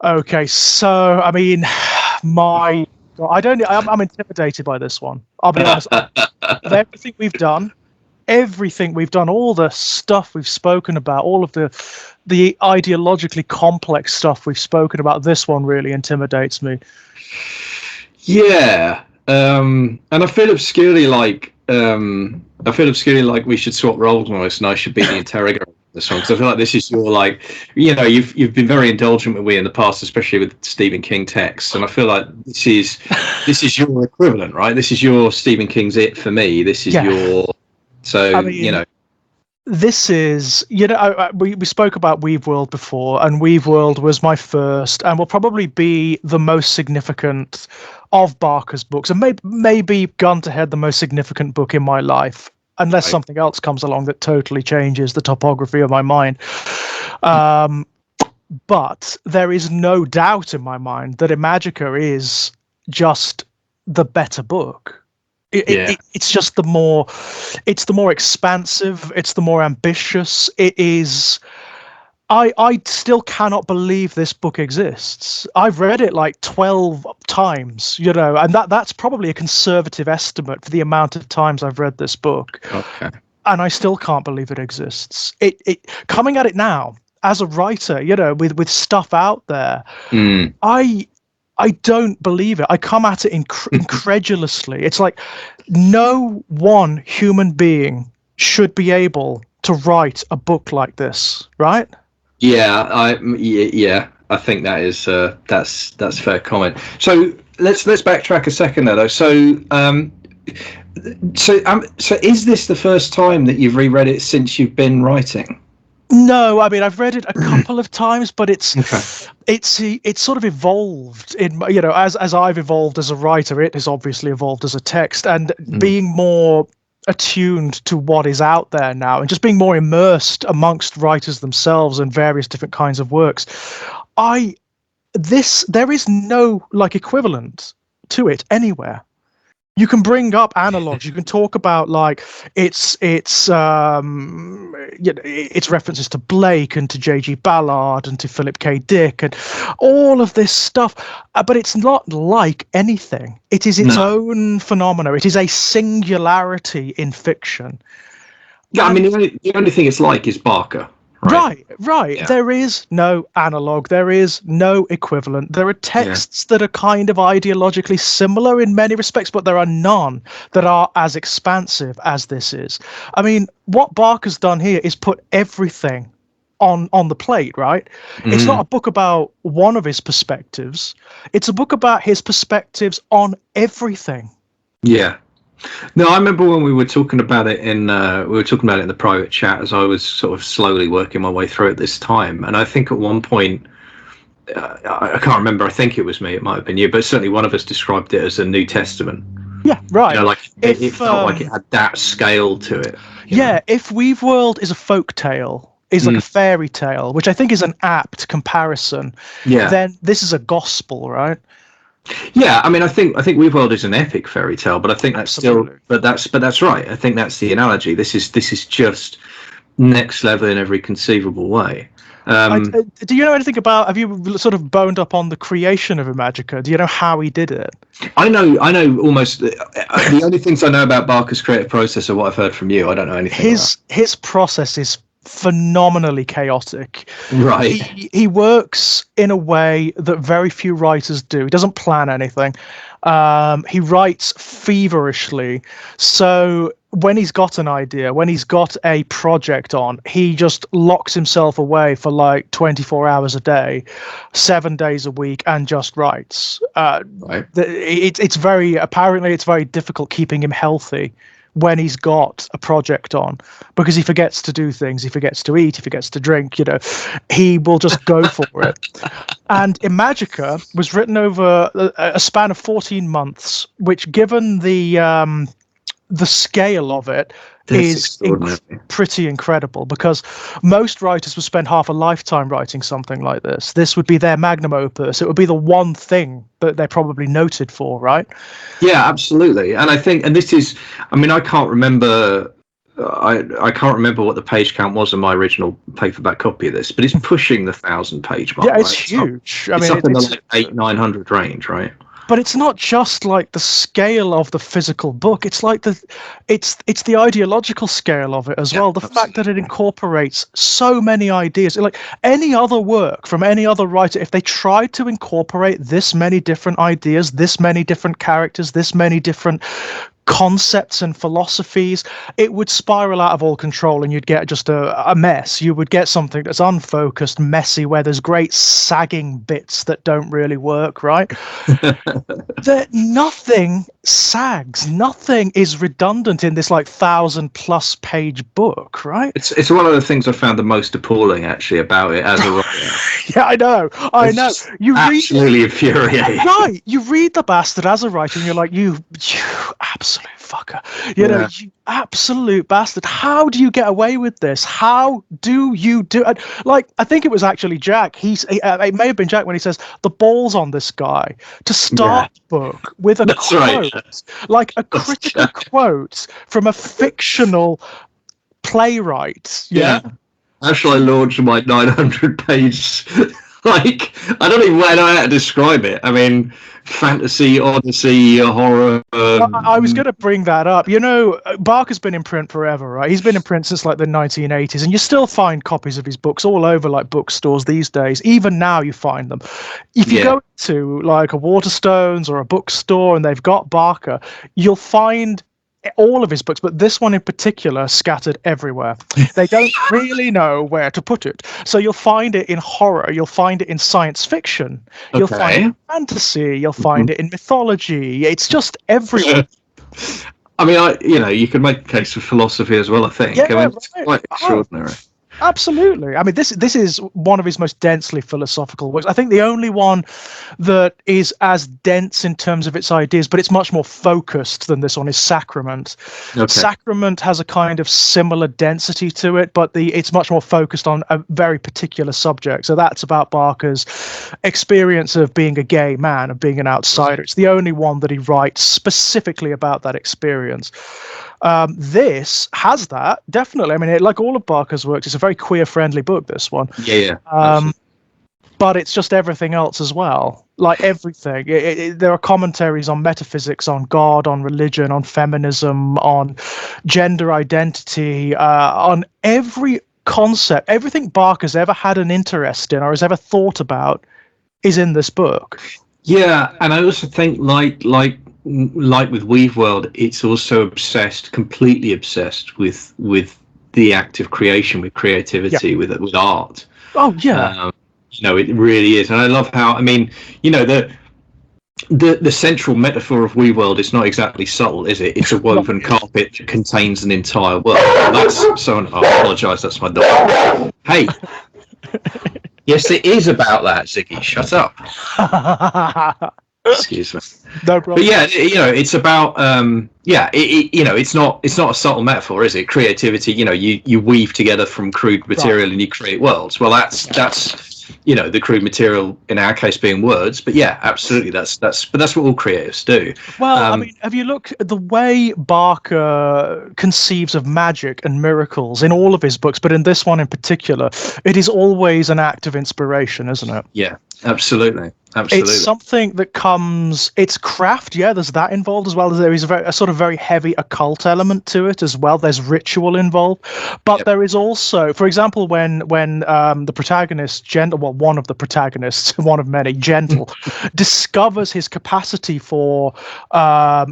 Okay, so I mean, I'm intimidated by this one. I'll be honest. With everything we've done, all the stuff we've spoken about, all of the ideologically complex stuff we've spoken about, this one really intimidates me. Yeah, and I feel obscurely like we should swap roles almost, and I should be the interrogator of this one, because I feel like this is your, like, you've been very indulgent with me in the past, especially with Stephen King texts, and I feel like this is your equivalent, right? This is your Stephen King's It for me. This is your. So I mean, this is, we spoke about Weaveworld before, and Weaveworld was my first and will probably be the most significant of Barker's books, and maybe gun to head the most significant book in my life, unless something else comes along that totally changes the topography of my mind. But there is no doubt in my mind that Imajica is just the better book. It's just the more expansive, it's the more ambitious. It is. I still cannot believe this book exists. I've read it like 12 times, and that's probably a conservative estimate for the amount of times I've read this book. Okay. And I still can't believe it exists. It coming at it now as a writer, with stuff out there, I don't believe it. I come at it incredulously. It's like no one human being should be able to write a book like this, right? Yeah, I think that is that's a fair comment. So let's backtrack a second there, though. So is this the first time that you've reread it since you've been writing? No, I mean, I've read it a couple of times, but it's sort of evolved in, as I've evolved as a writer, it has obviously evolved as a text, and being more attuned to what is out there now, and just being more immersed amongst writers themselves and various different kinds of works. There is no equivalent to it anywhere. You can bring up analogs. You can talk about its references to Blake and to J.G. Ballard and to Philip K. Dick and all of this stuff, but it's not like anything. It is its own phenomena. It is a singularity in fiction. Yeah, I mean, the only thing it's like is Barker. Right. Yeah. There is no analog. There is no equivalent. There are texts that are kind of ideologically similar in many respects, but there are none that are as expansive as this is. I mean, what Barker's done here is put everything on the plate, right? It's not a book about one of his perspectives. It's a book about his perspectives on everything. Yeah. No, I remember when we were talking about it in the private chat as I was sort of slowly working my way through it this time, and I think at one point, I can't remember. I think it was me. It might have been you, but certainly one of us described it as a New Testament. Yeah, right. It felt like it had that scale to it. Yeah, if Weaveworld is a folk tale, is like a fairy tale, which I think is an apt comparison. Yeah. Then this is a gospel, right? Yeah, I mean, I think Weaveworld is an epic fairy tale, but I think that's that's right. I think that's the analogy. This is just next level in every conceivable way. Do you know anything about? Have you sort of boned up on the creation of Imajica? Do you know how he did it? I know almost the only things I know about Barker's creative process are what I've heard from you. I don't know anything. His process is phenomenally chaotic. Right. He works in a way that very few writers do. He doesn't plan anything. He writes feverishly. So when he's got an idea, when he's got a project on, he just locks himself away for like 24 hours a day, 7 days a week, and just writes. Right. It's very difficult keeping him healthy when he's got a project on, because he forgets to do things, he forgets to eat, he forgets to drink, he will just go for it. And Imajica was written over a span of 14 months, which, given the scale of it, is pretty incredible, because most writers would spend half a lifetime writing something like this. This would be their magnum opus. It would be the one thing that they're probably noted for, right? Yeah, absolutely. And I think, and this is, I mean, I can't remember I can't remember what the page count was in my original paperback copy of this, but it's pushing the 1,000-page mark. Yeah, it's right? huge. It's up in the like 800-900 range, right? But it's not just like the scale of the physical book. It's like it's the ideological scale of it as well. The fact that it incorporates so many ideas. Like any other work from any other writer, if they tried to incorporate this many different ideas, this many different characters, this many different concepts and philosophies, it would spiral out of all control and you'd get just a mess. You would get something that's unfocused, messy, where there's great sagging bits that don't really work, right? That nothing sags, nothing is redundant in this like 1,000+ page book, right? It's one of the things I found the most appalling actually about it as a writer. Yeah, I know. You absolutely infuriating. Right, you read the bastard as a writer, and you're like, you absolute fucker. You know, you absolute bastard. How do you get away with this? How do you do it? Like, I think it was actually Jack. It may have been Jack when he says the balls on this guy to start the book with a quote, like a critical quote from a fictional playwright. Yeah. How shall I launch my 900-page? Like, I don't even know how to describe it. I mean, fantasy, odyssey, horror. I was going to bring that up. You know, Barker's been in print forever, right? He's been in print since like the 1980s, and you still find copies of his books all over like bookstores these days. Even now, you find them. If you go to like a Waterstones or a bookstore and they've got Barker, you'll find all of his books, but this one in particular scattered everywhere. They don't really know where to put it. So you'll find it in horror, you'll find it in science fiction, you'll find it in fantasy, you'll find it in mythology. It's just everywhere. I mean, you could make a case for philosophy as well, I think. I mean, it's quite extraordinary. Absolutely. I mean, this is one of his most densely philosophical works. I think the only one that is as dense in terms of its ideas, but it's much more focused than this one, is Sacrament. Okay. Sacrament has a kind of similar density to it, but it's much more focused on a very particular subject. So that's about Barker's experience of being a gay man, of being an outsider. It's the only one that he writes specifically about that experience. This has that, definitely. I mean, like all of Barker's works, it's a very queer-friendly book, this one. But it's just everything else as well. Like everything. There are commentaries on metaphysics, on God, on religion, on feminism, on gender identity, on every concept. Everything Barker's ever had an interest in or has ever thought about is in this book. Yeah, and I also think like with Weave World, it's also completely obsessed with the act of creation, with creativity, with art. Oh yeah. It really is, and I love how. I mean, the central metaphor of Weave World is not exactly subtle, is it? It's a woven carpet that contains an entire world. That's so. I apologise. That's my dog. Hey. Yes, it is about that, Ziggy. Shut up. Excuse me. No problem. But yeah, it's about it's not a subtle metaphor, is it? Creativity, you weave together from crude material and you create worlds. Well, that's the crude material in our case being words, but yeah, absolutely, that's what all creatives do. Well, I mean, have you looked at the way Barker conceives of magic and miracles in all of his books, but in this one in particular, it is always an act of inspiration, isn't it? Yeah, absolutely. It's something that it's craft. Yeah, there's that involved as well. There is a sort of very heavy occult element to it as well. There's ritual involved, but there is also, for example, when the protagonist, one of the protagonists, one of many, Gentle, discovers his capacity for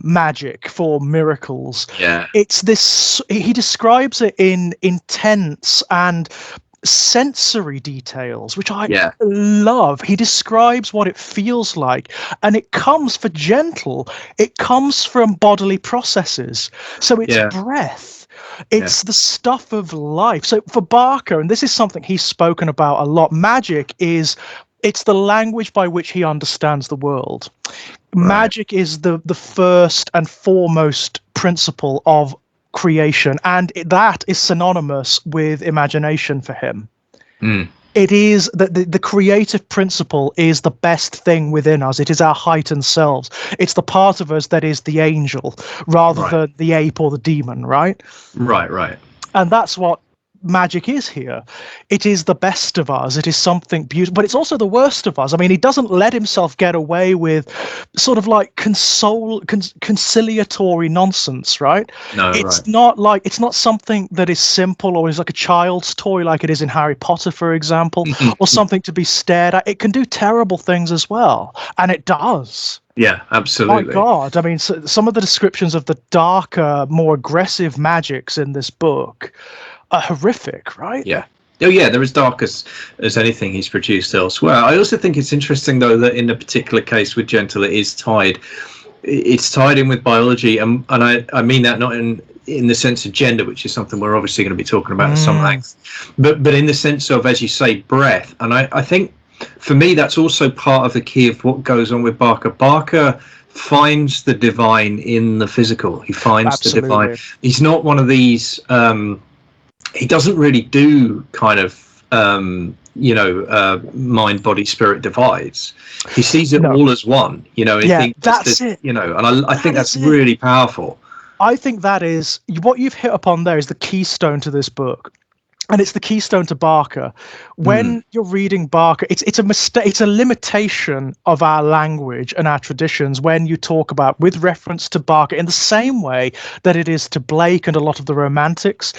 magic, for miracles. Yeah, it's this. He describes it in intense and sensory details, which I love. He describes what it feels like, and it comes for Gentle. It comes from bodily processes. So it's breath. It's the stuff of life. So for Barker, and this is something he's spoken about a lot, it's the language by which he understands the world. Right. Magic is the first and foremost principle of creation, and that is synonymous with imagination for him. It is the creative principle is the best thing within us. It is our heightened selves. It's the part of us that is the angel rather than the ape or the demon, right? Right. And that's what magic is here. It is the best of us. It is something beautiful, but it's also the worst of us. I mean, he doesn't let himself get away with sort of like conciliatory nonsense, right? No, it's not something that is simple or is like a child's toy like it is in Harry Potter, for example, or something to be stared at. It can do terrible things as well, and it does. Yeah, absolutely. My God, I mean, some of the descriptions of the darker, more aggressive magics in this book are horrific, right? Yeah. Oh, yeah, they're as dark as anything he's produced elsewhere. I also think it's interesting, though, that in a particular case with Gentle, it's tied in with biology, and I mean that not in the sense of gender, which is something we're obviously going to be talking about at some length, but in the sense of, as you say, breath. And I think, for me, that's also part of the key of what goes on with Barker. Barker finds the divine in the physical. He finds the divine. He's not one of these... he doesn't really do kind of mind, body, spirit divides. He sees it all as one. I think that's it. And I think that's really powerful. I think that is what you've hit upon there is the keystone to this book. And it's the keystone to Barker. When you're reading Barker, it's a mistake. It's a limitation of our language and our traditions when you talk about with reference to Barker in the same way that it is to Blake and a lot of the Romantics.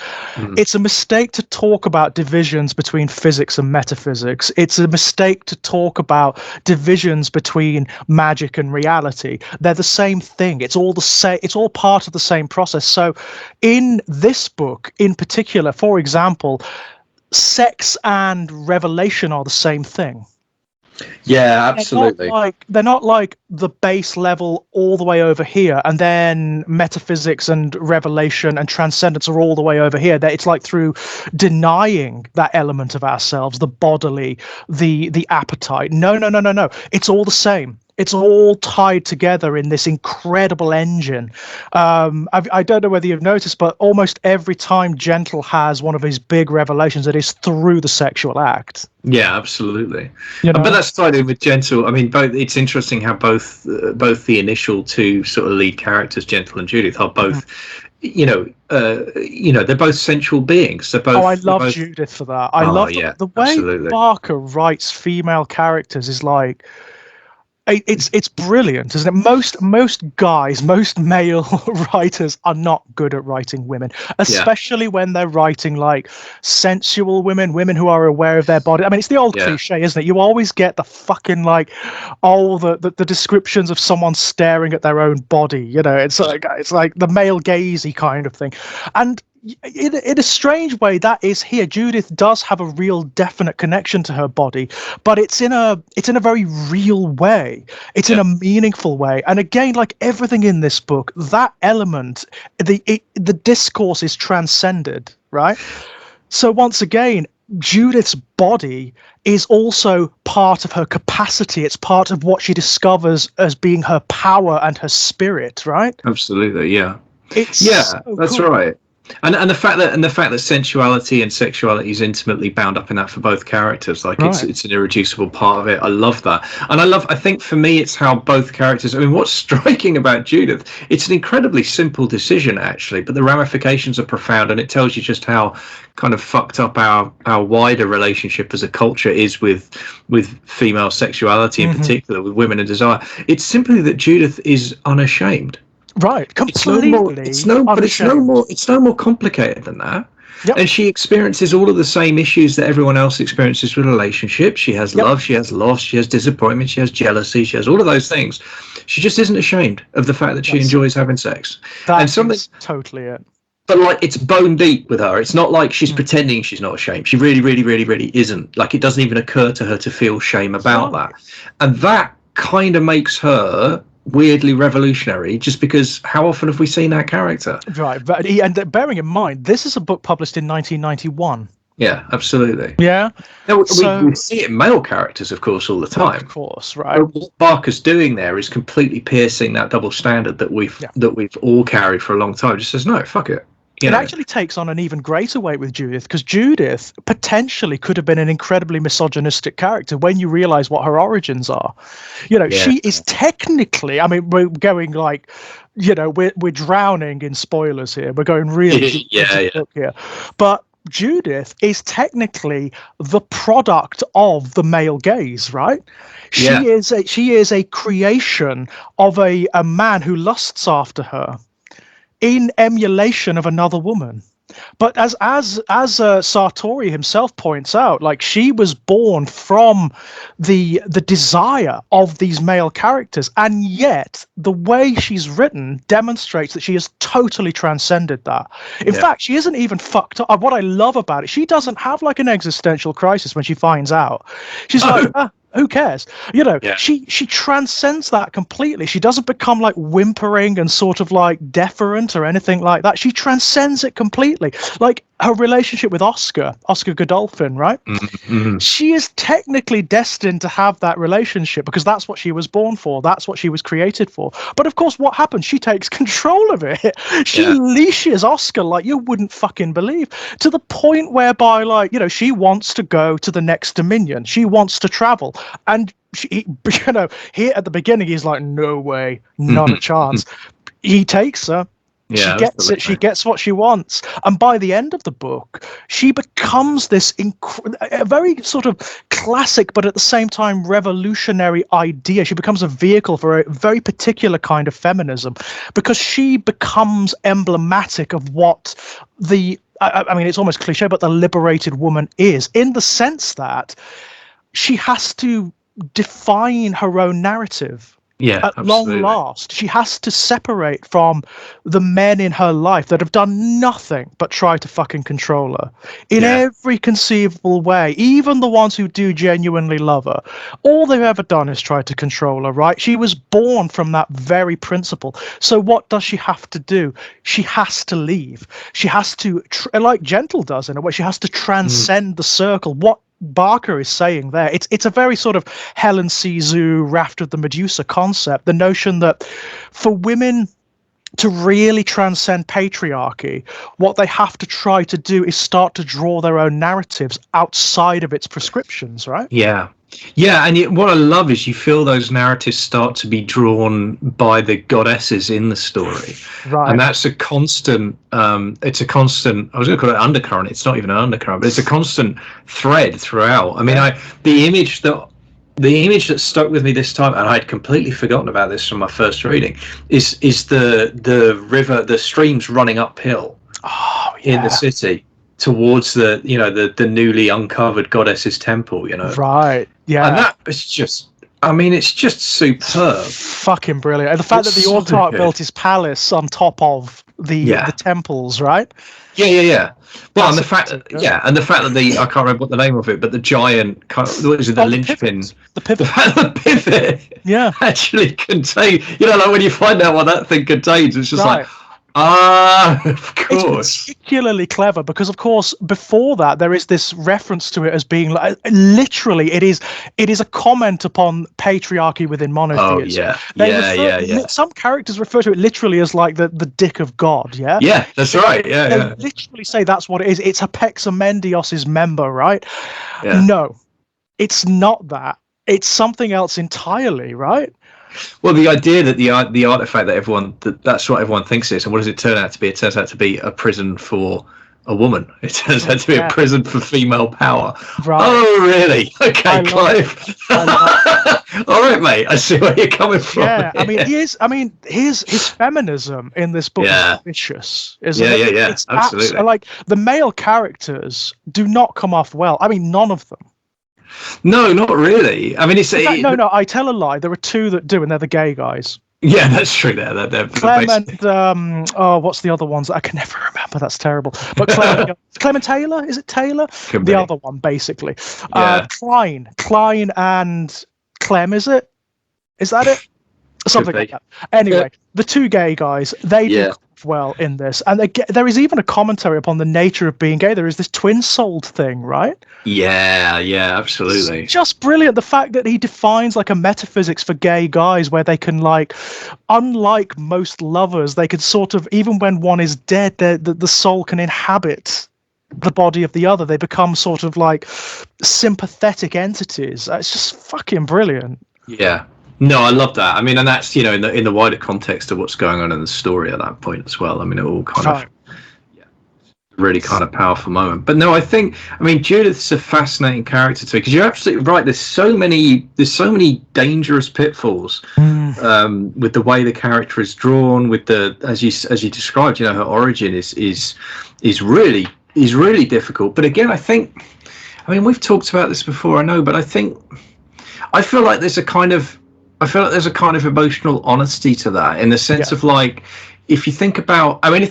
It's a mistake to talk about divisions between physics and metaphysics. It's a mistake to talk about divisions between magic and reality. They're the same thing. It's all the same. It's all part of the same process. So in this book in particular, for example, sex and revelation are the same thing. Yeah, absolutely. They're not like the base level all the way over here, and then metaphysics and revelation and transcendence are all the way over here. It's like through denying that element of ourselves, the bodily, the appetite. No. It's all the same. It's all tied together in this incredible engine. I don't know whether you've noticed, but almost every time Gentle has one of his big revelations, it is through the sexual act. Yeah, absolutely. But that's tied in with Gentle. I mean, it's interesting how both the initial two sort of lead characters, Gentle and Judith, are both. They're both sensual beings. They're both. Oh, I love Judith for that. I love the way absolutely. Barker writes female characters is like. It's brilliant, isn't it? Most guys, most male writers are not good at writing women, especially when they're writing like sensual women who are aware of their body. I mean, it's the old cliche, isn't it? You always get the fucking like, the descriptions of someone staring at their own body. It's like the male gazy kind of thing, and. In a strange way, that is here. Judith does have a real definite connection to her body, but it's in a very real way. It's in a meaningful way. And again, like everything in this book, that element, the discourse is transcended, right? So once again, Judith's body is also part of her capacity. It's part of what she discovers as being her power and her spirit, right? Absolutely, yeah. That's cool. Right. And the fact that sensuality and sexuality is intimately bound up in that for both characters, like it's an irreducible part of it. I love that, and I think for me it's how both characters. I mean, what's striking about Judith? It's an incredibly simple decision actually, but the ramifications are profound, and it tells you just how kind of fucked up our wider relationship as a culture is with female sexuality in particular, with women and desire. It's simply that Judith is unashamed. Right, completely. It's no more complicated than that. Yep. And she experiences all of the same issues that everyone else experiences with relationships. She has love, she has loss, she has disappointment, she has jealousy, she has all of those things. She just isn't ashamed of the fact that she enjoys having sex. That's totally it. But like, it's bone deep with her. It's not like she's pretending she's not ashamed. She really, really, really, really isn't. Like, it doesn't even occur to her to feel shame about that. And that kind of makes her weirdly revolutionary, just because how often have we seen that character? Right, and bearing in mind, this is a book published in 1991. Yeah, absolutely. Yeah. Now, we see it in male characters, of course, all the time. Of course, right. But what Barker's doing there is completely piercing that double standard that we've all carried for a long time. Just says, no, fuck it. It actually takes on an even greater weight with Judith, because Judith potentially could have been an incredibly misogynistic character when you realize what her origins are. She is technically, I mean, we're going like, we're drowning in spoilers here. We're going really deep into the book here. But Judith is technically the product of the male gaze, right? She is a creation of a man who lusts after her in emulation of another woman. But as Sartori himself points out, like, she was born from the desire of these male characters, and yet the way she's written demonstrates that she has totally transcended that. In fact, she isn't even fucked up. What I love about it, she doesn't have like an existential crisis when she finds out. She's like, who cares? She transcends that completely. She doesn't become like whimpering and sort of like deferent or anything like that. She transcends it completely. Like her relationship with Oscar Godolphin, right? Mm-hmm. She is technically destined to have that relationship because that's what she was born for. That's what she was created for. But of course, what happens? She takes control of it. She leashes Oscar like you wouldn't fucking believe, to the point whereby, like, she wants to go to the next dominion. She wants to travel. And she, here at the beginning, he's like, no way, not a chance. He takes her. She gets it. She gets what she wants. And by the end of the book, she becomes this a very sort of classic, but at the same time revolutionary idea. She becomes a vehicle for a very particular kind of feminism, because she becomes emblematic of what I mean, it's almost cliche, but the liberated woman is, in the sense that she has to define her own narrative. At long last, she has to separate from the men in her life that have done nothing but try to fucking control her in every conceivable way. Even the ones who do genuinely love her, all they've ever done is try to control her, right? She was born from that very principle. So what does she have to do? She has to leave. She has to, like Gentle does in a way, she has to transcend the circle. What Barker is saying there, it's a very sort of Helen Sizu, Raft of the Medusa concept, the notion that for women to really transcend patriarchy, what they have to try to do is start to draw their own narratives outside of its prescriptions, right? And what I love is you feel those narratives start to be drawn by the goddesses in the story, right? And that's a constant. It's a constant. I was going to call it undercurrent. It's not even an undercurrent, but it's a constant thread throughout. I mean, the image that stuck with me this time, and I'd completely forgotten about this from my first reading, is the river, the streams running uphill in the city towards the newly uncovered goddess's temple, right? And that is just, I mean, it's just superb, fucking brilliant. And the fact that the autarch built his palace on top of the temples, right? Well, and the fact that the, I can't remember what the name of it, but the giant, what is it, the linchpin, the pivot, actually contain, like when you find out what that thing contains, it's just like, of course. It's particularly clever because, of course, before that there is this reference to it as being like, literally, it is a comment upon patriarchy within monotheism. Some characters refer to it literally as like the dick of God. That's right. They literally say that's what it is. It's Apexamendios's member, right? No, it's not that. It's something else entirely, right? Well, the idea that the artifact that that's what everyone thinks it is, and what does it turn out to be? It turns out to be a prison for a woman. It turns out to be a prison for female power. Right. Oh, really? Okay, Clive. All right, mate. I see where you're coming from. Yeah, I mean, his feminism in this book is vicious, isn't it? Yeah, it's absolutely. Like, the male characters do not come off well. I mean, none of them. No, not really. I mean, no. I tell a lie. There are two that do, and they're the gay guys. Yeah, that's true. They're Clem and what's the other ones? I can never remember. That's terrible. But Clem and Taylor. Is it Taylor? The other one, basically. Klein and Clem. Is it? Is that it? Something like that. Anyway, the two gay guys. They do well in this. And there is even a commentary upon the nature of being gay. There is this twin-souled thing, right? Yeah, absolutely. It's just brilliant. The fact that he defines like a metaphysics for gay guys where they can, like, unlike most lovers, they can sort of, even when one is dead, the soul can inhabit the body of the other. They become sort of like sympathetic entities. It's just fucking brilliant. Yeah. No, I love that. I mean, and that's, in the wider context of what's going on in the story at that point as well. I mean, it all kind of really kind of powerful moment. But no, I mean, Judith's a fascinating character to me, because you're absolutely right. There's so many dangerous pitfalls with the way the character is drawn, with the, as you described, her origin is really difficult. But again, I mean, we've talked about this before, I know, but I feel like there's a kind of emotional honesty to that, in the sense of, like, if you think about, I mean,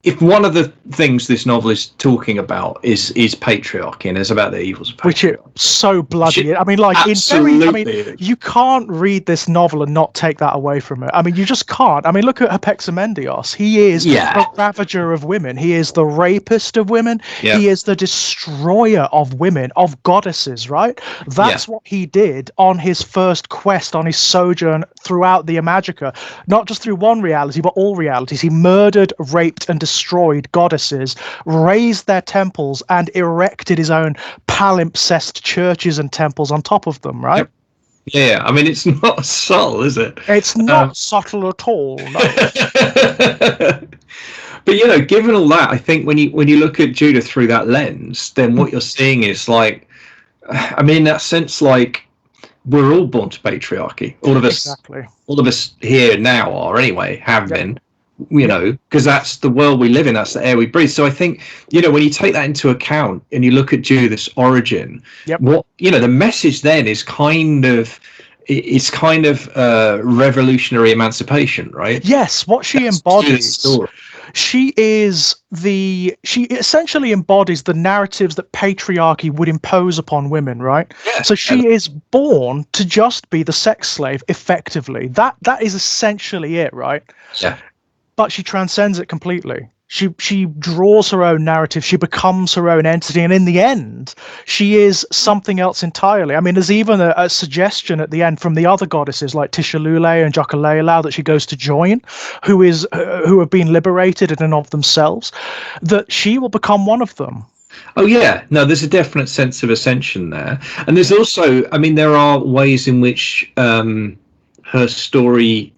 if one of the things this novel is talking about is patriarchy, and it's about the evils of patriarchy, which is so bloody. I mean, like, you can't read this novel and not take that away from it. I mean, you just can't. I mean, look at Apexamendios. He is the ravager of women. He is the rapist of women. He is the destroyer of women, of goddesses, right? That's what he did on his first quest, on his sojourn throughout the Imajica. Not just through one reality, but all realities. He murdered, raped, and destroyed goddesses, raised their temples, and erected his own palimpsest churches and temples on top of them, right? Yeah, I mean, it's not subtle, is it? It's not subtle at all. No. But given all that, I think when you look at Judith through that lens, then what you're seeing is, like, I mean, in that sense, like, we're all born to patriarchy. All of us here now are, anyway, have been. Because that's the world we live in, that's the air we breathe. So I think, when you take that into account and you look at Judith's origin, what, the message then is kind of revolutionary emancipation, right? Yes, what she embodies. She essentially embodies the narratives that patriarchy would impose upon women, right? Yeah. So she is born to just be the sex slave, effectively. That is essentially it, right? Yeah. But she transcends it completely. She draws her own narrative. She becomes her own entity, and in the end, she is something else entirely. I mean, there's even a suggestion at the end from the other goddesses like Tishalule and Jokalailau that she goes to join, who have been liberated in and of themselves, that she will become one of them. Oh yeah, no, there's a definite sense of ascension there, and there's also, I mean, there are ways in which her story.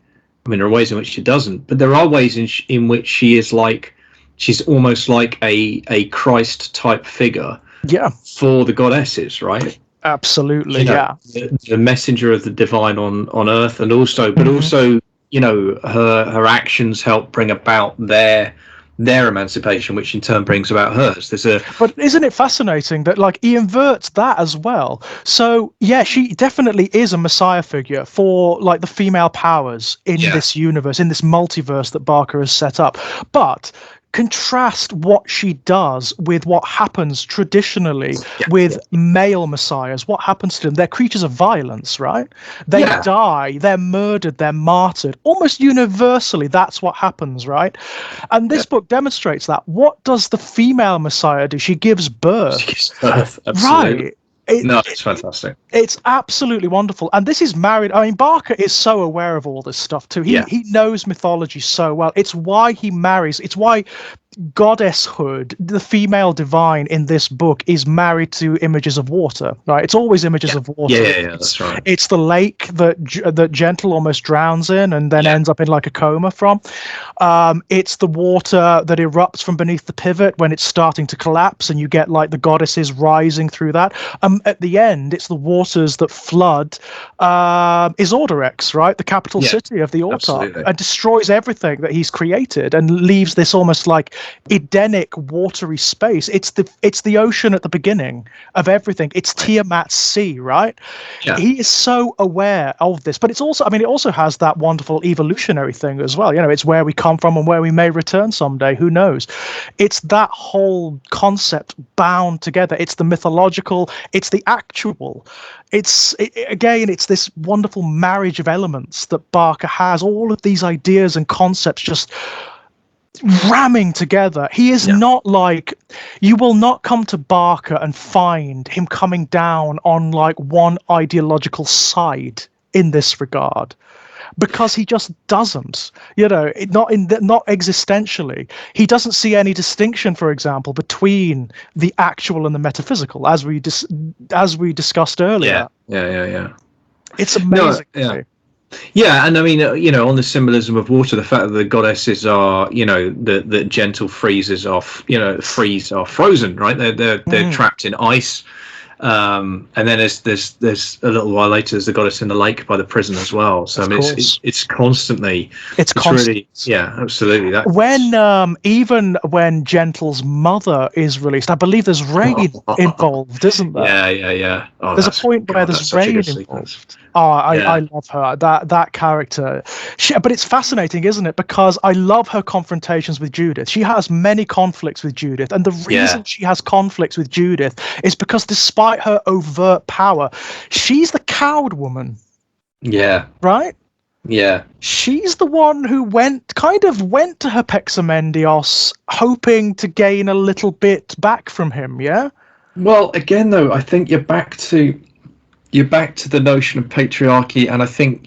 I mean, there are ways in which she doesn't, but there are ways in which she is like, she's almost like a Christ type figure. Yeah. For the goddesses, right? Absolutely. The messenger of the divine on earth, and also, but also, her actions help bring about their emancipation, which in turn brings about hers. But isn't it fascinating that, like, he inverts that as well? So yeah, she definitely is a messiah figure for, like, the female powers in this universe, in this multiverse that Barker has set up. But contrast what she does with what happens traditionally with male messiahs. What happens to them? They're creatures of violence, right? They die, they're murdered, they're martyred. Almost universally, that's what happens, right? And this book demonstrates that. What does the female messiah do? She gives birth. She gives birth, absolutely. Right. It's fantastic. It's absolutely wonderful. And this is married. I mean, Barker is so aware of all this stuff too. He knows mythology so well. It's why he marries. It's why goddesshood, the female divine in this book, is married to images of water, right? It's always images of water. Yeah, that's right. It's the lake that Gentle almost drowns in and then ends up in like a coma from. It's the water that erupts from beneath the pivot when it's starting to collapse, and you get like the goddesses rising through that. At the end, it's the waters that flood Isordarex, right? The capital city of the Autarch, and destroys everything that he's created and leaves this almost like Edenic watery space. It's the ocean at the beginning of everything. It's Tiamat's sea, right? He is so aware of this, but it's also, I mean, it also has that wonderful evolutionary thing as well. It's where we come from and where we may return someday, who knows. It's that whole concept bound together. It's the mythological, it's the actual. Again, it's this wonderful marriage of elements that Barker has. All of these ideas and concepts just ramming together. He is not like, you will not come to Barker and find him coming down on like one ideological side in this regard, because he just doesn't, not existentially. He doesn't see any distinction, for example, between the actual and the metaphysical, as we discussed earlier. Yeah. It's amazing. Yeah, and I mean, on the symbolism of water, the fact that the goddesses are, the gentle freezes off, freeze are frozen, right? They're trapped in ice. And then there's a little while later there's the goddess in the lake by the prison as well. So I mean, it's constantly, it's constant. Really, yeah, absolutely. That when even when Gentle's mother is released, I believe there's rain involved, isn't there? Yeah. Oh, there's a point where there's rain involved. I love her, that character. But it's fascinating, isn't it? Because I love her confrontations with Judith. She has many conflicts with Judith, and the reason she has conflicts with Judith is because despite her overt power, she's the cowed woman. Yeah. Right? Yeah. She's the one who went to her Pexamendios hoping to gain a little bit back from him, yeah? Well, again though, I think you're back to the notion of patriarchy, and I think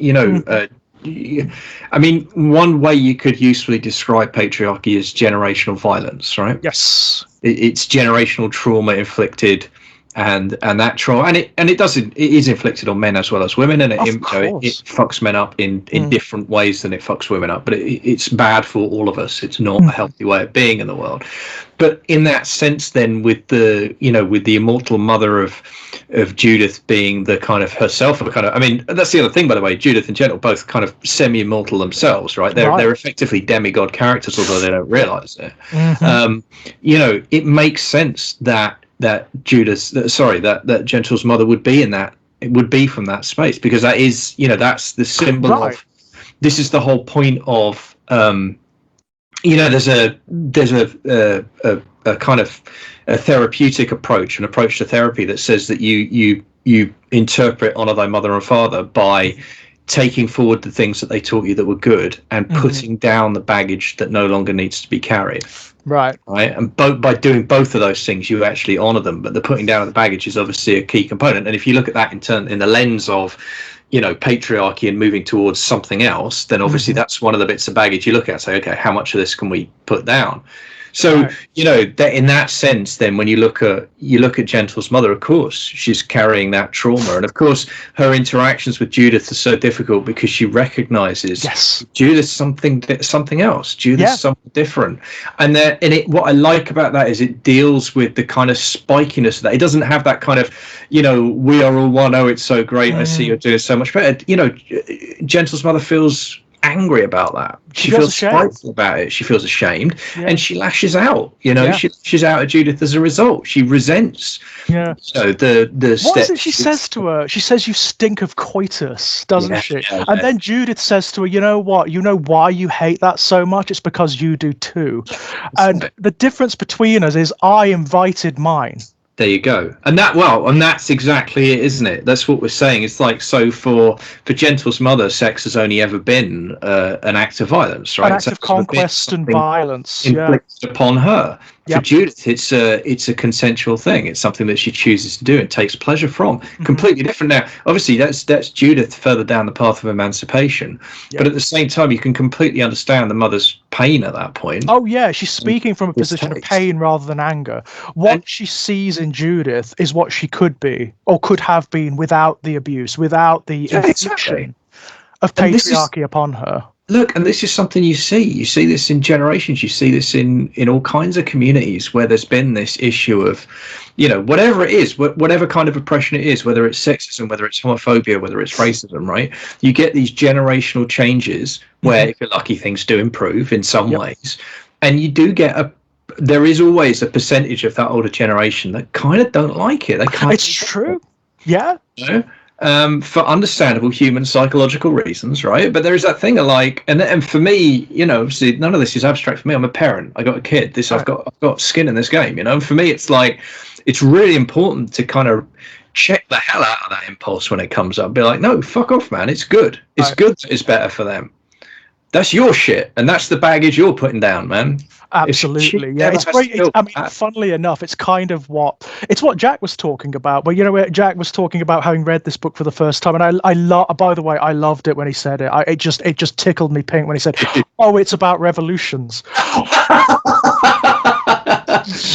I mean, one way you could usefully describe patriarchy is generational violence, right? Yes, it's generational trauma inflicted, and that trauma, and it is inflicted on men as well as women, and it fucks men up in different ways than it fucks women up. But it's bad for all of us. It's not a healthy way of being in the world. But in that sense, then, with the immortal mother of Judith being the kind of herself, I mean, that's the other thing, by the way. Judith and Gentle both kind of semi-immortal themselves, right? They're effectively demigod characters, although they don't realize it. It makes sense that Gentle's mother would be in that. It would be from that space, because that is, that's the symbol of. This is the whole point of. There's a kind of a therapeutic approach, an approach to therapy that says that you interpret honor thy mother and father by taking forward the things that they taught you that were good, and putting down the baggage that no longer needs to be carried. Right. And by doing both of those things, you actually honor them. But the putting down of the baggage is obviously a key component. And if you look at that in the lens of, patriarchy and moving towards something else, then obviously that's one of the bits of baggage you look at. Say, okay, how much of this can we put down? So, that in that sense, then when you look at Gentle's mother, of course, she's carrying that trauma. And of course, her interactions with Judith are so difficult because she recognizes Judith's something else. Judith's something different. And what I like about that is it deals with the kind of spikiness of that. It doesn't have that kind of, we are all one. Oh, it's so great. I see you're doing so much better. Gentle's mother feels angry about that. She feels spiteful about it. She feels ashamed, and she lashes out. She lashes out at Judith as a result. She resents. Yeah. So the what is it she says to her? She says, "You stink of coitus," doesn't she? And then Judith says to her, "You know what? You know why you hate that so much? It's because you do too." And the difference between us is I invited mine. There you go. And that's exactly it, isn't it? That's what we're saying. It's like, so for Gentle's mother, sex has only ever been an act of violence, right? An act of conquest and violence inflicted upon her. For Judith, it's a consensual thing. It's something that she chooses to do and takes pleasure from. Completely different. Now, obviously, that's Judith further down the path of emancipation. But at the same time, you can completely understand the mother's pain at that point. Oh yeah, she's speaking from a position of pain rather than anger. What she sees in Judith is what she could be or could have been without the abuse, without the infliction of patriarchy upon her. Look, and this is something you see this in generations. You see this in all kinds of communities where there's been this issue of, whatever it is, whatever kind of oppression it is, whether it's sexism, whether it's homophobia, whether it's racism, right? You get these generational changes where, if you're lucky, things do improve in some ways. And you do get there is always a percentage of that older generation that kind of don't like it. It's true. Yeah. For understandable human psychological reasons, right? But there is that thing of like, and for me, obviously none of this is abstract for me. I'm a parent. I got a kid. I've got skin in this game, And for me, it's like, it's really important to kind of check the hell out of that impulse when it comes up. Be like, no, fuck off, man. It's good. It's good that it's better for them. That's your shit, and that's the baggage you're putting down, man. Absolutely, yeah. It's great. Funnily enough, it's kind of what Jack was talking about. But Jack was talking about having read this book for the first time, and I love. By the way, I loved it when he said it. It just tickled me pink when he said, "Oh, it's about revolutions."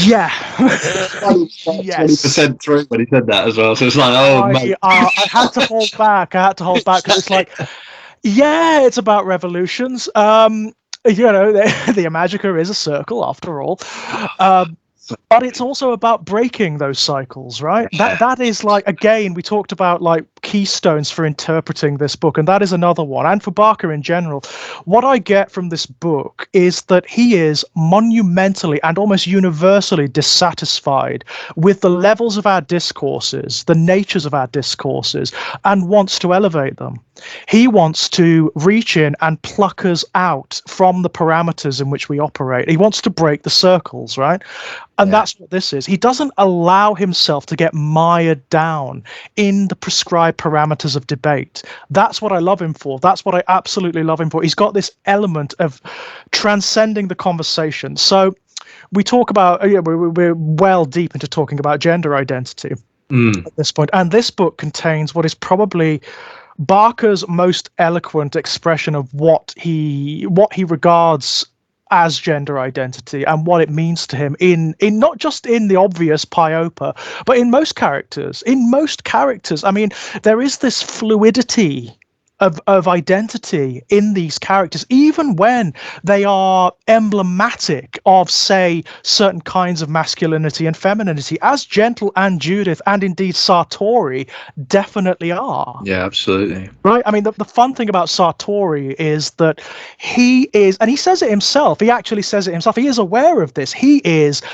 Yeah. 20% through when he said that as well. So it's like, mate. I had to hold back. Because it's like, yeah, it's about revolutions. The Imajica is a circle after all. But it's also about breaking those cycles, right? That is like, again, we talked about like keystones for interpreting this book, and that is another one. And for Barker in general, what I get from this book is that he is monumentally and almost universally dissatisfied with the levels of our discourses, the natures of our discourses, and wants to elevate them. He wants to reach in and pluck us out from the parameters in which we operate. He wants to break the circles, right? And that's what this is. He doesn't allow himself to get mired down in the prescribed parameters of debate. That's what I love him for. That's what I absolutely love him for. He's got this element of transcending the conversation. So we talk about, we're well deep into talking about gender identity at this point. And this book contains what is probably Barker's most eloquent expression of what he regards as gender identity and what it means to him in not just in the obvious Pyopa, but in most characters. I mean, there is this fluidity of identity in these characters, even when they are emblematic of, say, certain kinds of masculinity and femininity, as Gentle and Judith and indeed Sartori definitely are. Yeah, absolutely. Right? I mean, the fun thing about Sartori is that he is, and he says it himself, he actually says it himself, he is aware of this. He's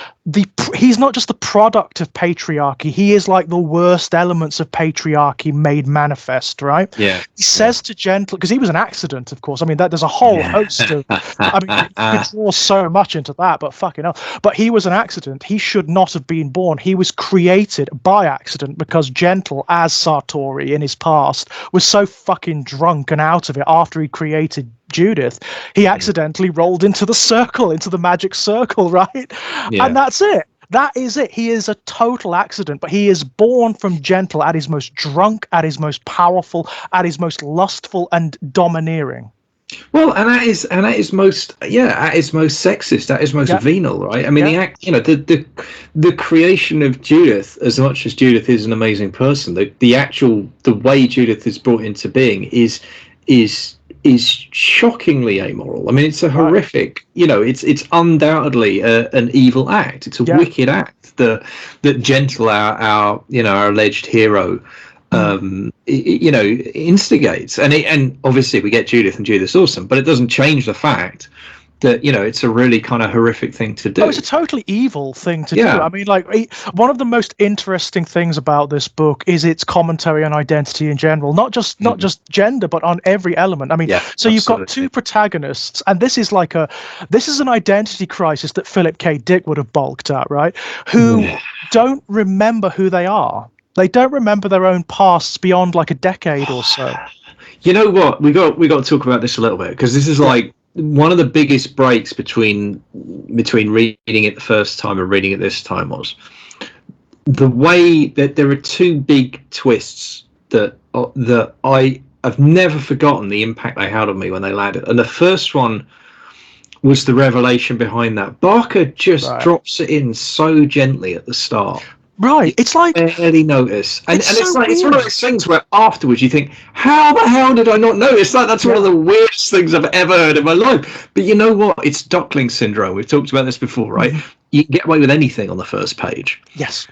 not just the product of patriarchy, he is like the worst elements of patriarchy made manifest, right? Yeah. He says to Gentle, because he was an accident, of course. I mean, there's a whole host of, I mean, you can draw so much into that, but fucking hell. But he was an accident. He should not have been born. He was created by accident because Gentle, as Sartori in his past, was so fucking drunk and out of it after he created Judith, he accidentally rolled into the circle, into the magic circle, right? Yeah. And that's it. That is it. He is a total accident, but he is born from Gentle at his most drunk, at his most powerful, at his most lustful and domineering. Well, and that is most sexist, that is most venal, right? I mean, the creation of Judith, as much as Judith is an amazing person, the way Judith is brought into being is shockingly amoral. I mean, it's a horrific, it's undoubtedly an evil act. It's a wicked act that Gentle, our alleged hero, instigates. And obviously we get Judith, and Judith's awesome, but it doesn't change the fact that it's a really kind of horrific thing to do. Oh, it's a totally evil thing to do. I mean, like, one of the most interesting things about this book is its commentary on identity in general, not just gender, but on every element. I mean, so you've got two protagonists, and this is an identity crisis that Philip K. Dick would have balked at, right? Who don't remember who they are. They don't remember their own pasts beyond like a decade or so. You know what? We got to talk about this a little bit, because this is like one of the biggest breaks between reading it the first time and reading it this time was the way that there are two big twists that I have never forgotten the impact they had on me when they landed. And the first one was the revelation behind that. Barker just drops it in so gently at the start. Right, it's like barely notice, and it's one of those things where afterwards you think, how the hell did I not notice that? That's one of the weirdest things I've ever heard in my life. But you know what? It's duckling syndrome. We've talked about this before, right? You can get away with anything on the first page. Yes,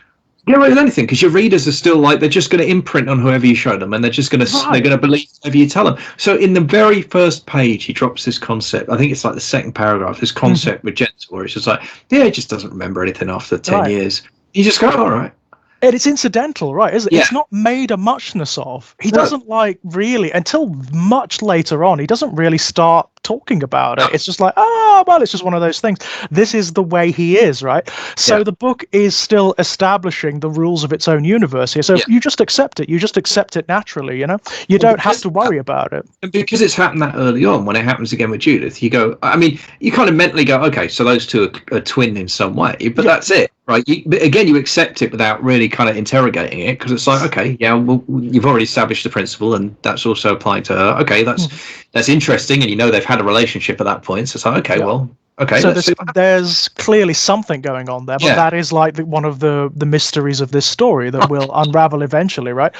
get away with anything because your readers are still like, they're just going to imprint on whoever you show them, and they're just going to they're going to believe whatever you tell them. So in the very first page, he drops this concept. I think it's like the second paragraph. This concept with Gentle, where it's just like, he just doesn't remember anything after 10 years. You just go, all right. And it's incidental, right? Isn't it? It's not made a muchness of. He doesn't really, until much later on, he doesn't really start talking about it. It's just like, oh, well, it's just one of those things. This is the way he is, right? So the book is still establishing the rules of its own universe here. So you just accept it. You just accept it naturally, you know? You don't have to worry about it. And because it's happened that early on, when it happens again with Judith, you go, I mean, you kind of mentally go, okay, so those two are twin in some way, but that's it, right? But again, you accept it without really kind of interrogating it, because it's like, okay, yeah, well, you've already established the principle, and that's also applying to her. Okay, that's interesting, and you know they've had a relationship at that point, so it's like, okay, well, okay. So there's clearly something going on there, but that is like one of the mysteries of this story that will unravel eventually, right?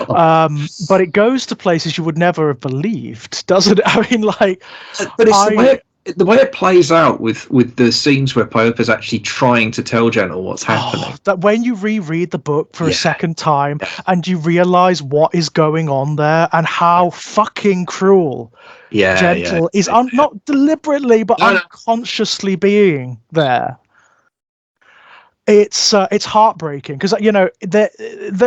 But it goes to places you would never have believed, doesn't it? I mean, like, but it's the way it plays out with the scenes where Pyopa's actually trying to tell Gentle what's happening. That when you reread the book for a second time and you realize what is going on there and how fucking cruel Gentle is not deliberately but unconsciously being there. It's heartbreaking because, you know, there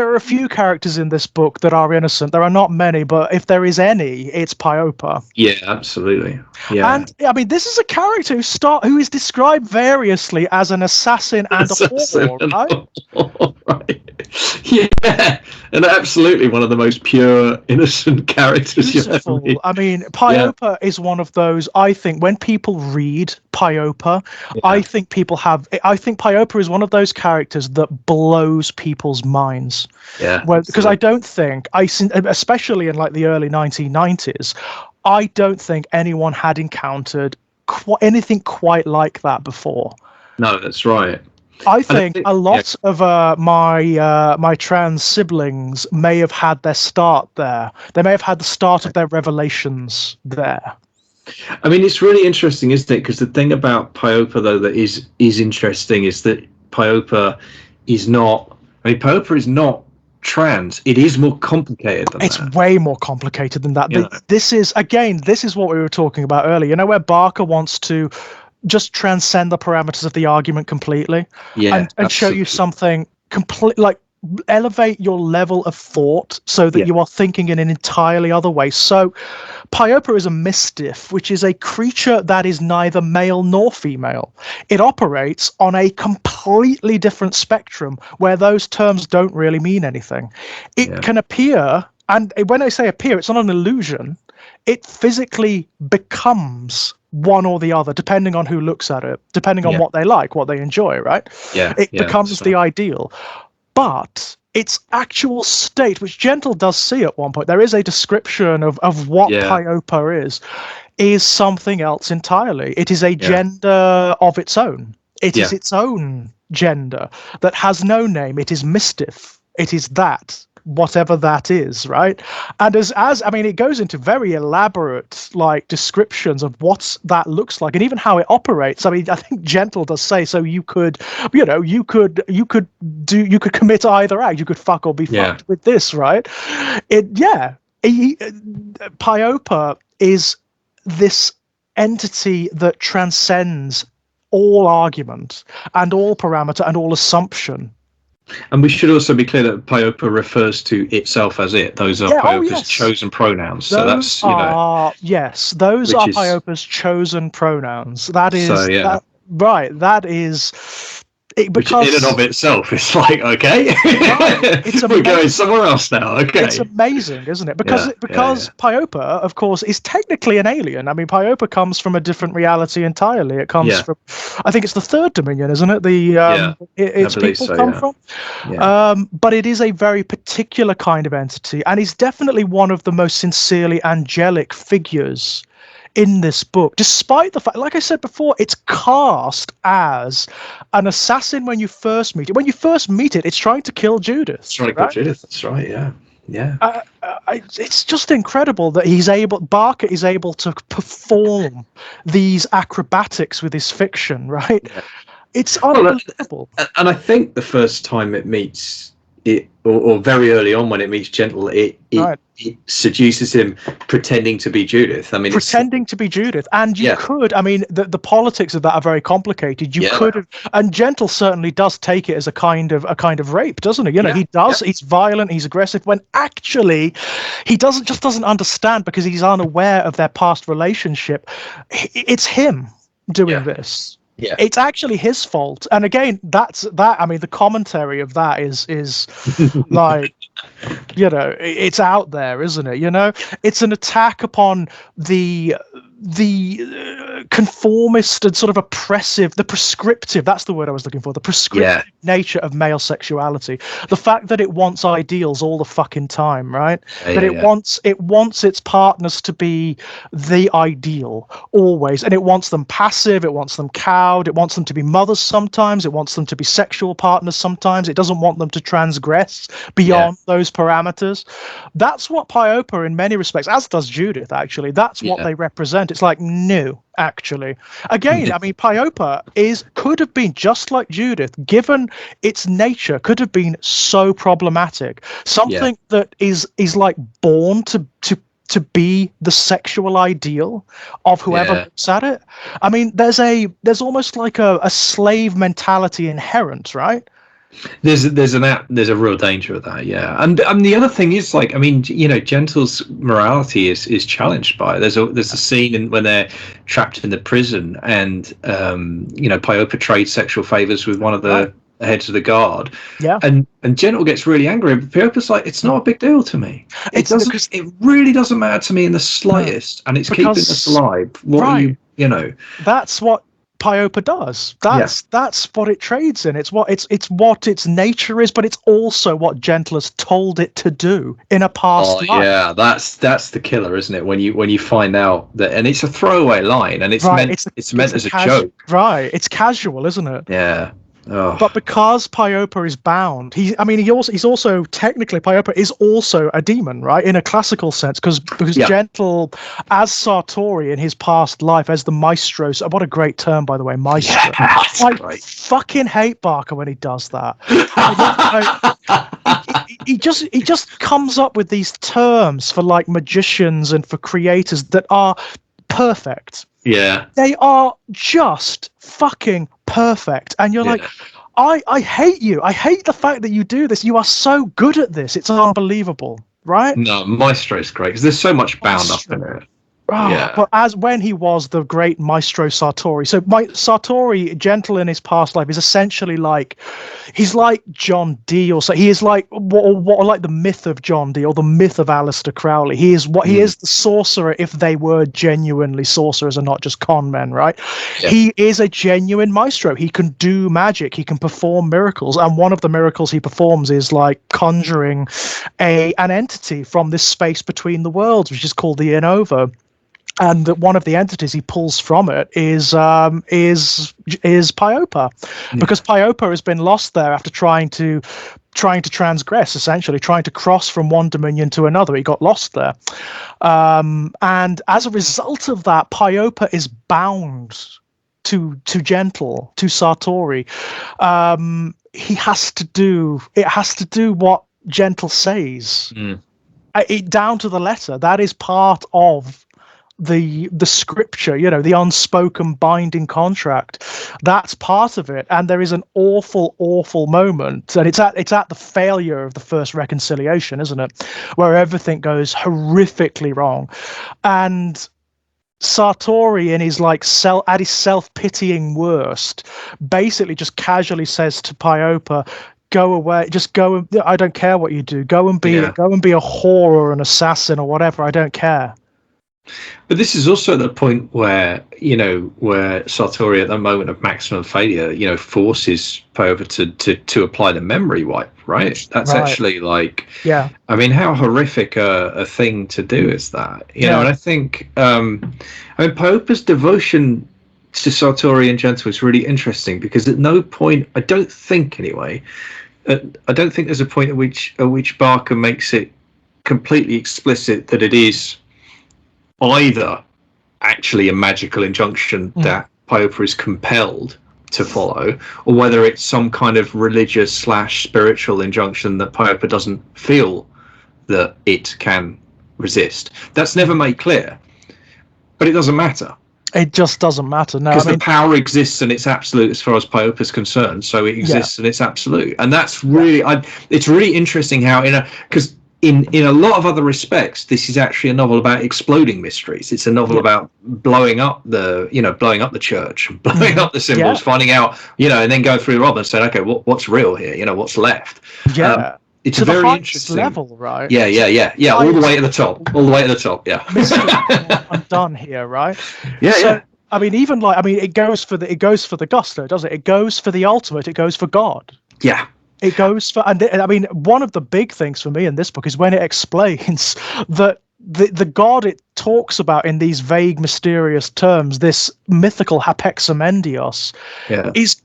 are a few characters in this book that are innocent. There are not many, but if there is any, it's Pyopa. Yeah, absolutely. Yeah, and I mean, this is a character who is described variously as an assassin and a whore, right? Right. Yeah, and absolutely one of the most pure, innocent characters you've ever read. I mean, Pyopa is one of those. I think when people read Pyopa, I think Pyopa is one of those characters that blows people's minds. Yeah. Because I don't think especially in like the early 1990s, I don't think anyone had encountered anything quite like that before. No, that's right. I think a lot of my trans siblings may have had their start there. They may have had the start of their revelations there. I mean, it's really interesting, isn't it? Because the thing about Pyopa, though, that is interesting is that Pyopa is not. I mean, Pyopa is not trans. It is more complicated than that. It's way more complicated than that. This is what we were talking about earlier. You know, where Barker wants to just transcend the parameters of the argument completely, and show you something complete, like elevate your level of thought so that you are thinking in an entirely other way. So Pyopa is a mystiff, which is a creature that is neither male nor female. It operates on a completely different spectrum where those terms don't really mean anything. It can appear, and when I say appear, it's not an illusion. It physically becomes one or the other, depending on who looks at it, depending on what they like, what they enjoy, right? It becomes the ideal. But its actual state, which Gentle does see at one point, there is a description of what Pyopa is something else entirely. It is a gender of its own. It is its own gender that has no name. It is Mystiff. It is that, whatever that is, right? And as I mean, it goes into very emaborate like descriptions of what that looks like and even how it operates. I mean, I think Gentle does say, so you could commit either act. You could fuck or be fucked with this, right? Pyopa is this entity that transcends all argument and all parameter and all assumption. And we should also be clear that Pyopa refers to itself as it. Those are Pyopa's chosen pronouns. So those those are Pyopa's chosen pronouns. That is that is it, because which in and of itself it's like, okay, we're going somewhere else now. Okay, it's amazing, isn't it? Because Pyopa, of course, is technically an alien. I mean, Pyopa comes from a different reality entirely. It comes from, I think it's the third Dominion, isn't it? Its people come from. But it is a very particular kind of entity, and he's definitely one of the most sincerely angelic figures in this book, despite the fact, like I said before, it's cast as an assassin when you first meet it. When you first meet it, it's trying to kill Judith. It's trying to kill Judith, that's right, yeah. It's just incredible that Barker is able to perform these acrobatics with his fiction, right? Yeah. It's unbelievable. And I think the first time it meets or very early on when it meets Gentle, it seduces him pretending to be Judith. I mean, pretending to be Judith, and you could. I mean, the politics of that are very complicated. You could have, and Gentle certainly does take it as a kind of rape, doesn't he? You know, he does. He's violent. He's aggressive. When actually, he doesn't understand because he's unaware of their past relationship. It's him doing this. Yeah. It's actually his fault. And again, I mean, the commentary of that is like, you know, it's out there, isn't it? You know, it's an attack upon the conformist and sort of oppressive, the prescriptive, that's the word I was looking for, the prescriptive nature of male sexuality. The fact that it wants ideals all the fucking time, right? That it wants its partners to be the ideal always, and it wants them passive, it wants them cowed, it wants them to be mothers sometimes, it wants them to be sexual partners sometimes, it doesn't want them to transgress beyond those parameters. That's what Pyopa in many respects, as does Judith actually, that's what they represent. It's like, no, actually. Again, I mean, Pyopa could have been just like Judith, given its nature, could have been so problematic. Something that is like born to be the sexual ideal of whoever looks at it. I mean, there's almost like a slave mentality inherent, right? There's a real danger of that, and the other thing is, like, I mean, you know, Gentle's morality is challenged by it. There's a scene when they're trapped in the prison, and you know, Pyopa trades sexual favors with one of the heads of the guard, and Gentle gets really angry, but Pyopa's like, it's not a big deal to me. It really doesn't matter to me in the slightest, and it's keeping us alive. What are you know? That's what Pyopa does. That's what it trades in. It's what its nature is, but it's also what Gentle has told it to do in a past life. Yeah, that's the killer, isn't it? When you find out that, and it's a throwaway line, and it's meant as a joke. Right, it's casual, isn't it? Yeah. Oh. But because Pyopa is bound, he's also technically, Pyopa is also a demon, right? In a classical sense, because Gentle, as Sartori in his past life, as the maestro. What a great term, by the way, maestro. I fucking hate Barker when he does that. He just comes up with these terms for like magicians and for creators that are perfect. Yeah, they are just fucking perfect, and you're like, I hate you. I hate the fact that you do this. You are so good at this. It's unbelievable, right? No, Maestro is great because there's so much bound up in it. But as when he was the great Maestro Sartori. So Sartori, Gentle in his past life, is essentially like, he's like John Dee, or so. He is like what like the myth of John Dee, or the myth of Aleister Crowley. He is he is the sorcerer if they were genuinely sorcerers and not just con men, right? Yeah. He is a genuine maestro. He can do magic. He can perform miracles, and one of the miracles he performs is like conjuring an entity from this space between the worlds, which is called the Innova. And one of the entities he pulls from it is Pyopa, because Pyopa has been lost there after trying to transgress, essentially trying to cross from one dominion to another. He got lost there, and as a result of that, Pyopa is bound to Gentle, to Sartori. It has to do what Gentle says, down to the letter. That is part of the scripture, you know, the unspoken binding contract. That's part of it, and there is an awful moment, and it's at the failure of the first reconciliation, isn't it, where everything goes horrifically wrong, and Sartori, in his at his self-pitying worst, basically just casually says to Pyopa, go away, just go, I don't care what you do, go and be a whore or an assassin or whatever, I don't care. But this is also the point where Sartori, at the moment of maximum failure, forces Pyopa to apply the memory wipe, right? That's actually like, I mean, how horrific a thing to do is that, you know? And I think, Pyopa's devotion to Sartori and Gentle is really interesting, because at no point, I don't think there's a point at which Barker makes it completely explicit that it is either actually a magical injunction that Pyopa is compelled to follow, or whether it's some kind of religious / spiritual injunction that Piper doesn't feel that it can resist. That's never made clear, but it doesn't matter. It just doesn't matter. No, because the power exists and it's absolute as far as Piper is concerned. So it exists and it's absolute, and that's really it's really interesting how because in a lot of other respects, this is actually a novel about exploding mysteries. It's a novel about blowing up the church, blowing up the symbols, finding out, and then go through Rob and say, okay, what's real here? What's left? Yeah. It's to very the interesting level, right? Yeah. All the way to the top. All the way to the top. Yeah. I'm done here, right? Yeah. I mean, even it goes for the gusto, doesn't it? It goes for the ultimate. It goes for God. Yeah. It goes for, and I mean, one of the big things for me in this book is when it explains that the God it talks about in these vague, mysterious terms, this mythical Hapexamendios,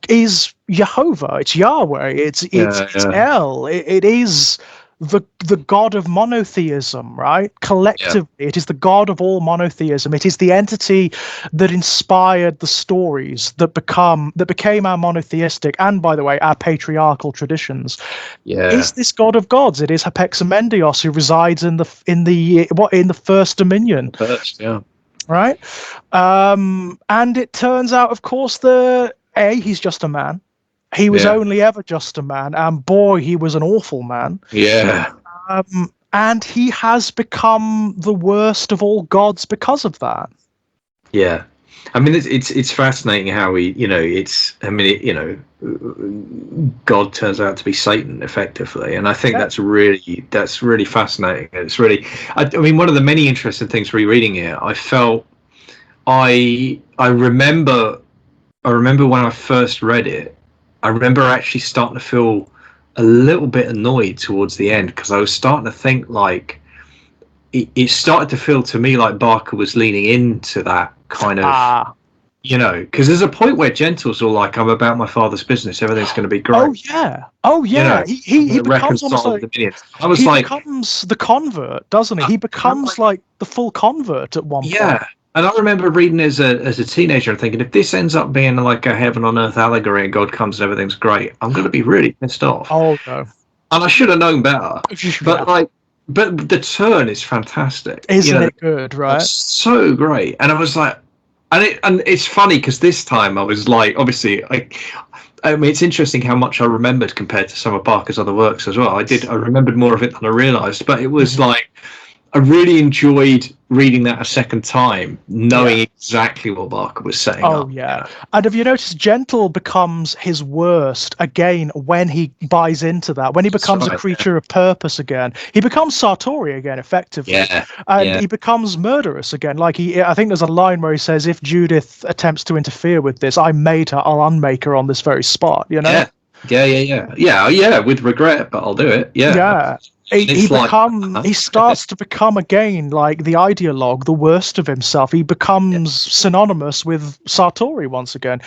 is Jehovah. It's Yahweh. It's El. It is the God of monotheism, right? Collectively, it is the God of all monotheism. It is the entity that inspired the stories that became our monotheistic and, by the way, our patriarchal traditions. Is this God of gods? It is Hapexamendios, who resides in the first dominion. Right? And it turns out, of course, he's just a man. He was only ever just a man, and boy, he was an awful man. Yeah. And he has become the worst of all gods because of that. Yeah. I mean, it's fascinating how God turns out to be Satan effectively, and I think that's really fascinating. It's really, I mean, one of the many interesting things rereading it, I felt, I remember when I first read it. I remember actually starting to feel a little bit annoyed towards the end, because I was starting to think like it started to feel to me like Barker was leaning into that kind of, because there's a point where Gentle's all like, I'm about my father's business, everything's going to be great. Oh yeah. He becomes almost like, I was like, becomes the convert, doesn't he? He becomes like the full convert at one point. And I remember reading as a teenager and thinking, if this ends up being like a heaven on earth allegory and God comes and everything's great, I'm going to be really pissed off. Oh no! And I should have known better. But the turn is fantastic. Isn't it good? Right? So great. And I was like, and it's funny because this time I was like, obviously, I mean, it's interesting how much I remembered compared to some of Barker's other works as well. I remembered more of it than I realised, but it was like, I really enjoyed reading that a second time, knowing exactly what Barker was saying. And have you noticed Gentle becomes his worst again when he buys into that, when he becomes a creature of purpose again. He becomes Sartori again, effectively. He becomes murderous again. Like I think there's a line where he says, if Judith attempts to interfere with this, I made her, I'll unmake her on this very spot, Yeah, with regret, but I'll do it. He starts to become again like the ideologue, the worst of himself. He becomes synonymous with Sartori once again.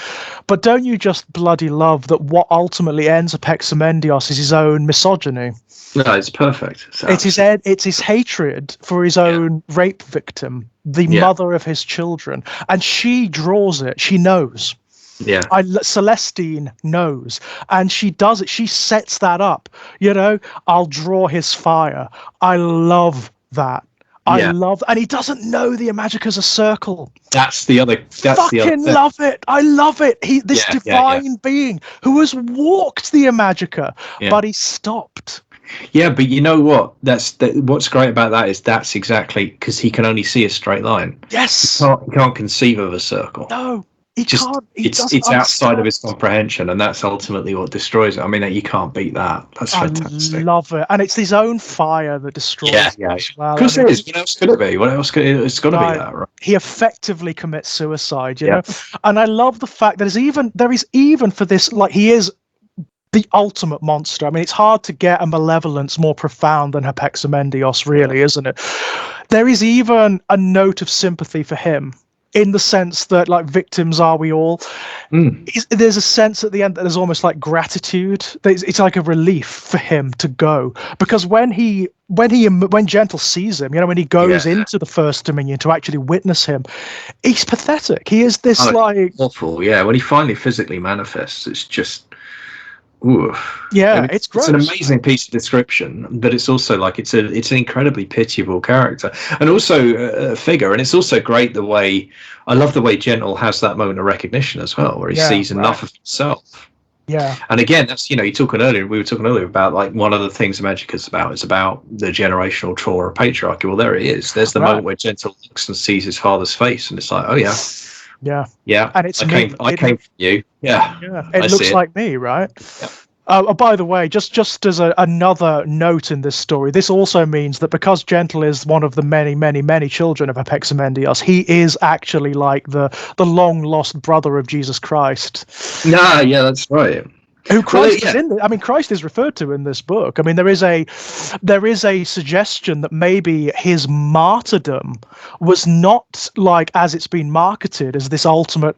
But don't you just bloody love that what ultimately ends Hapexamendios is his own misogyny? No, it's perfect. It's his hatred for his own rape victim, the mother of his children, and she draws it. She knows. Celestine knows, and she does it. She sets that up. I'll draw his fire. I love that. And he doesn't know the Imajica's a circle. That's the other. Love it. I love it. This divine being who has walked the Imajica, but he stopped. Yeah, but you know what? What's great about that is that's exactly because he can only see a straight line. Yes, he can't conceive of a circle. No. It's outside of his comprehension, and that's ultimately what destroys it. I mean, you can't beat that. That's fantastic. I love it, and it's his own fire that destroys it as well. Of course it is. What else could it be? It's got to be that, right? He effectively commits suicide, you know. And I love the fact that there is even for this, like, he is the ultimate monster. I mean, it's hard to get a malevolence more profound than Hapexamendios, really, isn't it? There is even a note of sympathy for him, in the sense that, like, victims are we all. There's a sense at the end that there's almost like gratitude. It's like a relief for him to go, because when he when Gentle sees him, when he goes Yeah. into the First Dominion to actually witness him, he's pathetic. He is this awful. Yeah, when he finally physically manifests, it's just. Ooh. Yeah, I mean, it's gross. It's an amazing piece of description, but it's also like it's an incredibly pitiable character, and also a figure. And it's also great I love the way Gentle has that moment of recognition as well, where he sees enough of himself. Yeah. And again, that's we were talking earlier about like one of the things Imajica is about the generational trauma of patriarchy. Well, there it is. There's the moment where Gentle looks and sees his father's face, and it's like, oh yeah. Yeah, and I came from you. Yeah, it looks like me, right? Yeah. By the way, just as another note in this story, this also means that because Gentle is one of the many, many, many children of Epexamendios, he is actually like the long lost brother of Jesus Christ. Yeah, that's right. Who Christ is in? I mean, Christ is referred to in this book. I mean, there is a suggestion that maybe his martyrdom was not like as it's been marketed as this ultimate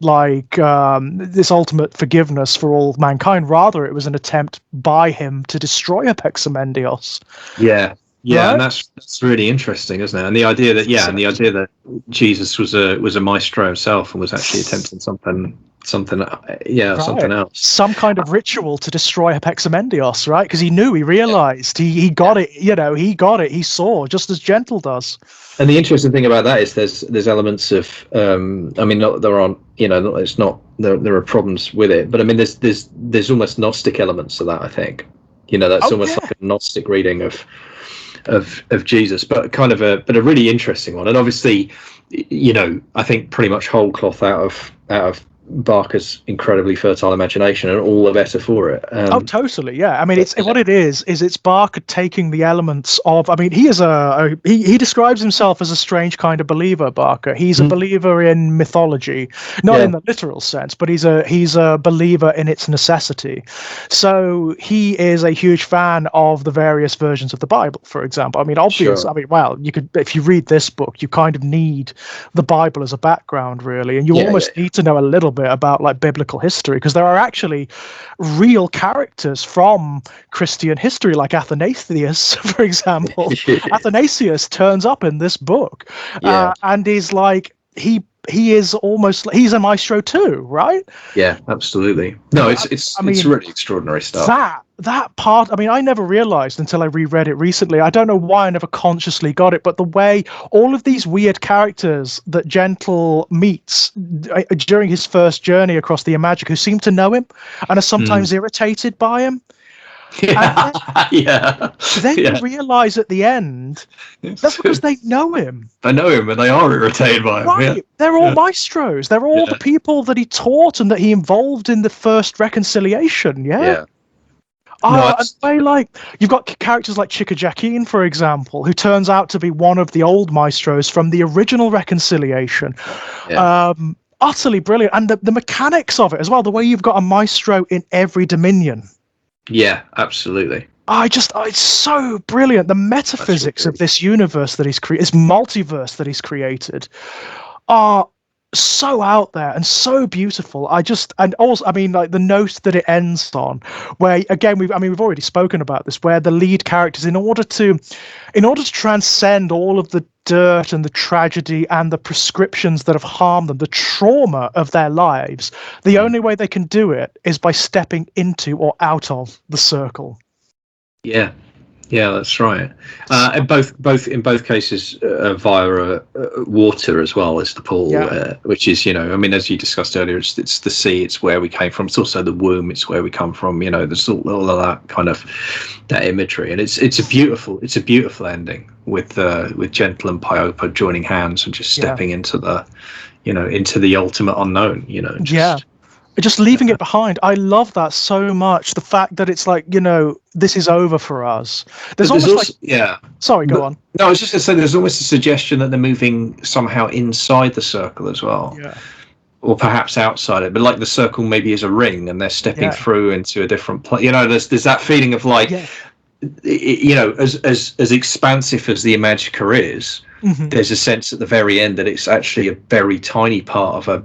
forgiveness for all mankind. Rather, it was an attempt by him to destroy Epexamendios. Yeah, right? And that's really interesting, isn't it? And the idea that Jesus was a maestro himself and was actually attempting something else, some kind of ritual to destroy Epexamendios, right? Because he realized, he got it, he saw, just as Gentle does. And the interesting thing about that is there's elements of there are problems with it, but I mean there's almost Gnostic elements to that, I think. That's almost like a Gnostic reading of Jesus, but kind of a really interesting one. And obviously, I think pretty much whole cloth out of Barker's incredibly fertile imagination, and all the better for it. Totally, yeah. I mean, it's Barker taking the elements of. I mean, he is he describes himself as a strange kind of believer. Barker, he's a believer in mythology, not in the literal sense, but he's a believer in its necessity. So he is a huge fan of the various versions of the Bible, for example. I mean, obviously, Sure. I mean, well, you could, if you read this book, you kind of need the Bible as a background, really, and you almost need to know a little bit about like biblical history, because there are actually real characters from Christian history, like Athanasius, for example. Athanasius turns up in this book, and is like he is almost, he's a maestro too, right? Yeah, absolutely. No, it's really extraordinary stuff. That part, I mean, I never realized until I reread it recently. I don't know why I never consciously got it, but the way all of these weird characters that Gentle meets during his first journey across the Imajica, who seem to know him and are sometimes irritated by him. Then you realize at the end that's because they know him. They know him and they are irritated by him. Right. Yeah. They're all maestros. They're all the people that he taught and that he involved in the first reconciliation. Like you've got characters like Chica-Jaquine, for example, who turns out to be one of the old maestros from the original reconciliation. Utterly brilliant. And the mechanics of it as well, the way you've got a maestro in every dominion. Yeah, absolutely. It's so brilliant. The metaphysics of this universe that he's created, this multiverse that he's created, are so out there and so beautiful. And also, I mean, like the note that it ends on, where again we've already spoken about this, where the lead characters, in order to transcend all of the dirt and the tragedy and the prescriptions that have harmed them, the trauma of their lives, the only way they can do it is by stepping into or out of the circle. Yeah, that's right. In both cases via water as well as the pool, which is, I mean, as you discussed earlier, it's the sea, it's where we came from. It's also the womb, it's where we come from. There's all of that kind of that imagery, and it's a beautiful ending with Gentle and Pyopa joining hands and just stepping into the, into the ultimate unknown. Just leaving it behind. I love that so much. The fact that it's like, this is over for us. There's almost Sorry, go on. No, I was just going to say there's almost a suggestion that they're moving somehow inside the circle as well. Yeah. Or perhaps outside it, but like the circle maybe is a ring and they're stepping through into a different place. There's that feeling of like, as expansive as the Imajica is, there's a sense at the very end that it's actually a very tiny part of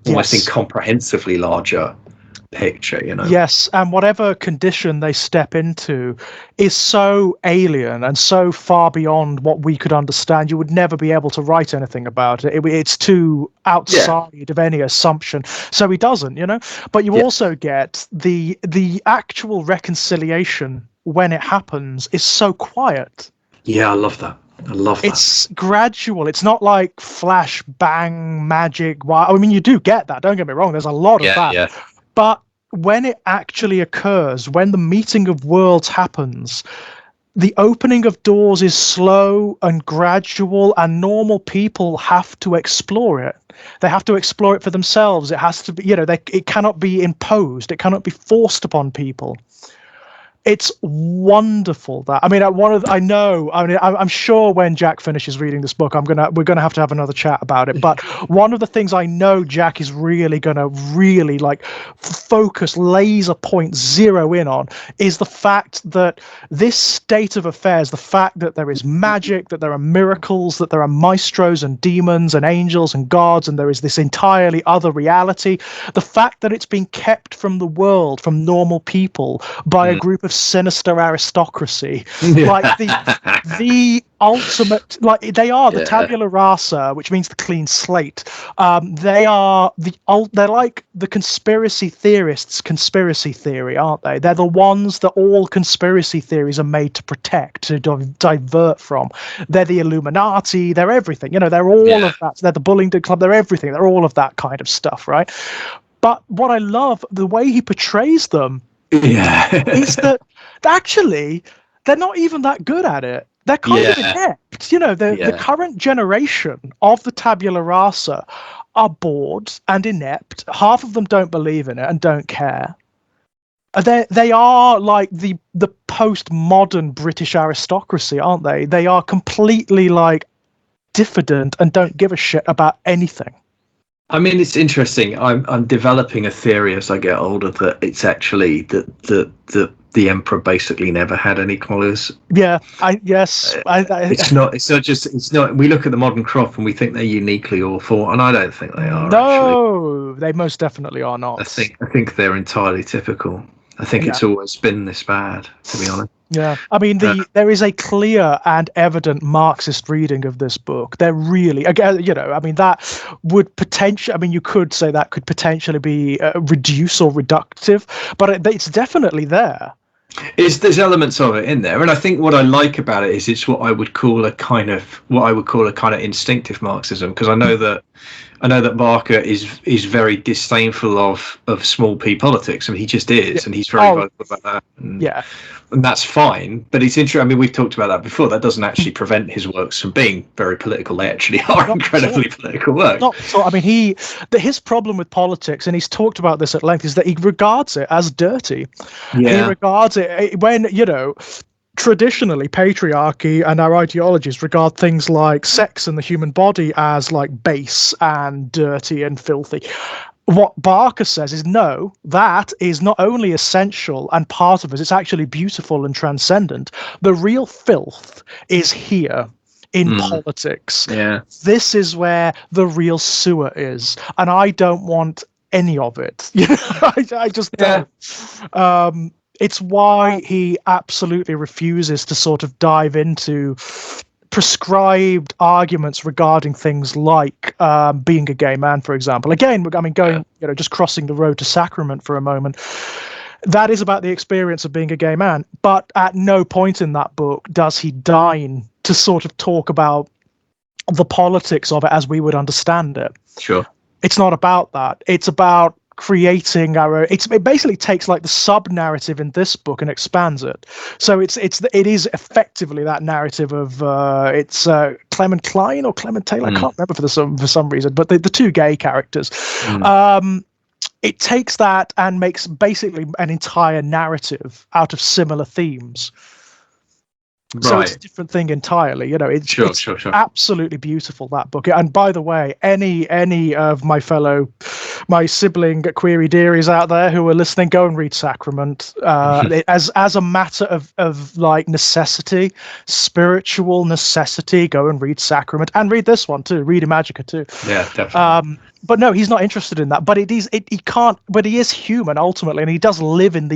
almost incomprehensibly larger picture, you know. Yes, and whatever condition they step into is so alien and so far beyond what we could understand. You would never be able to write anything about it. It's too outside of any assumption. So he doesn't, you know. But you also get the actual reconciliation when it happens is so quiet. Yeah, I love that. I love that. It's gradual. It's not like flash, bang, magic. Wow. I mean, you do get that. Don't get me wrong. There's a lot of that. Yeah. But when it actually occurs, when the meeting of worlds happens, the opening of doors is slow and gradual, and normal people have to explore it. They have to explore it for themselves. It has to be, you know, it cannot be imposed. It cannot be forced upon people. It's wonderful that, I mean, I'm sure when Jack finishes reading this book, we're gonna have to have another chat about it. But one of the things I know Jack is really gonna like focus, laser point, zero in on is the fact that this state of affairs, the fact that there is magic, that there are miracles, that there are maestros and demons and angels and gods, and there is this entirely other reality, the fact that it's been kept from the world, from normal people, by a group of sinister aristocracy, like the ultimate, like they are the tabula rasa, which means the clean slate. They're like the conspiracy theorists' conspiracy theory, aren't they? They're the ones that all conspiracy theories are made to protect, to divert from. They're the Illuminati. They're everything. You know, they're all of that. They're the Bullingdon Club. They're everything. They're all of that kind of stuff, right? But what I love, the way he portrays them, is that actually they're not even that good at it. They're kind of inept. You know, the current generation of the tabula rasa are bored and inept. Half of them don't believe in it and don't care. They are like the postmodern British aristocracy, aren't they? They are completely like diffident and don't give a shit about anything. I mean, it's interesting. I'm developing a theory as I get older that it's actually that the emperor basically never had any qualities. Yeah, it's not. We look at the modern crop and we think they're uniquely awful, and I don't think they are. No, actually. They most definitely are not. I think they're entirely typical. I think it's always been this bad, to be honest. Yeah, I mean, there is a clear and evident Marxist reading of this book. There really, again, you know, I mean, that would potentially, I mean, you could say that could potentially be reduce or reductive, but it's definitely there. There's elements of it in there, and I think what I like about it is it's what I would call a kind of instinctive Marxism, because I know that Barker is very disdainful of small p politics. I mean, he just is, and he's very vocal about that. And that's fine. But it's interesting. I mean, we've talked about that before. That doesn't actually prevent his works from being very political. They actually are incredibly political works. I mean, his problem with politics, and he's talked about this at length, is that he regards it as dirty. Yeah. He regards it when, you know, traditionally patriarchy and our ideologies regard things like sex and the human body as like base and dirty and filthy. What Barker says is, no, that is not only essential and part of us, it's actually beautiful and transcendent. The real filth is here in politics. Yeah. This is where the real sewer is, and I don't want any of it. You know, I just don't. It's why he absolutely refuses to sort of dive into prescribed arguments regarding things like being a gay man, for example. Again, I mean, just crossing the road to sacrament for a moment. That is about the experience of being a gay man. But at no point in that book does he deign to sort of talk about the politics of it as we would understand it. Sure. It's not about that. It's about creating it basically takes like the sub narrative in this book and expands it. So it is effectively that narrative of it's Clement Klein or Clement Taylor. I can't remember for some reason, but the two gay characters. It takes that and makes basically an entire narrative out of similar themes. So it's a different thing entirely, you know. It's absolutely beautiful, that book. And by the way, any of my fellow my sibling query dearies out there who are listening, go and read Sacrament as a matter of like necessity, spiritual necessity. Go and read Sacrament and read this one too. Read Imajica too. Yeah, definitely. But no, he's not interested in that. But he can't. But he is human ultimately, and he does live in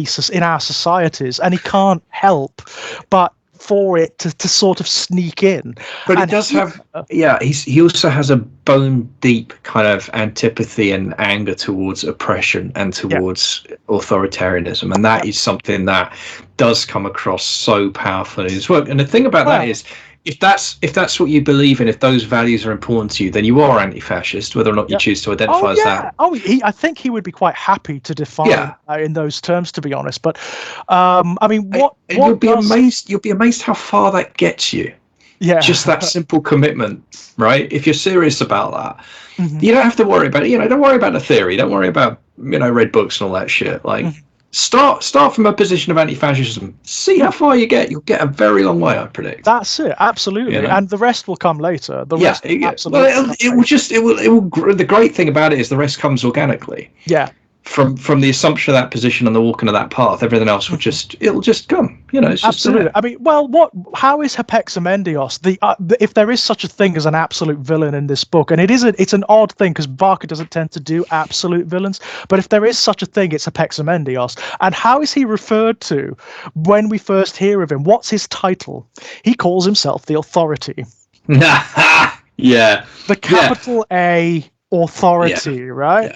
our societies, and he can't help but for it to sort of sneak in. But he does have, he also has a bone deep kind of antipathy and anger towards oppression and towards authoritarianism, and that is something that does come across so powerfully in his work. And the thing about that is, if that's what you believe in, if those values are important to you, then you are anti-fascist, whether or not you choose to identify as that. I think he would be quite happy to define in those terms, to be honest. But I mean, you'll be amazed how far that gets you. Yeah, just that simple commitment, right? If you're serious about that, you don't have to worry about it. Don't worry about the theory. Don't worry about read books and all that shit. Like. Start from a position of anti-fascism. See how far you get. You'll get a very long way, I predict. That's it, absolutely, and the rest will come later. The rest, absolutely. Well, it will. The great thing about it is the rest comes organically. Yeah. From the assumption of that position and the walking of that path, everything else will it'll just come. It's just absolutely. There. I mean, how is Hapexamendios if there is such a thing as an absolute villain in this book, and it's an odd thing because Barker doesn't tend to do absolute villains, but if there is such a thing, it's Hapexamendios. And how is he referred to when we first hear of him? What's his title? He calls himself the Authority. Yeah. The capital A Authority, right? Yeah.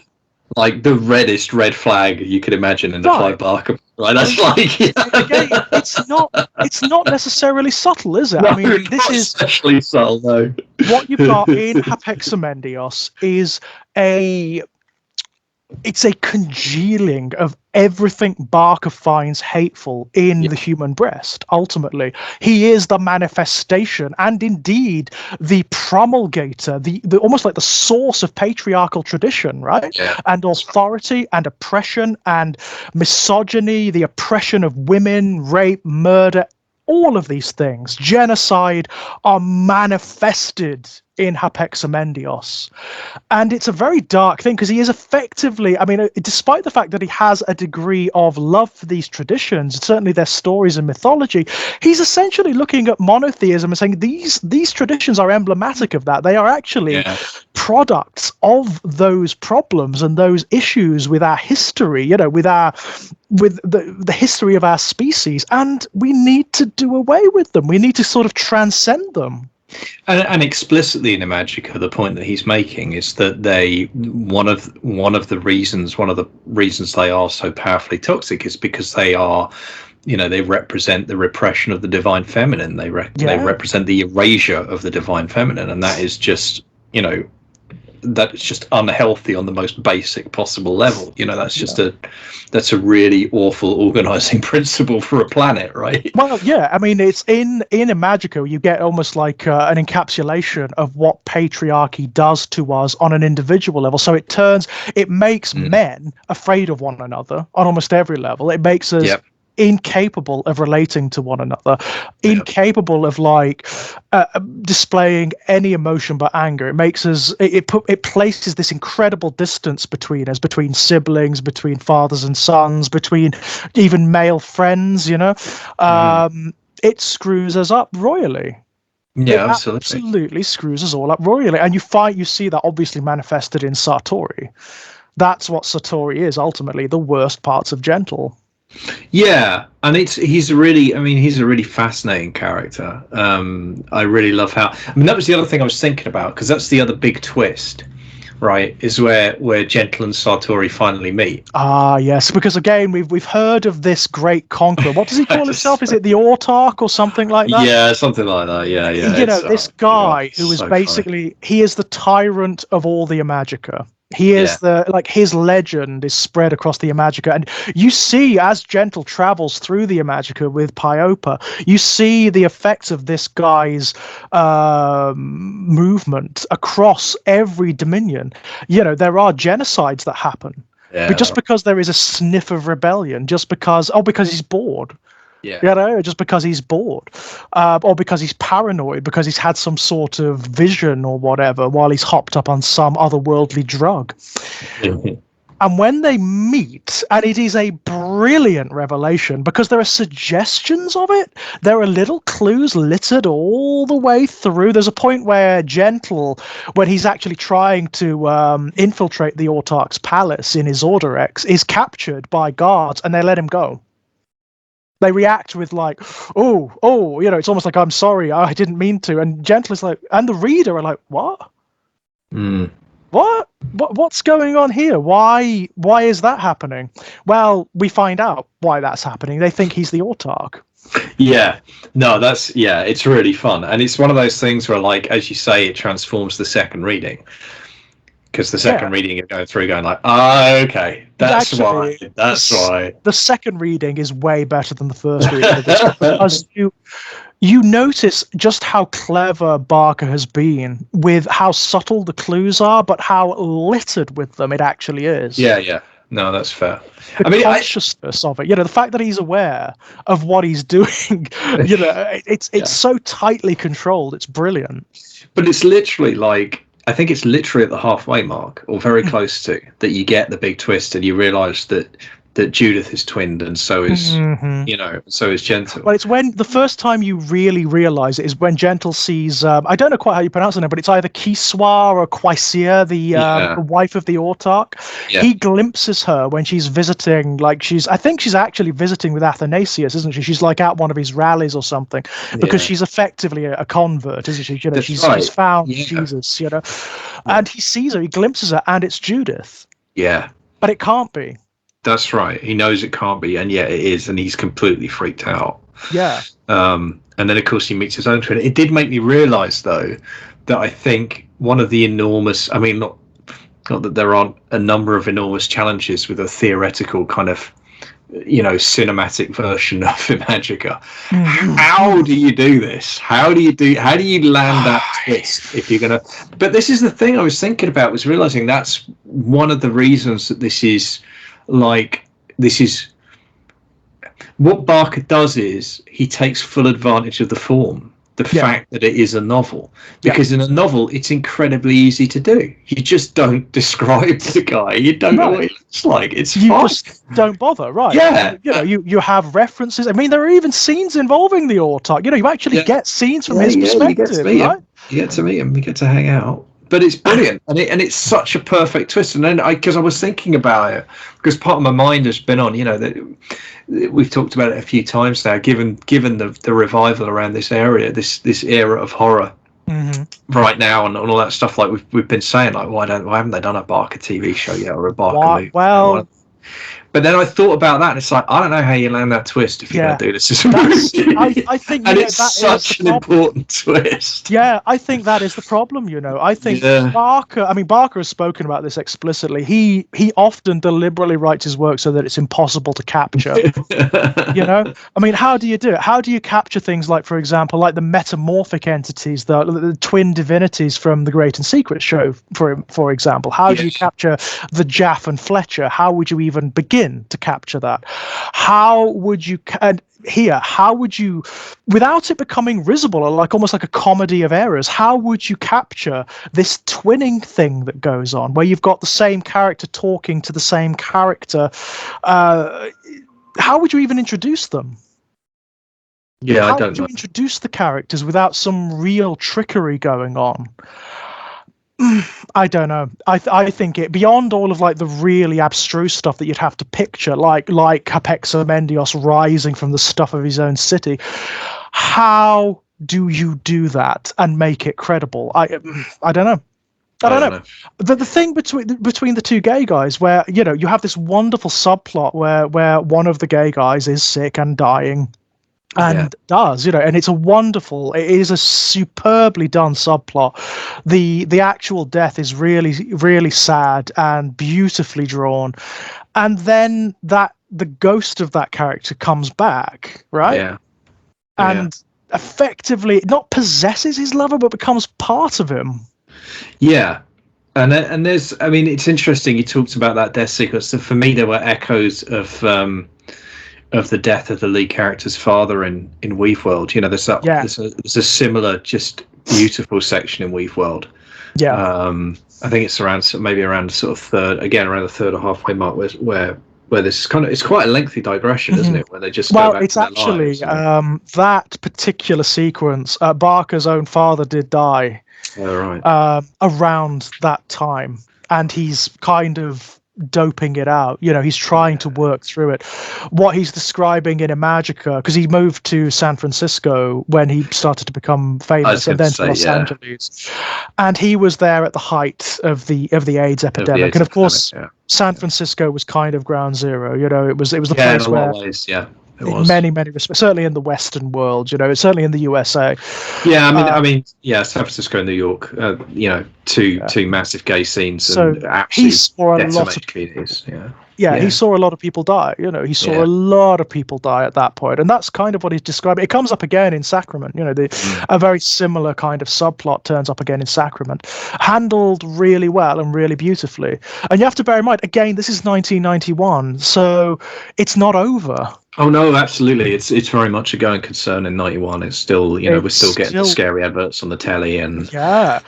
Like the reddest red flag you could imagine in the Clive Barker. Right, that's again, it's not necessarily subtle, is it? No, I mean, this is especially subtle. No, what you've got in Hapexamendios is it's a congealing of everything Barker finds hateful in the human breast. Ultimately, he is the manifestation and indeed the promulgator, the almost like the source of patriarchal tradition, right? Yeah. And authority and oppression and misogyny, the oppression of women, rape, murder, all of these things, genocide, are manifested in Hapexamendios. And it's a very dark thing because he is effectively, I mean, despite the fact that he has a degree of love for these traditions, certainly their stories and mythology, he's essentially looking at monotheism and saying these traditions are emblematic of that. They are actually products of those problems and those issues with our history, with the history of our species, and we need to do away with them. We need to sort of transcend them. And explicitly in Imajica, the point that he's making is that one of the reasons they are so powerfully toxic is because they are, they represent the repression of the divine feminine. They represent the erasure of the divine feminine, and that is just, that's just unhealthy on the most basic possible level. That's a really awful organizing principle for a planet, right? Well, yeah, I mean, it's in Imajica, you get almost like an encapsulation of what patriarchy does to us on an individual level. So it makes men afraid of one another on almost every level. It makes us incapable of relating to one another, incapable of displaying any emotion but anger. It makes us, it places this incredible distance between us, between siblings, between fathers and sons, between even male friends, it screws us up royally. Yeah, absolutely screws us all up royally. And you see that obviously manifested in Sartori. That's what Sartori is ultimately, the worst parts of Gentle. Yeah, and he's a really fascinating character. I really love how, that was the other thing I was thinking about, because that's the other big twist, right, is where Gentle and Sartori finally meet. Ah, yes, because again we've heard of this great conqueror. What does he call himself? Is it the Autarch or something like that? Yeah, something like that. Yeah. This guy who is basically, he is the tyrant of all the Imajica. He is his legend is spread across the Imajica, and you see as Gentle travels through the Imajica with Pyopa, you see the effects of this guy's movement across every dominion. There are genocides that happen, but just because there is a sniff of rebellion, just because he's bored. Yeah. Just because he's bored, or because he's paranoid, because he's had some sort of vision or whatever while he's hopped up on some otherworldly drug. And when they meet, and it is a brilliant revelation because there are suggestions of it. There are little clues littered all the way through. There's a point where Gentle, when he's actually trying to infiltrate the Autarch's palace in his Order X, is captured by guards and they let him go. They react with like, oh, it's almost like, I'm sorry, I didn't mean to. And Gentle is like, and the reader are like, what? What's going on here? Why is that happening? Well, we find out why that's happening. They think he's the Autarch. It's really fun, and it's one of those things where, like, as you say, it transforms the second reading, because the second reading you're going through going like, okay, that's why. The second reading is way better than the first reading of this, because you notice just how clever Barker has been with how subtle the clues are, but how littered with them it actually is. Yeah. No, that's fair. The consciousness of it, the fact that he's aware of what he's doing, it's so tightly controlled. It's brilliant. But it's literally like, I think it's literally at the halfway mark, or very close to, that you get the big twist and you realise that Judith is twinned, and so is so is Gentle. Well, it's when the first time you really realise it is when Gentle sees I don't know quite how you pronounce her name, but it's either Kiswa or Quaisia, the wife of the Autarch. He glimpses her when she's visiting, like I think she's actually visiting with Athanasius, isn't she? She's like at one of his rallies or something, because she's effectively a convert, isn't she? She's found Jesus, and he sees her, he glimpses her, and it's Judith. But it can't be. That's right. He knows it can't be, and yet it is, and he's completely freaked out. And then, of course, he meets his own twin. It did make me realise, though, that I think one of the enormous, I mean, not that there aren't a number of enormous challenges with a theoretical kind of, cinematic version of Imajica. How do you do this? How do you land that twist if you're gonna? But this is the thing I was thinking about, was realising that's one of the reasons that this is what Barker does is he takes full advantage of the form, the fact that it is a novel, because in a novel it's incredibly easy to do. You just don't describe the guy, you don't know what he looks like, you just don't bother, right? You have references. I mean, there are even scenes involving the Autarch. You actually get scenes from his perspective, right? You get to meet him, you get to hang out. But it's brilliant, and it's such a perfect twist. And then because I was thinking about it, because part of my mind has been on, that we've talked about it a few times now. Given the revival around this area, this era of horror right now, and all that stuff, like we've been saying, like why haven't they done a Barker TV show yet, or a Barker movie? Well. But then I thought about that, and it's like, I don't know how you land that twist if you're going to do this as a movie. I think, and it's such an important twist. Yeah, I think that is the problem. I think Barker has spoken about this explicitly. He often deliberately writes his work so that it's impossible to capture. I mean, how do you do it? How do you capture things like, for example, like the metamorphic entities, the twin divinities from the Great and Secret show, for example? How do you capture the Jaff and Fletcher? How would you even begin to capture that? How would you without it becoming risible, or like almost like a comedy of errors, how would you capture this twinning thing that goes on, where you've got the same character talking to the same character? How would you even introduce them? I don't know. How would you introduce the characters without some real trickery going on? I don't know. I think it, beyond all of like the really abstruse stuff that you'd have to picture, like Hapexamendios rising from the stuff of his own city. How do you do that and make it credible? I don't know. I don't know. The thing between the two gay guys, where you have this wonderful subplot where one of the gay guys is sick and dying. And and it's it is a superbly done subplot. The actual death is really, really sad and beautifully drawn. And then the ghost of that character comes back, right? And effectively not possesses his lover, but becomes part of him. And there's, I mean, it's interesting you talked about that death sequence. So for me, there were echoes of the death of the lead character's father in Weave World. You know, there's a similar, just beautiful section in Weave World. Yeah. I think it's around the sort of around the third or halfway mark, where this kind of, it's quite a lengthy digression, isn't it? Where they just go back it's to their actually lives, that particular sequence. Barker's own father did die around that time, and he's kind of doping it out. You know, he's trying to work through it. What he's describing in Imajica, because he moved to San Francisco when he started to become famous, and then to Los Angeles, and he was there at the height of the AIDS epidemic, and of course San Francisco was kind of ground zero. You know, it was the place where in many respects, certainly in the Western world, you know, certainly in the USA. Yeah, I mean, San Francisco and New York, you know, two massive gay scenes, so and absolutely he saw a lot of communities. he saw a lot of people die. You know, he saw a lot of people die at that point, and that's kind of what he's describing. It comes up again in Sacrament. You know, a very similar kind of subplot turns up again in Sacrament, handled really well and really beautifully. And you have to bear in mind, again, this is 1991, so it's not over. Oh no, absolutely. It's very much a going concern in '91. It's still, you know, we're still getting the scary adverts on the telly, and I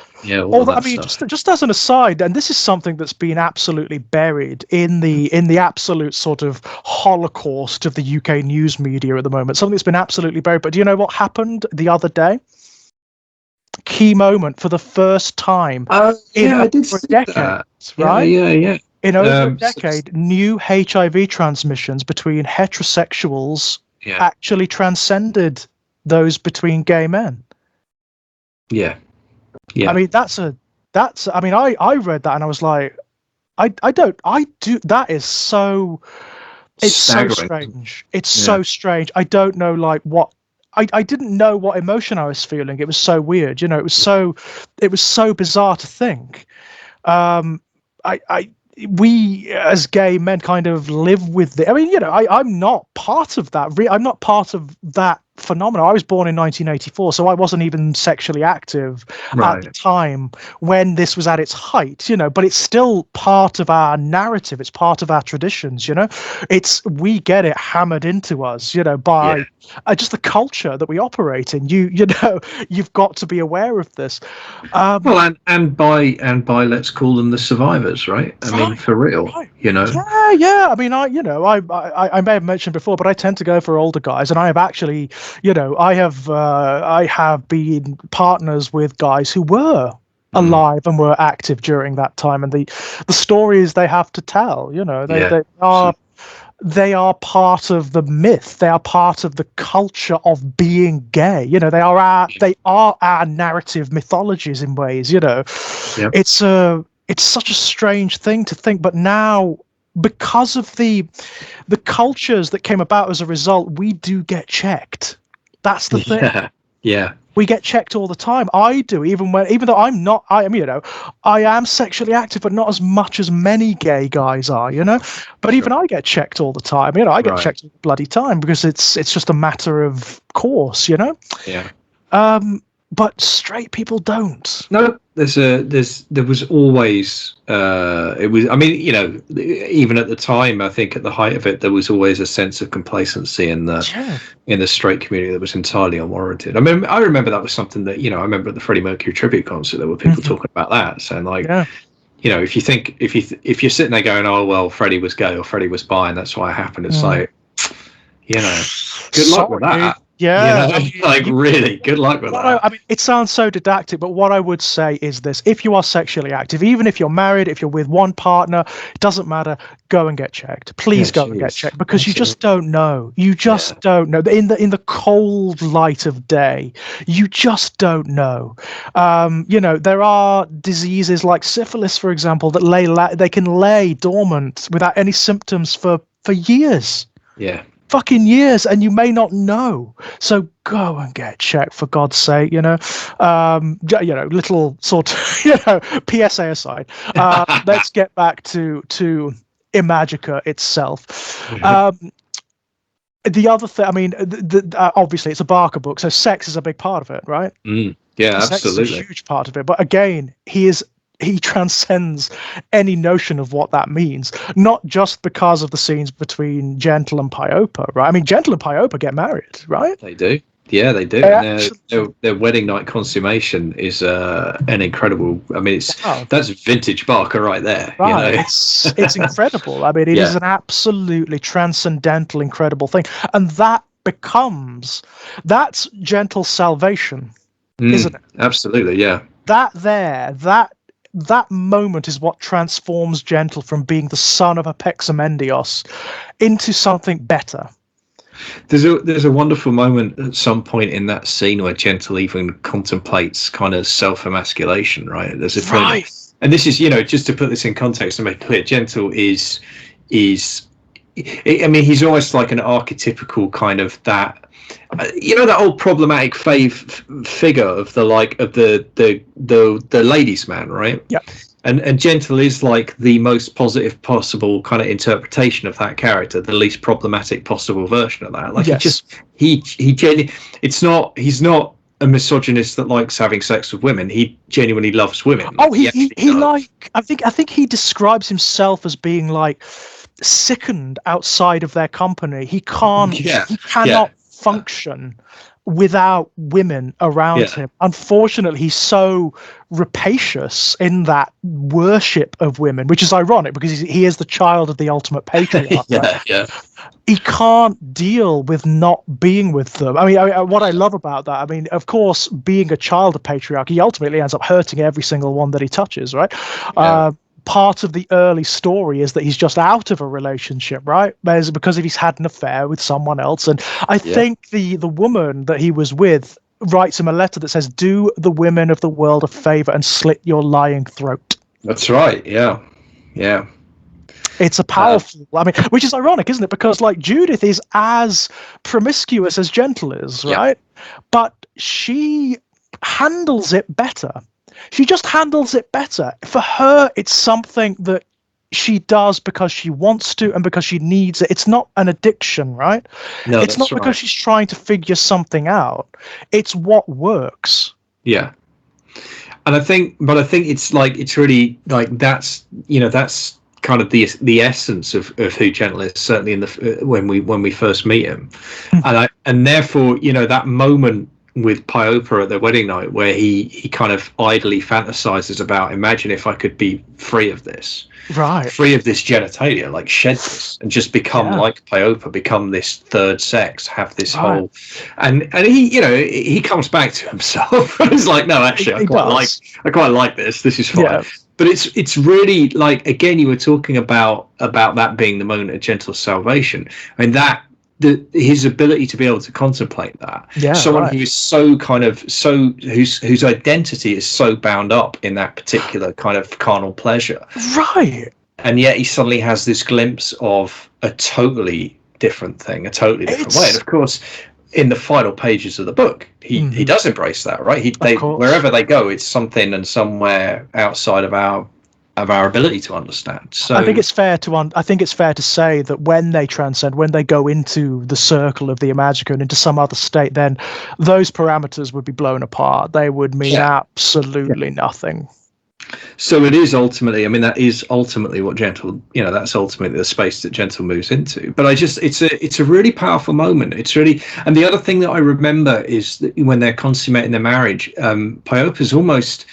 mean, just as an aside, and this is something that's been absolutely buried in the absolute sort of holocaust of the UK news media at the moment. Something that's been absolutely buried. But do you know what happened the other day? Key moment for the first time in over a decade, right? Yeah. In over a decade, new HIV transmissions between heterosexuals actually transcended those between gay men. Yeah. I mean, I mean, I read that and I was like, that is so, it's staggering. So strange. It's so strange. I don't know, like, what, I didn't know what emotion I was feeling. It was so weird. You know, it was so bizarre to think. We as gay men kind of live with it. I mean, you know, I'm not part of that. I'm not part of that phenomenon. I was born in 1984, so I wasn't even sexually active at the time when this was at its height, you know, but it's still part of our narrative. It's part of our traditions, you know. We get it hammered into us, you know, by just the culture that we operate in. You know, you've got to be aware of this. Well, and by let's call them the survivors, right? I mean, for real, you know. Yeah. I mean, I may have mentioned before, but I tend to go for older guys, and I have actually, you know, I have been partners with guys who were alive and were active during that time, and the stories they have to tell, you know, they are part of the myth. They are part of the culture of being gay. You know, they are our narrative mythologies in ways. You know, it's such a strange thing to think, but now, because of the cultures that came about as a result, we do get checked. That's the thing. Yeah. We get checked all the time. I do, even though I'm not. I mean, you know, I am sexually active, but not as much as many gay guys are. You know, but even I get checked all the time. You know, I get checked all the bloody time because it's just a matter of course. You know. Yeah. But straight people don't. No, there was always it was. I mean, you know, even at the time, I think at the height of it, there was always a sense of complacency in the straight community that was entirely unwarranted. I mean, I remember that was something that, you know, I remember at the Freddie Mercury tribute concert, there were people talking about that, saying like, you know, if you're sitting there going, oh well, Freddie was gay or Freddie was bi, and that's why it happened. It's like, you know, good luck with that. Yeah, you know, like really good luck with that. I mean, it sounds so didactic, but what I would say is this: if you are sexually active, even if you're married, if you're with one partner, it doesn't matter. Go and get checked. Please go and get checked, because you just don't know. You just don't know. In the cold light of day, you just don't know. You know, there are diseases like syphilis, for example, that they can lay dormant without any symptoms for years. Yeah. Fucking years, and you may not know. So go and get checked, for God's sake. You know, little sort of, you know, PSA aside. Let's get back to Imajica itself. The other thing, I mean, obviously it's a Barker book, so sex is a big part of it, right? Yeah, sex absolutely. is a huge part of it. But again, he is he transcends any notion of what that means, not just because of the scenes between Gentle and Pyopa, right? I mean, Gentle and Pyopa get married, right? They do. Yeah, they do. And their wedding night consummation is an incredible. I mean, that's vintage Barker right there. Right. You know? It's incredible. I mean, it is an absolutely transcendental, incredible thing, and that's Gentle's salvation, isn't it? Absolutely, yeah. That moment is what transforms Gentle from being the son of Apexamendios into something better. There's a wonderful moment at some point in that scene where Gentle even contemplates kind of self-emasculation, right? There's a point, and this is, just to put this in context and make it clear, Gentle is I mean, he's almost like an archetypical kind of that, that old problematic figure of the ladies' man, right? Yeah. And Gentle is like the most positive possible kind of interpretation of that character, the least problematic possible version of that. Like, he's not a misogynist that likes having sex with women. He genuinely loves women. Oh, I think he describes himself as being like sickened outside of their company. He cannot function without women around him. Unfortunately, he's so rapacious in that worship of women, which is ironic because he is the child of the ultimate patriarch. He can't deal with not being with them. I mean, what I love about that, I mean, of course, being a child of patriarchy, he ultimately ends up hurting every single one that he touches, right? Part of the early story is that he's just out of a relationship, right? Because he's had an affair with someone else. And I think the woman that he was with writes him a letter that says, "Do the women of the world a favor and slit your lying throat." That's right. Yeah. It's a powerful, I mean, which is ironic, isn't it? Because like Judith is as promiscuous as Gentle is, right? But she handles it better. She just handles it better. For her, it's something that she does because she wants to and because she needs it. It's not an addiction, right? No, it's not because she's trying to figure something out. It's what works. Yeah. And I think it's like, it's really like, that's kind of the essence of who Gentle is, certainly in when we first meet him. And therefore, that moment with Pyopa at their wedding night where he kind of idly fantasizes about, imagine if I could be free of this, free of this genitalia, like shed this and just become like Pyopa, become this third sex, have this whole, and he comes back to himself. He's like, no, actually, I quite like this is fine. But it's really like, again, you were talking about that being the moment of Gentle salvation. I mean, his ability to be able to contemplate that, someone who is so kind of whose identity is so bound up in that particular kind of carnal pleasure, and yet he suddenly has this glimpse of a totally different thing, a totally different way. And of course, in the final pages of the book, he does embrace that, right? Wherever they go, it's something and somewhere outside of our ability to understand. So I think it's fair to say that when they transcend, when they go into the circle of the Imajica and into some other state, then those parameters would be blown apart. They would mean absolutely nothing. So it is ultimately, I mean, that is ultimately what Gentle, that's ultimately the space that Gentle moves into. But it's a really powerful moment. It's really, and the other thing that I remember is that when they're consummating their marriage, Pyopa's almost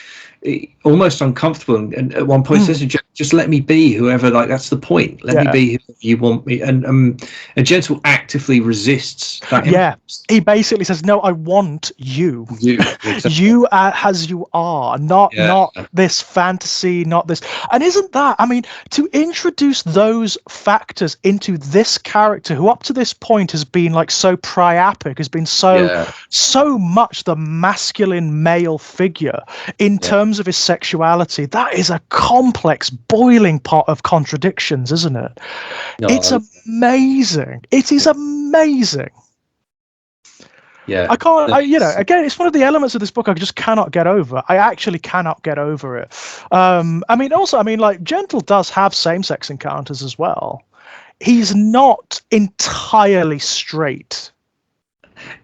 uncomfortable, and at one point says, just let me be whoever, like, that's the point, let me be who you want me. And Gentle actively resists that impulse. He basically says, no, I want you exactly. You as you are, not this fantasy, not this. And isn't that, I mean, to introduce those factors into this character who up to this point has been like so priapic, has been so much the masculine male figure in terms of his sexuality, that is a complex boiling pot of contradictions, isn't it? It's amazing. It is amazing. Again, it's one of the elements of this book I just cannot get over. I actually cannot get over it. Like, Gentle does have same-sex encounters as well. He's not entirely straight.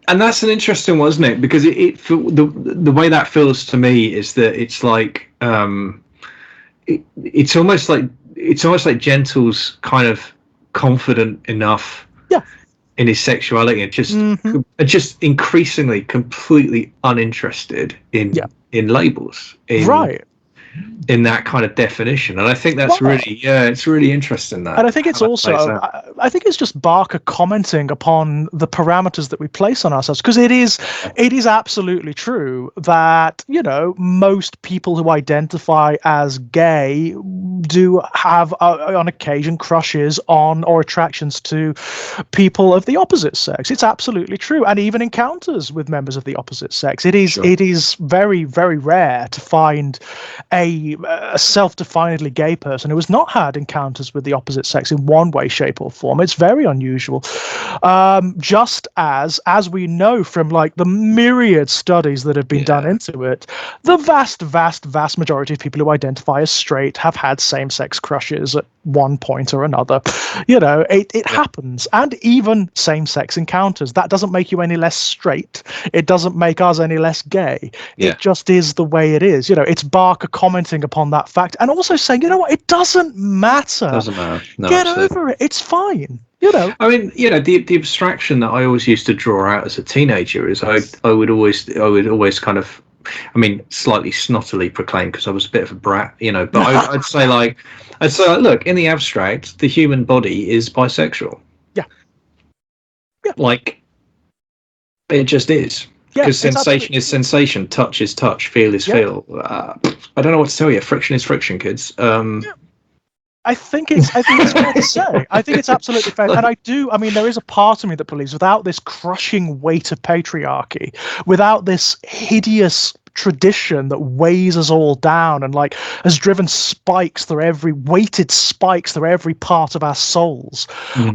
And that's an interesting one, isn't it? Because the way that feels to me is that it's like it's almost like Gentle's kind of confident enough in his sexuality and just increasingly completely uninterested in labels, in that kind of definition. And I think that's it's really interesting. That, and I think it's also, I think it's just Barker commenting upon the parameters that we place on ourselves, because it is absolutely true that, you know, most people who identify as gay do have on occasion crushes on or attractions to people of the opposite sex. It's absolutely true, and even encounters with members of the opposite sex. It is very, very rare to find a self-definedly gay person who has not had encounters with the opposite sex in one way, shape, or form. It's very unusual. Just as we know from like the myriad studies that have been done into it, the vast majority of people who identify as straight have had same-sex crushes at one point or another. You know, it happens. And even same-sex encounters. That doesn't make you any less straight. It doesn't make us any less gay. It just is the way it is. You know, it's Barker commenting upon that fact and also saying, you know what, it doesn't matter. Doesn't matter. No, get over it. It's fine. You know. I mean, you know, the abstraction that I always used to draw out as a teenager is I would always kind of, I mean, slightly snottily proclaim, because I was a bit of a brat, you know, but I'd say like, look, in the abstract, the human body is bisexual. Yeah. Like, it just is. Because sensation is sensation, touch is touch, feel is feel. I don't know what to tell you. Friction is friction, kids. I think it's fair to say. I think it's absolutely fair. And I mean, there is a part of me that believes without this crushing weight of patriarchy, without this hideous tradition that weighs us all down and like has driven weighted spikes through every part of our souls,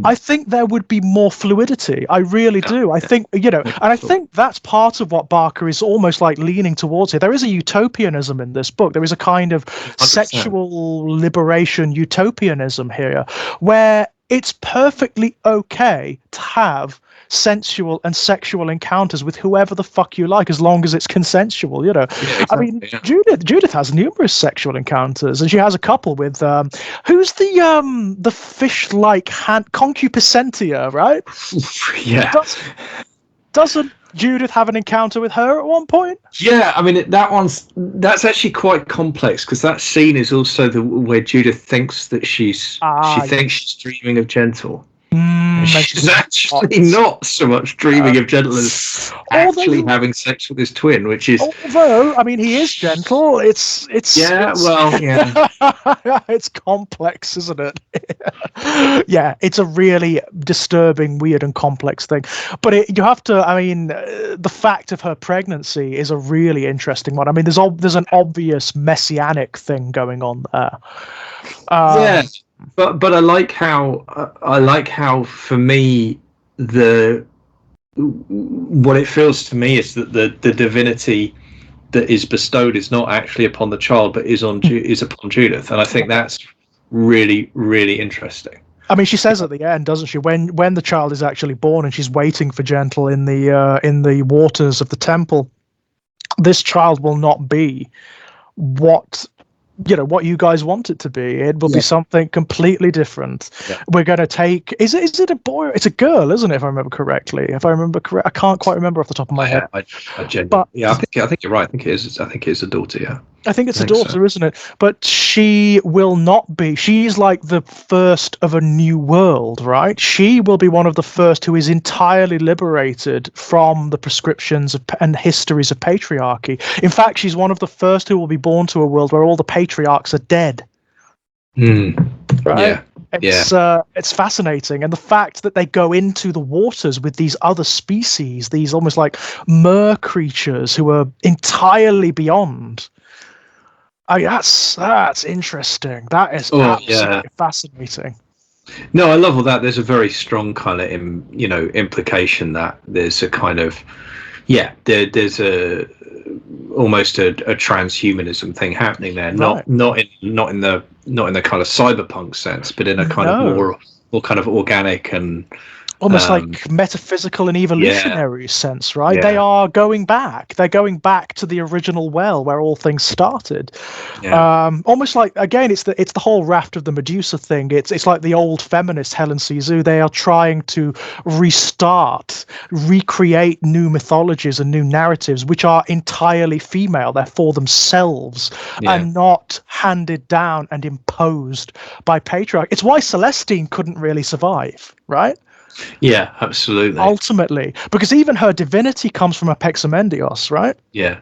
I think there would be more fluidity. I really do. I think, you know, and I think that's part of what Barker is almost like leaning towards here. There is a utopianism in this book. There is a kind of 100%. Sexual liberation utopianism here, where it's perfectly okay to have sensual and sexual encounters with whoever the fuck you like, as long as it's consensual, you know. I mean, Judith has numerous sexual encounters, and she has a couple with who's the fish-like concupiscentia, right? Doesn't Judith have an encounter with her at one point? Yeah, I mean that's actually quite complex, because that scene is also where Judith thinks that she's dreaming of Gentle. She's actually not so much dreaming of Gentle as actually having sex with his twin, which is. Although, I mean, he is gentle. It's complex, isn't it? Yeah, it's a really disturbing, weird, and complex thing. But you have to. I mean, the fact of her pregnancy is a really interesting one. I mean, there's an obvious messianic thing going on there. But I like how for me what it feels to me is that the divinity that is bestowed is not actually upon the child, but is upon Judith, and I think that's really, really interesting. I mean, she says at the end, doesn't she, when the child is actually born and she's waiting for Gentle in the waters of the temple, this child will not be what you guys want it to be. It will be something completely different. We're going to take, is it a boy? It's a girl, isn't it, if I remember correctly? I can't quite remember off the top of my head. I think you're right. I think it is a daughter. Yeah, I think it's a daughter, so. Isn't it? But she will not be. She's like the first of a new world, right? She will be one of the first who is entirely liberated from the prescriptions and histories of patriarchy. In fact, she's one of the first who will be born to a world where all the patriarchs are dead. Right? Yeah. It's fascinating, and the fact that they go into the waters with these other species, these almost like mer creatures who are entirely beyond. That's interesting. That is absolutely fascinating. No, I love all that. There's a very strong kind of implication that there's a kind of there's a almost a transhumanism thing happening there. Not in the kind of cyberpunk sense, but in a kind of more kind of organic and almost like metaphysical and evolutionary sense, right? Yeah. They are going back. They're going back to the original well where all things started. Almost like, again, it's the whole Raft of the Medusa thing. It's like the old feminist Helen Cixous. They are trying to recreate new mythologies and new narratives which are entirely female. They're for themselves and not handed down and imposed by patriarch. It's why Celestine couldn't really survive, right? Yeah, absolutely. Ultimately, because even her divinity comes from Apexamendios, right? Yeah.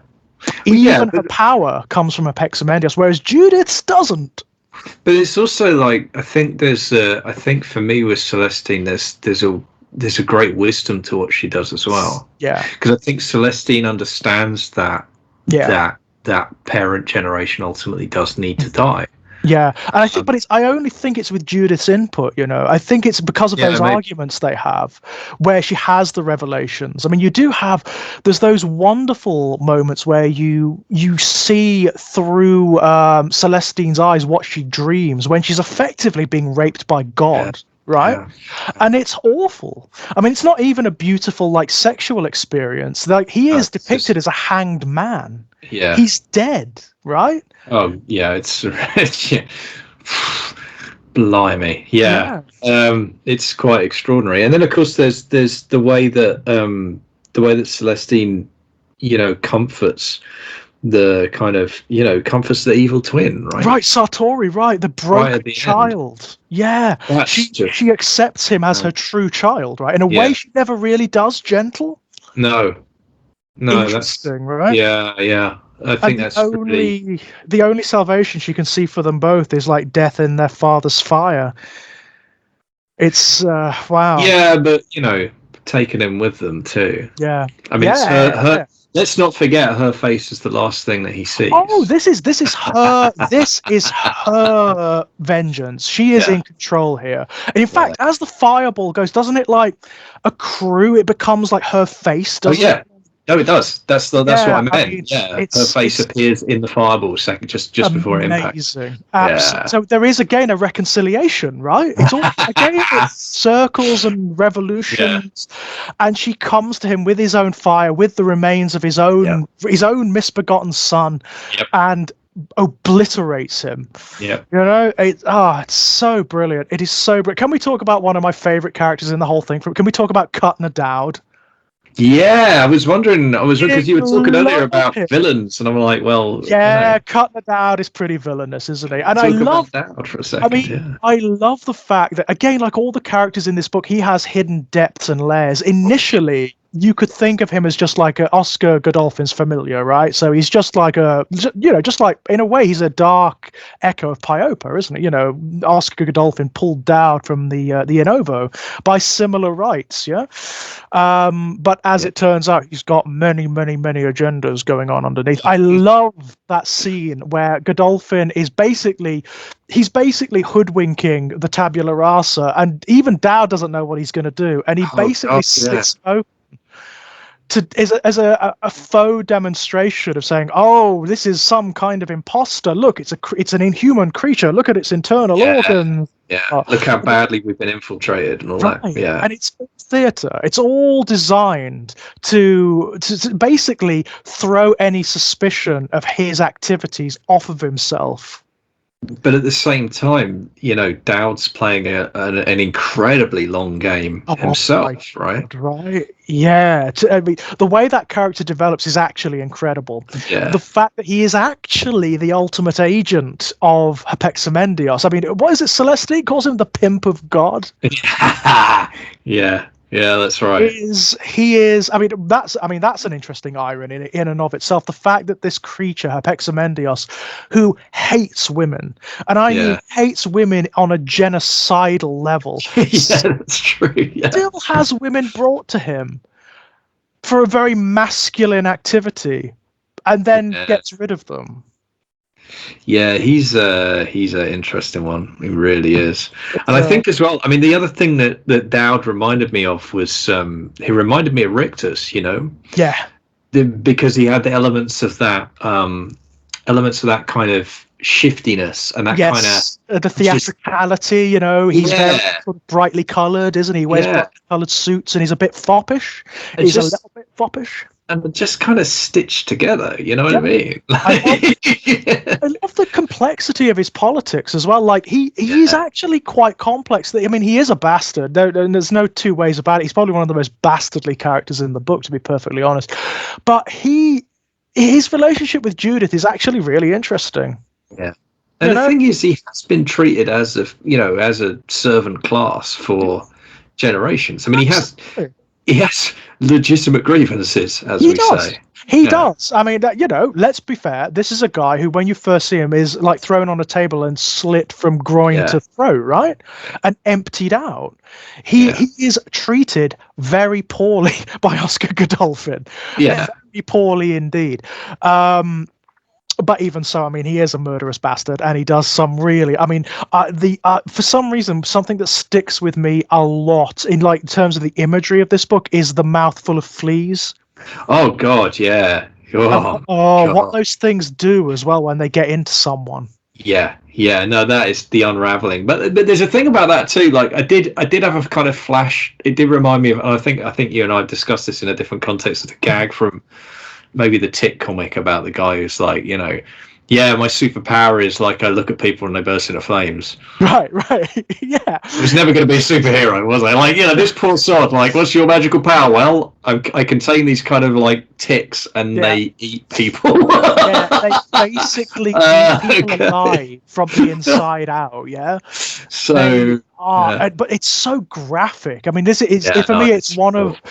Even her power comes from Apexamendios, whereas Judith's doesn't. But it's also like, I think for me with Celestine, there's a great wisdom to what she does as well. Yeah. Because I think Celestine understands that parent generation ultimately does need to die. Yeah, and I think, but I only think it's with Judith's input. I think it's because of those arguments they have, where she has the revelations. I mean, there's those wonderful moments where you see through Celestine's eyes what she dreams when she's effectively being raped by God. Right? Yeah. And it's awful. I mean, it's not even a beautiful, like, sexual experience. Like, he is depicted as a hanged man. Yeah. He's dead, right? Oh, yeah, it's blimey. Yeah. It's quite extraordinary. And then, of course, there's the way that Celestine, comforts the kind of comforts the evil twin, right? Sartori, right, the broken child. Yeah, she accepts him as her true child, right? In a way she never really does. Gentle. No, interesting, right? Yeah. I think that's the only salvation she can see for them both is like death in their father's fire. It's wow. Yeah, but taking him with them too. Yeah, I mean, her. Let's not forget her face is the last thing that he sees. Oh, this is her. This is her vengeance. She is in control here. And in fact, as the fireball goes, doesn't it like accrue? It becomes like her face. Doesn't it? No, it does. That's what I meant. Her face appears in the fireball just before impact. Amazing. Absolutely. So there is again a reconciliation, right? It's all again it's circles and revolutions, and she comes to him with his own fire, with the remains of his own misbegotten son, and obliterates him. Yeah. It's so brilliant. It is so brilliant. Can we talk about one of my favorite characters in the whole thing? Can we talk about Cutner Dowd? Yeah, I was wondering because you were talking earlier about villains, and I'm like, well, Cutner Dowd is pretty villainous, isn't he? And I love Dowd for a second. I love the fact that, again, like all the characters in this book, he has hidden depths and layers. Initially, you could think of him as just like a Oscar Godolphin's familiar, right? So he's just like just like, in a way, he's a dark echo of Piopa, isn't he? Oscar Godolphin pulled down from the Innovo by similar rights, but as it turns out, he's got many, many, many agendas going on underneath. I love that scene where Godolphin is basically hoodwinking the tabula rasa, and even Dowd doesn't know what he's going to do, and he slits open as a faux demonstration of saying, "Oh, this is some kind of imposter. Look, it's an inhuman creature. Look at its internal organs. Yeah, look how badly we've been infiltrated and all that." Yeah, and it's theatre. It's all designed to basically throw any suspicion of his activities off of himself. But at the same time, Dowd's playing an incredibly long game himself, right? Right. Yeah. I mean, the way that character develops is actually incredible. Yeah. The fact that he is actually the ultimate agent of Apexamendios. I mean, what is it? Celestine calls him the pimp of God. Yeah, that's right. He is. I mean, that's an interesting irony in and of itself. The fact that this creature, Apexamendios, who hates women, and I mean hates women on a genocidal level, that's true. Yeah. Still has women brought to him for a very masculine activity, and then gets rid of them. Yeah, he's an interesting one. He really is. And I think as well, I mean, the other thing that Dowd reminded me of was he reminded me of Rictus, Yeah. Because he had the elements of that kind of shiftiness and that kind of the theatricality, you know, he's very sort of brightly coloured, isn't he? He wears brightly coloured suits and he's a bit foppish. He's a little bit foppish. And just kind of stitched together, you know what I mean? I love the complexity of his politics as well. Like he's actually quite complex. I mean, he is a bastard. And there's no two ways about it. He's probably one of the most bastardly characters in the book, to be perfectly honest. But his relationship with Judith is actually really interesting. Yeah. And the thing is, he has been treated as a servant class for generations. I mean, he has legitimate grievances, as we say. He does. I mean, you know, let's be fair. This is a guy who, when you first see him, is like thrown on a table and slit from groin to throat, right? And emptied out. He is treated very poorly by Oscar Godolphin. Yeah. Very poorly indeed. But even so, I mean, he is a murderous bastard, and he does some really. I mean, for some reason, something that sticks with me a lot in terms of the imagery of this book is the mouthful of fleas. Oh God, yeah. What those things do as well when they get into someone. Yeah. No, that is the unraveling. But there's a thing about that too. Like I did have a kind of flash. It did remind me of. I think you and I discussed this in a different context of the gag from maybe the Tick comic about the guy who's like, you know, yeah, my superpower is like I look at people and they burst into flames. Right, yeah. It was never going to be a superhero, was I? Like, you know, this poor sod, like, what's your magical power? Well, I contain these kind of like ticks and they eat people. They basically eat people alive from the inside out, yeah? So... but it's so graphic. I mean, this is for me. It's one of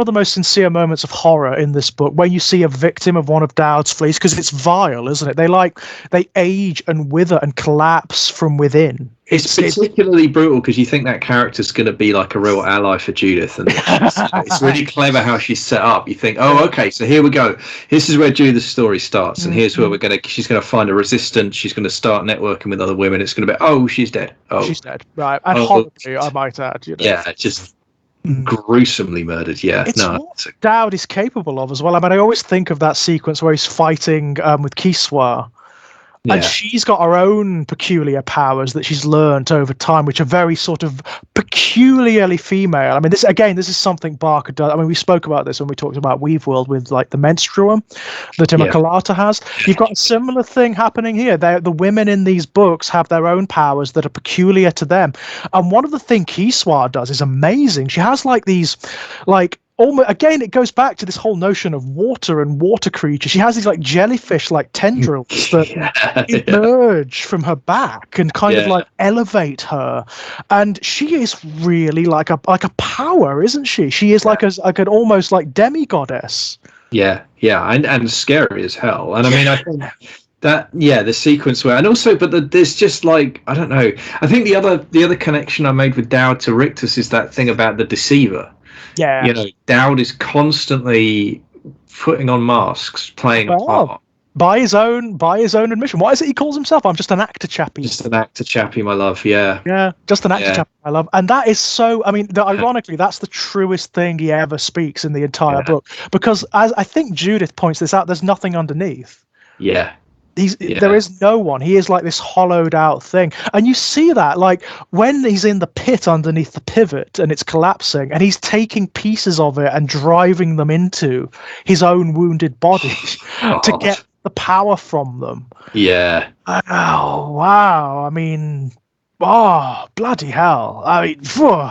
the most sincere moments of horror in this book when you see a victim of one of Dowd's fleas, because it's vile, isn't it? They age and wither and collapse from within. It's particularly brutal because you think that character's going to be like a real ally for Judith, and it's really clever how she's set up. You think, oh, okay, so here we go. This is where Judith's story starts, and here's where she's going to find a resistance. She's going to start networking with other women. It's going to be, oh, she's dead. Oh, she's dead, right? And horribly, I might add. You know? Yeah, just gruesomely murdered. Yeah, it's what Dowd is capable of as well. I mean, I always think of that sequence where he's fighting with Kiswa. And she's got her own peculiar powers that she's learnt over time, which are very sort of peculiarly female. I mean, this is something Barker does. I mean, we spoke about this when we talked about Weaveworld with like the menstruum that Immaculata has. You've got a similar thing happening here. The women in these books have their own powers that are peculiar to them. And one of the things Kiswa does is amazing. She has like these, like, almost, again, it goes back to this whole notion of water and water creatures. She has these like jellyfish like tendrils that emerge from her back and kind of like elevate her, and she is really like a power, isn't she? She is like an almost like demigoddess. And scary as hell. And I mean, I think that the sequence where, and also, but there's just like, I don't know, I think the other connection I made with Dowd to Rictus is that thing about the deceiver. Yeah, you know, Dowd is constantly putting on masks, playing a part. By his own admission. What is it he calls himself? I'm just an actor chappie. Just an actor chappie, my love. Yeah, just an actor chappie, my love. And that is so. I mean, ironically, that's the truest thing he ever speaks in the entire book. Because as I think Judith points this out, there's nothing underneath. Yeah. There is no one. He is like this hollowed out thing, and you see that like when he's in the pit underneath the pivot and it's collapsing, and he's taking pieces of it and driving them into his own wounded body to get the power from them. Yeah. Oh wow! I mean, oh bloody hell! I mean, phew.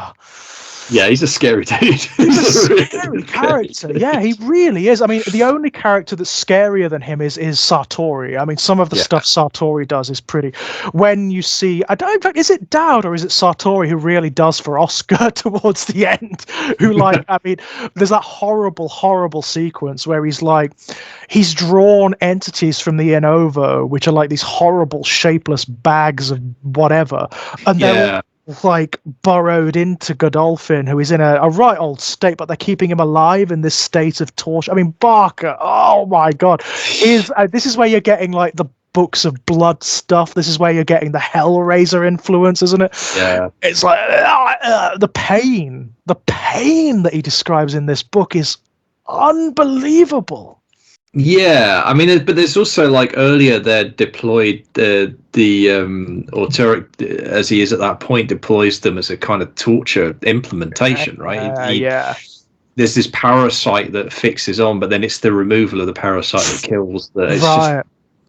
Yeah, he's a scary dude. He's a scary character. Yeah, he really is. I mean, the only character that's scarier than him is Sartori. I mean, some of the stuff Sartori does is pretty. When you see, is it Dowd or is it Sartori who really does for Oscar towards the end? Who like, I mean, there's that horrible sequence where he's drawn entities from the Innova, which are like these horrible shapeless bags of whatever, and they're like burrowed into Godolphin, who is in a right old state, but they're keeping him alive in this state of torture. I mean, Barker, oh my god, this is where you're getting like the books of blood stuff. This is where you're getting the Hellraiser influence, isn't it? Yeah, it's like the pain that he describes in this book is unbelievable. Yeah, I mean, but there's also like earlier they're deployed or Turek, as he is at that point, deploys them as a kind of torture implementation, right? Yeah. There's this parasite that fixes on, but then it's the removal of the parasite that kills. It's just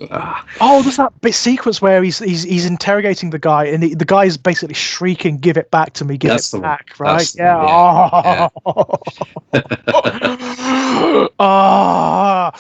Right. Oh, there's that bit sequence where he's interrogating the guy, and the guy is basically shrieking, "Give it back to me! Give that's it the one. back!" Right? That's the Yeah. one, Ah,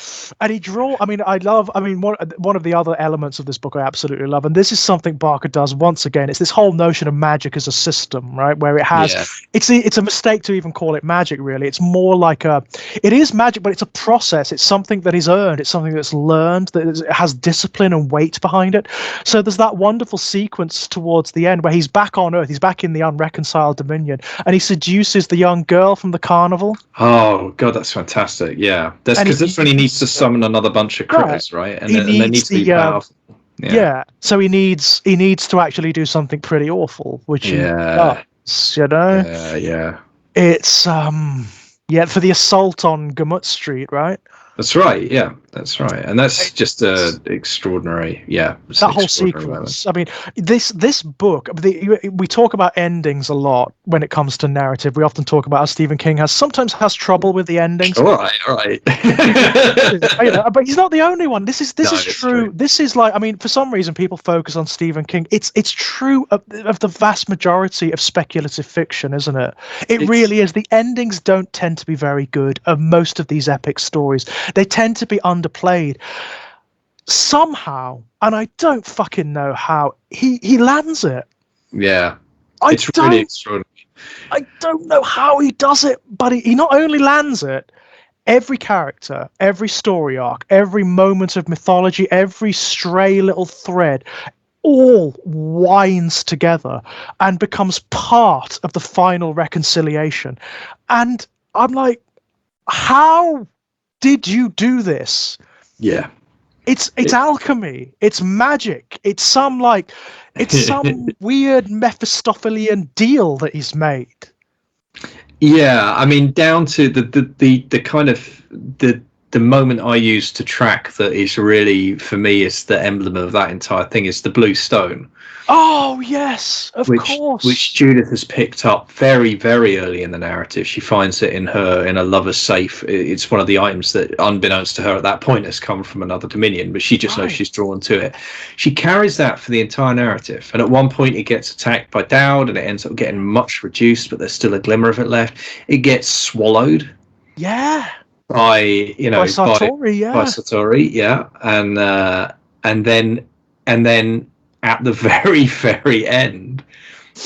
and he draw. I mean, I love. I mean, one of the other elements of this book I absolutely love, and this is something Barker does once again. It's this whole notion of magic as a system, right? Where it has. Yeah. It's a mistake to even call it magic. Really, it's more like it is magic, but it's a process. It's something that is earned. It's something that's learned. That has discipline and weight behind it. So there's that wonderful sequence towards the end where he's back on Earth. He's back in the unreconciled Dominion, and he seduces the young girl from the carnival. Oh god, that's fantastic! Yeah, that's because that's when he needs to summon another bunch of critters, right? And they need to be powerful. Yeah. So he needs to actually do something pretty awful, which he does. You know. Yeah. It's for the assault on Gamut Street, right? That's right. Yeah, that's right, and that's just extraordinary. Yeah, that whole sequence. Moment. I mean, this book. We talk about endings a lot when it comes to narrative. We often talk about how Stephen King sometimes has trouble with the endings. All right. But he's not the only one. This is true. This is like, I mean, for some reason, people focus on Stephen King. It's true of the vast majority of speculative fiction, isn't it? It really is. The endings don't tend to be very good of most of these epic stories. They tend to be underplayed somehow, and I don't fucking know how he lands it. Yeah, it's really extraordinary. I don't know how he does it, but he not only lands it. Every character, every story arc, every moment of mythology, every stray little thread, all winds together and becomes part of the final reconciliation. And I'm like, how did you do this? Yeah. It's alchemy. It's magic. It's some weird Mephistophelian deal that he's made. Yeah, I mean, down to the kind of the moment I use to track that is really, for me, is the emblem of that entire thing is the blue stone. Oh yes, of course. Which Judith has picked up very, very early in the narrative. She finds it in a lover's safe. It's one of the items that, unbeknownst to her at that point, has come from another Dominion, but she just knows she's drawn to it. She carries that for the entire narrative, and at one point it gets attacked by Dowd, and it ends up getting much reduced, but there's still a glimmer of it left. It gets swallowed. Yeah. By Sartori, by Sartori, yeah, and then at the very, very end,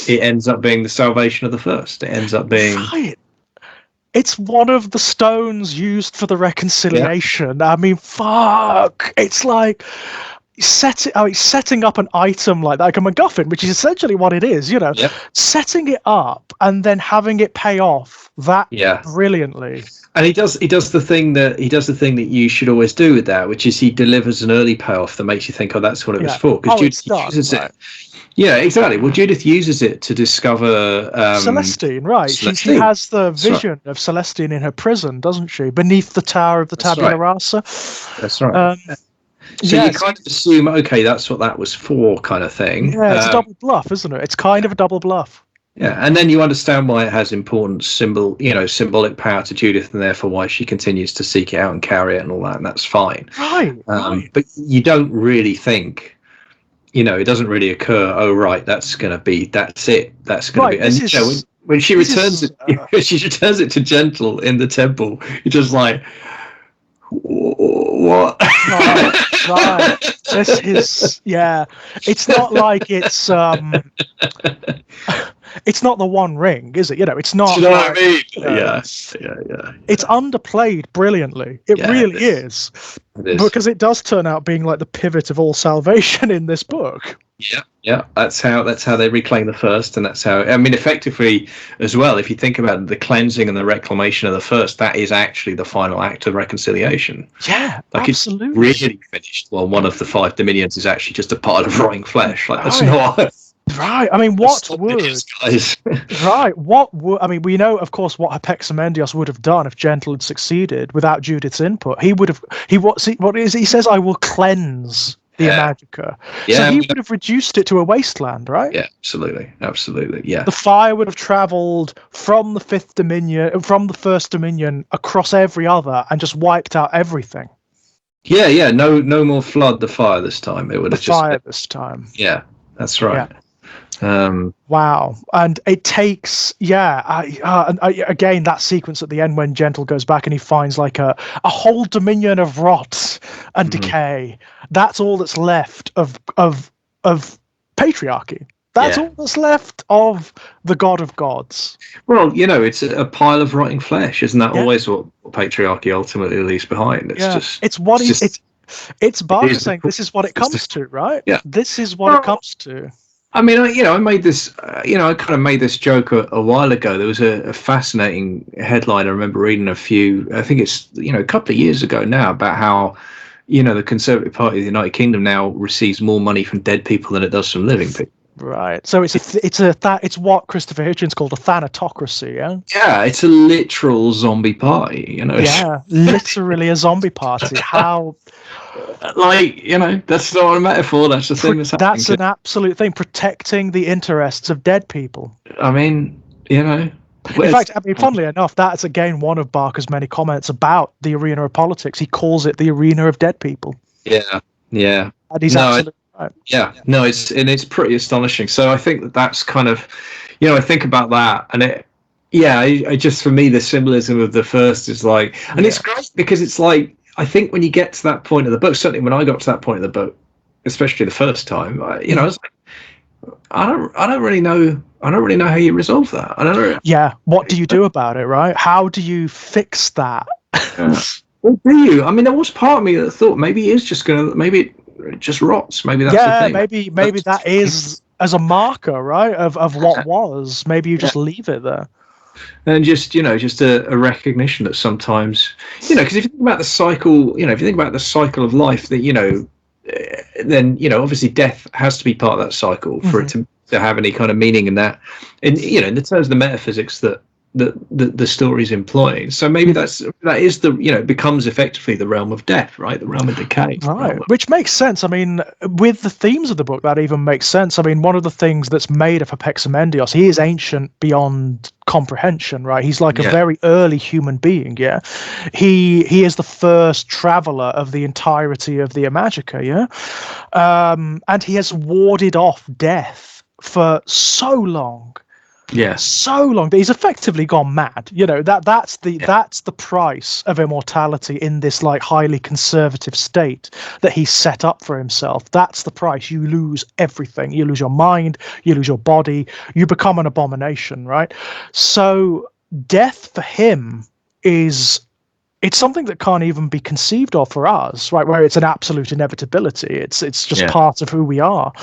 it ends up being the salvation of the first. It ends up being It's one of the stones used for the reconciliation. Yeah. I mean, fuck! It's like setting up an item like that, like a MacGuffin, which is essentially what it is. You know, setting it up and then having it pay off brilliantly. And he does the thing that you should always do with that, which is he delivers an early payoff that makes you think, oh, that's what it was for. Because Judith uses it. Yeah, exactly. Well, Judith uses it to discover Celestine, right? She has the vision of Celestine in her prison, doesn't she? Beneath the tower of the Tabula Rasa. That's right. So you kind of assume, okay, that's what that was for, kind of thing. Yeah, it's a double bluff, isn't it? It's kind of a double bluff. Yeah, and then you understand why it has important symbolic power to Judith, and therefore why she continues to seek it out and carry it and all that, and that's fine. Right. But you don't really think, it doesn't really occur. Oh, right, that's it. That's going to be. And when she returns it, when she returns it to Gentle in the temple, you're just like, what? Right. This is It's not like it's it's not the One Ring, is it? It's not. Do you know what I mean? Yeah. It's underplayed brilliantly. It really is. Because it does turn out being like the pivot of all salvation in this book. Yeah. That's how they reclaim the first, and that's how. I mean, effectively as well. If you think about it, the cleansing and the reclamation of the first, that is actually the final act of reconciliation. Yeah, absolutely. It's really finished. Well, one of the 5 dominions is actually just a pile of rotting flesh. Like that's not. Right. I mean, what Stop would this, guys. right? What would I mean? We know, of course, what Apexamendios would have done if Gentle had succeeded without Judith's input. He would have. What is he says? I will cleanse the Yeah. Imajica. So Yeah, he would have reduced it to a wasteland, right? yeah, absolutely, yeah. The fire would have travelled from the first Dominion across every other and just wiped out everything. Yeah, no more flood the fire this time. It would The have just fire this time. yeah, that's right. Wow. And it takes, again, that sequence at the end when Gentle goes back and he finds like a whole dominion of rot and decay. That's all that's left of patriarchy. That's all that's left of the god of gods. Well, it's a pile of rotting flesh. Isn't that always what patriarchy ultimately leaves behind? It's Barker saying this is what it comes to, right? Yeah. This is what it comes to. I mean, I made this, I kind of made this joke a while ago. There was a fascinating headline I remember reading I think it's, a couple of years ago now, about how, the Conservative Party of the United Kingdom now receives more money from dead people than it does from living people. Right. So it's what Christopher Hitchens called a thanatocracy, yeah? Yeah, it's a literal zombie party, Yeah, literally a zombie party. How... that's not a metaphor, that's the thing that's happening. That's an absolute thing, protecting the interests of dead people. I mean, In fact, funnily enough, that's again one of Barker's many comments about the arena of politics. He calls it the arena of dead people. Yeah. And he's absolutely right. Yeah, no, it's pretty astonishing. So I think that's kind of, I think about that, and I just, for me, the symbolism of the first is like, and it's great because it's like, I think when you get to that point of the book, certainly when I got to that point of the book, especially the first time, I was like, I don't really know how you resolve that. I don't know. Yeah, what do you do about it, right? How do you fix that? Well, do you? I mean, there was part of me that thought maybe it just rots. Maybe that's the thing. Maybe that is as a marker, right, of what was. Maybe you just leave it there. And just a recognition that sometimes because if you think about the cycle, of life, that then obviously death has to be part of that cycle for it to have any kind of meaning in that, and in the terms of the metaphysics that the story's employing. So maybe that is it becomes effectively the realm of death, right? The realm of decay, right? Which makes sense. I mean, with the themes of the book, that even makes sense. I mean, one of the things that's made of Apexamendios, he is ancient beyond comprehension, right? He's like a very early human being. Yeah, he is the first traveler of the entirety of the Imajica. Yeah, and he has warded off death for so long. So long that he's effectively gone mad. That's the price of immortality in this like highly conservative state that he's set up for himself. That's the price. You lose everything. You lose your mind, you lose your body, you become an abomination, right? So death for him it's something that can't even be conceived of for us, right? Where it's an absolute inevitability. It's just part of who we are.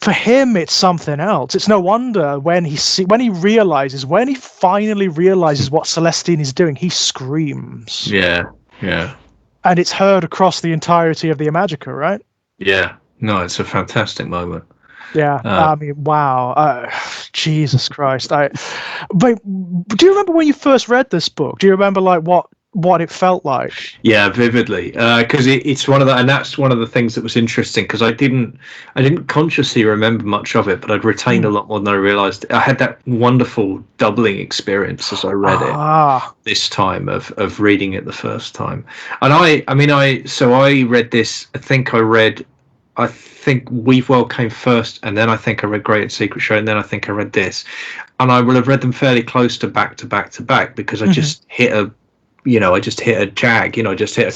For him, it's something else. It's no wonder when he finally realizes what Celestine is doing, he screams. Yeah. And it's heard across the entirety of the Imajica, right? Yeah. No, it's a fantastic moment. Yeah. I mean, wow. Jesus Christ. But do you remember when you first read this book? Do you remember like what it felt like? Yeah, vividly, because it's one of and that's one of the things that was interesting, because I didn't consciously remember much of it, but I'd retained a lot more than I realized. I had that wonderful doubling experience as I read it this time of reading it the first time. And I read this. I think Weavewell came first, and then I think I read Great and Secret Show, and then I think I read this, and I will have read them fairly close to back because I just hit a jag, I just hit a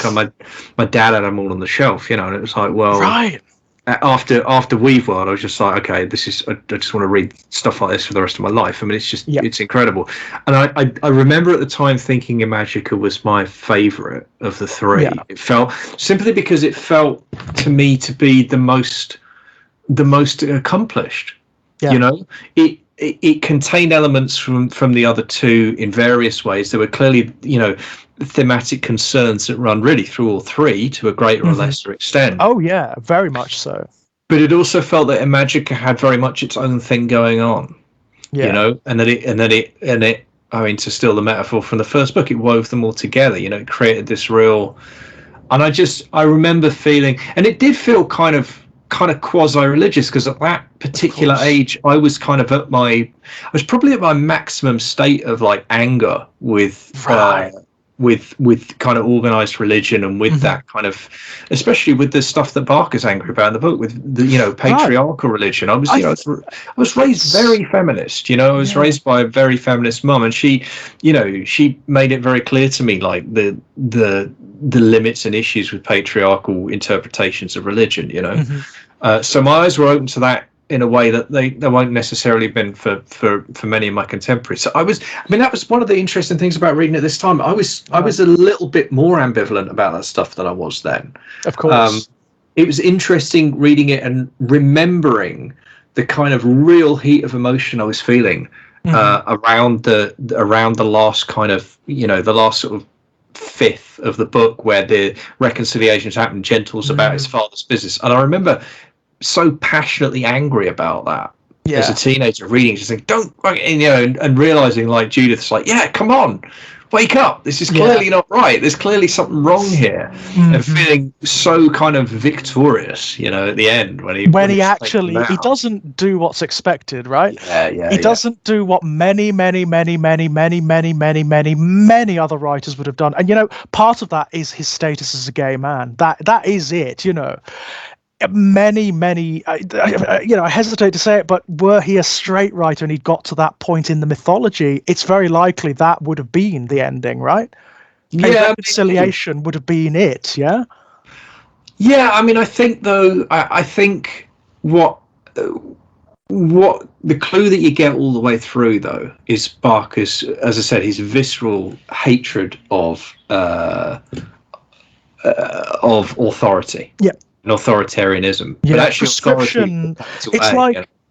kind of my dad had them all on the shelf, and it was like, well, right. After Weavewell, I was just like, okay, I just want to read stuff like this for the rest of my life. I mean, it's just, it's incredible. And I remember at the time thinking Imajica was my favorite of the three. Yeah. It felt, simply because it felt to me to be the most accomplished, It contained elements from the other two in various ways. There were clearly, thematic concerns that run really through all three to a greater or lesser extent. Oh yeah, very much so. but it also felt that Imajica had very much its own thing going on, you know, and it. I mean, to steal the metaphor from the first book, it wove them all together. You know, it created this real. And I remember feeling, and it did feel kind of quasi-religious, because at that particular age, I was kind of I was probably at my maximum state of like anger with with kind of organized religion, and with that kind of, especially with the stuff that Barker's angry about in the book, with the, you know, patriarchal religion. I was, I was raised very feminist, you know, I was raised by a very feminist mum, and she, you know, she made it very clear to me, like the limits and issues with patriarchal interpretations of religion, you know. So my eyes were open to that in a way that they won't necessarily have been for many of my contemporaries. So I mean, that was one of the interesting things about reading it this time. I was a little bit more ambivalent about that stuff than I was then. Of course. It was interesting reading it and remembering the kind of real heat of emotion I was feeling around the last kind of, you know, the last sort of fifth of the book, where the reconciliations happen. Gentle's about his father's business, and I remember so passionately angry about that as a teenager, reading, just think, don't, you know, and realizing, like, Judith's like, yeah, come on, wake up, this is clearly not right, there's clearly something wrong here, and feeling so kind of victorious, you know, at the end when he actually, he doesn't do what's expected, right? He doesn't do what many other writers would have done. And, you know, part of that is his status as a gay man. That is it, you know. Many, you know, I hesitate to say it, but were he a straight writer and he'd got to that point in the mythology, it's very likely that would have been the ending, right? Reconciliation would have been it, yeah? Yeah, I mean, I think, though, I think what the clue that you get all the way through, though, is Barker's, as I said, his visceral hatred of authority. Yeah. And authoritarianism. Yeah, but actually prescription.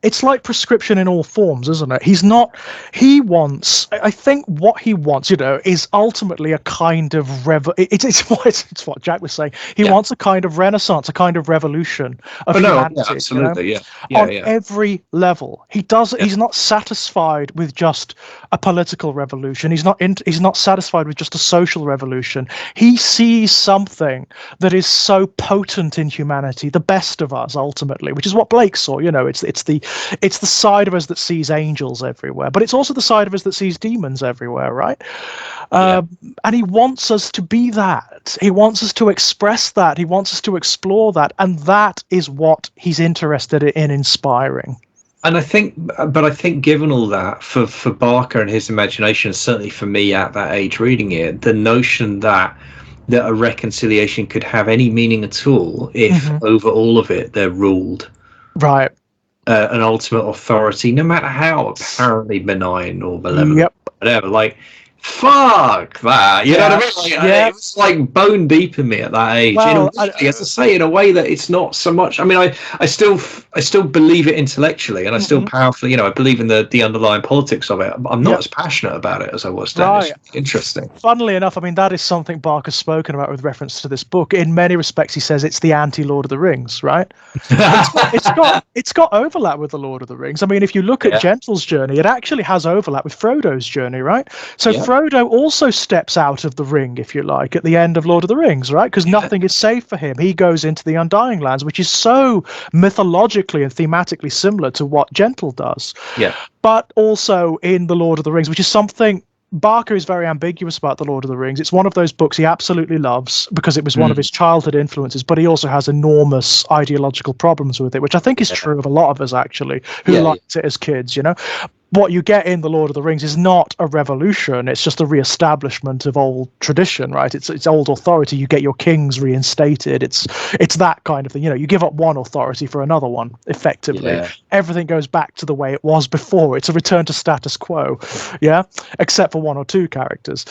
It's like prescription in all forms, isn't it? I think what he wants, you know, is ultimately a kind of it's what Jack was saying. He wants a kind of renaissance, a kind of revolution of humanity. Absolutely, you know? On every level. He's not satisfied with just a political revolution. He's not satisfied with just a social revolution. He sees something that is so potent in humanity, the best of us ultimately, which is what Blake saw. You know, it's the side of us that sees angels everywhere, but it's also the side of us that sees demons everywhere, right? And he wants us to be that. He wants us to express that. He wants us to explore that, and that is what he's interested in inspiring. And I think given all that, for Barker and his imagination, certainly for me at that age reading it, the notion that a reconciliation could have any meaning at all if over all of it there ruled an ultimate authority, no matter how apparently benign or malevolent, whatever, like, fuck that, you know what I mean? Like, it was like bone deep in me at that age. Well, as I say, in a way that it's not so much. I mean, I still believe it intellectually, and I still powerfully, you know, I believe in the underlying politics of it. I'm not as passionate about it as I was then. Right. It's interesting. Funnily enough, I mean, that is something Barker's spoken about with reference to this book. In many respects, he says it's the anti-Lord of the Rings, right? It's got overlap with the Lord of the Rings. I mean, if you look at Gentle's journey, it actually has overlap with Frodo's journey, right? So Frodo also steps out of the ring, if you like, at the end of Lord of the Rings, right? Because nothing is safe for him. He goes into the Undying Lands, which is so mythologically and thematically similar to what Gentle does. Yeah. But also in the Lord of the Rings, which is something Barker is very ambiguous about the Lord of the Rings. It's one of those books he absolutely loves because it was one of his childhood influences, but he also has enormous ideological problems with it, which I think is true of a lot of us, actually, who liked it as kids, you know. What you get in the Lord of the Rings is not a revolution. It's just a reestablishment of old tradition, right? It's old authority. You get your kings reinstated. It's that kind of thing. You know, you give up one authority for another one, effectively. Yeah. Everything goes back to the way it was before. It's a return to status quo, yeah? Except for one or two characters.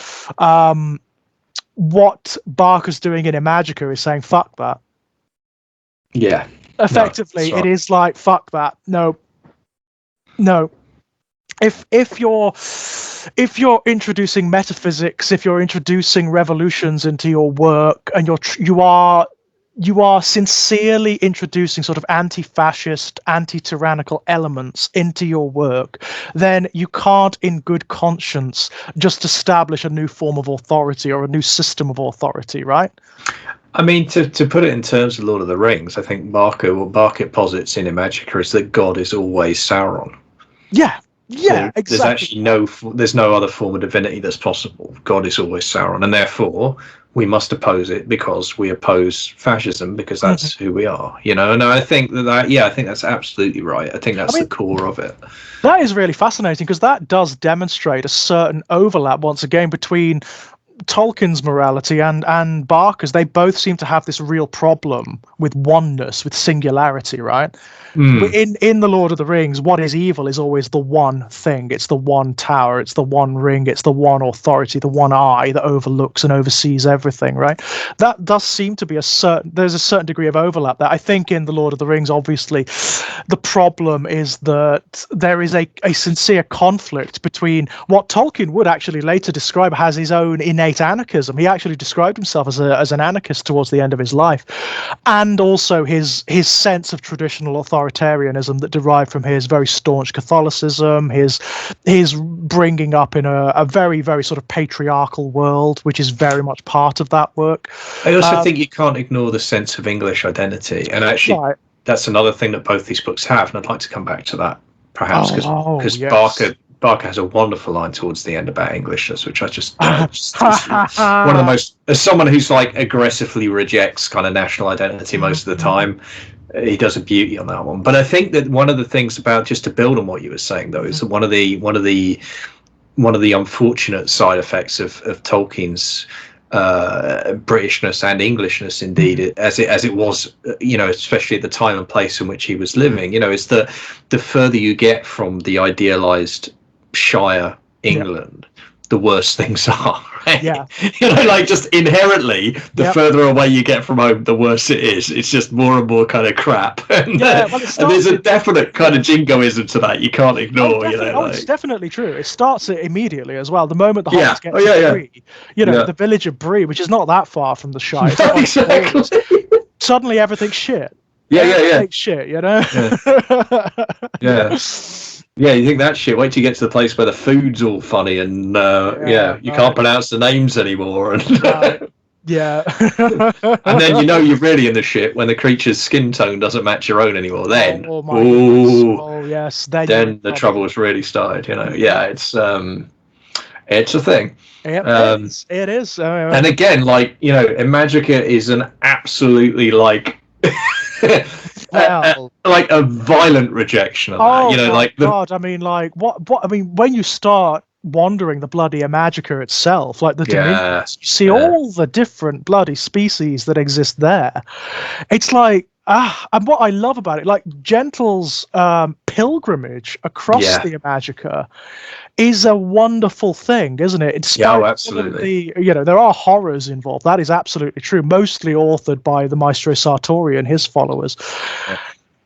What Barker's doing in Imajica is saying, fuck that. Yeah. Effectively, it is like, fuck that. No. If you're introducing metaphysics, if you're introducing revolutions into your work, and you are sincerely introducing sort of anti-fascist, anti-tyrannical elements into your work, then you can't in good conscience just establish a new form of authority or a new system of authority, right? I mean, to put it in terms of Lord of the Rings, I think what Barker posits in Imajica is that God is always Sauron. Yeah, There's exactly. actually there's no other form of divinity that's possible. God is always Sauron, and therefore we must oppose it because we oppose fascism, because that's who we are, you know. And I think I think that's absolutely right. I think that's the core of it. That is really fascinating, because that does demonstrate a certain overlap once again between Tolkien's morality and Barker's. They both seem to have this real problem with oneness, with singularity, right? In the Lord of the Rings, what is evil is always the one thing. It's the one tower, it's the one ring, it's the one authority, the one eye that overlooks and oversees everything, right? That does seem to be there's a certain degree of overlap there. I think in the Lord of the Rings, obviously, the problem is that there is a sincere conflict between what Tolkien would actually later describe as his own innate anarchism. He actually described himself as an anarchist towards the end of his life, and also his sense of traditional authoritarianism that derived from his very staunch Catholicism, his bringing up in a very, very sort of patriarchal world, which is very much part of that work. I also think you can't ignore the sense of English identity, and actually that's another thing that both these books have, and I'd like to come back to that perhaps, because yes. Barker has a wonderful line towards the end about Englishness, which I just one of the most, as someone who's like aggressively rejects kind of national identity most of the time, he does a beauty on that one. But I think that one of the things about, just to build on what you were saying though, is that one of the unfortunate side effects of Tolkien's Britishness and Englishness, indeed, as it was, you know, especially at the time and place in which he was living, you know, is that the further you get from the idealized Shire England, the worse things are, right? Yeah. You know, like just inherently, the further away you get from home, the worse it is. It's just more and more kind of crap. And there's a definite kind of jingoism to that you can't ignore. It's definitely true. It starts immediately as well. The moment the Hobbits get to Bree, you know, the village of Bree, which is not that far from the Shire. Exactly. Suddenly everything's shit. Everything's shit, you know? Yeah, you think that shit. Wait till you get to the place where the food's all funny and you can't pronounce the names anymore. And and then you know you're really in the shit when the creature's skin tone doesn't match your own anymore. Then, then the trouble's really started. You know, it's a thing. It is. And again, like, you know, Imajica is an absolutely like. Like a violent rejection of that, you know, God, I mean, like what I mean, when you start wandering the bloody Imajica itself, like the Dominions, you see all the different bloody species that exist there. It's like, and what I love about it, like Gentle's pilgrimage across the Imajica is a wonderful thing, isn't it? Absolutely. You know, there are horrors involved. That is absolutely true. Mostly authored by the Maestro Sartori and his followers.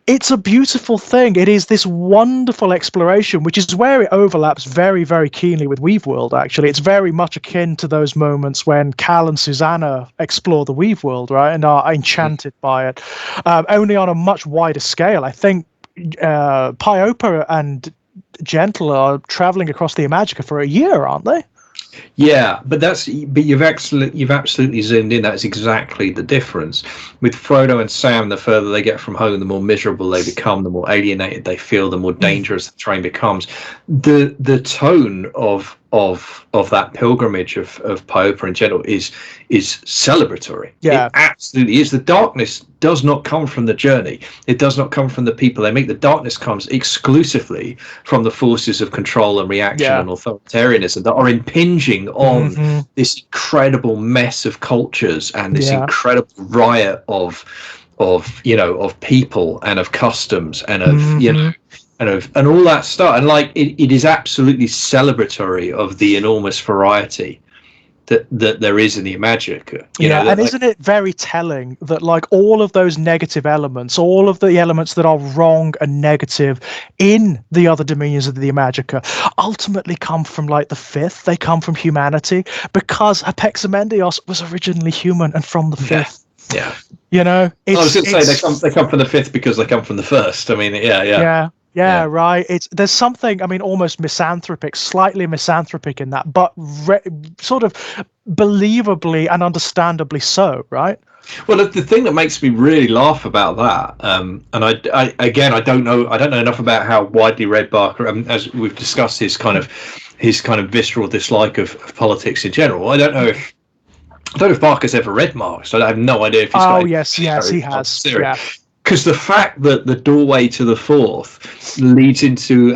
It's a beautiful thing. It is this wonderful exploration, which is where it overlaps very, very keenly with Weave World, actually. It's very much akin to those moments when Cal and Susanna explore the Weave World, right, and are enchanted by it. Only on a much wider scale. I think Pyopa and Gentle are traveling across the Imajica for a year, aren't they? Yeah, but you've absolutely zoomed in. That's exactly the difference. With Frodo and Sam, the further they get from home, the more miserable they become, the more alienated they feel, the more dangerous the terrain becomes. The tone of that pilgrimage of Pyopa and Gentle is celebratory. Yeah, it absolutely is. The darkness does not come from the journey. It does not come from the people they meet. The darkness comes exclusively from the forces of control and reaction and authoritarianism that are impinging on this incredible mess of cultures and this incredible riot of people and of customs and of you know. And all that stuff, and like it is absolutely celebratory of the enormous variety that there is in the Imajica. Isn't it very telling that like all of those negative elements, all of the elements that are wrong and negative in the other dominions of the Imajica, ultimately come from like the fifth. They come from humanity, because Apexamendios was originally human and from the fifth. Yeah. You know, I was going to say they come from the fifth because they come from the first. I mean, yeah, right. There's something, I mean, almost misanthropic, slightly misanthropic in that, but sort of believably and understandably so, right? Well, the thing that makes me really laugh about that, and I don't know enough about how widely read Barker, as we've discussed his kind of visceral dislike of politics in general. I don't know if Barker's ever read Marx. I have no idea if he's got. Oh yes, he has. Yeah. Because the fact that the doorway to the fourth leads into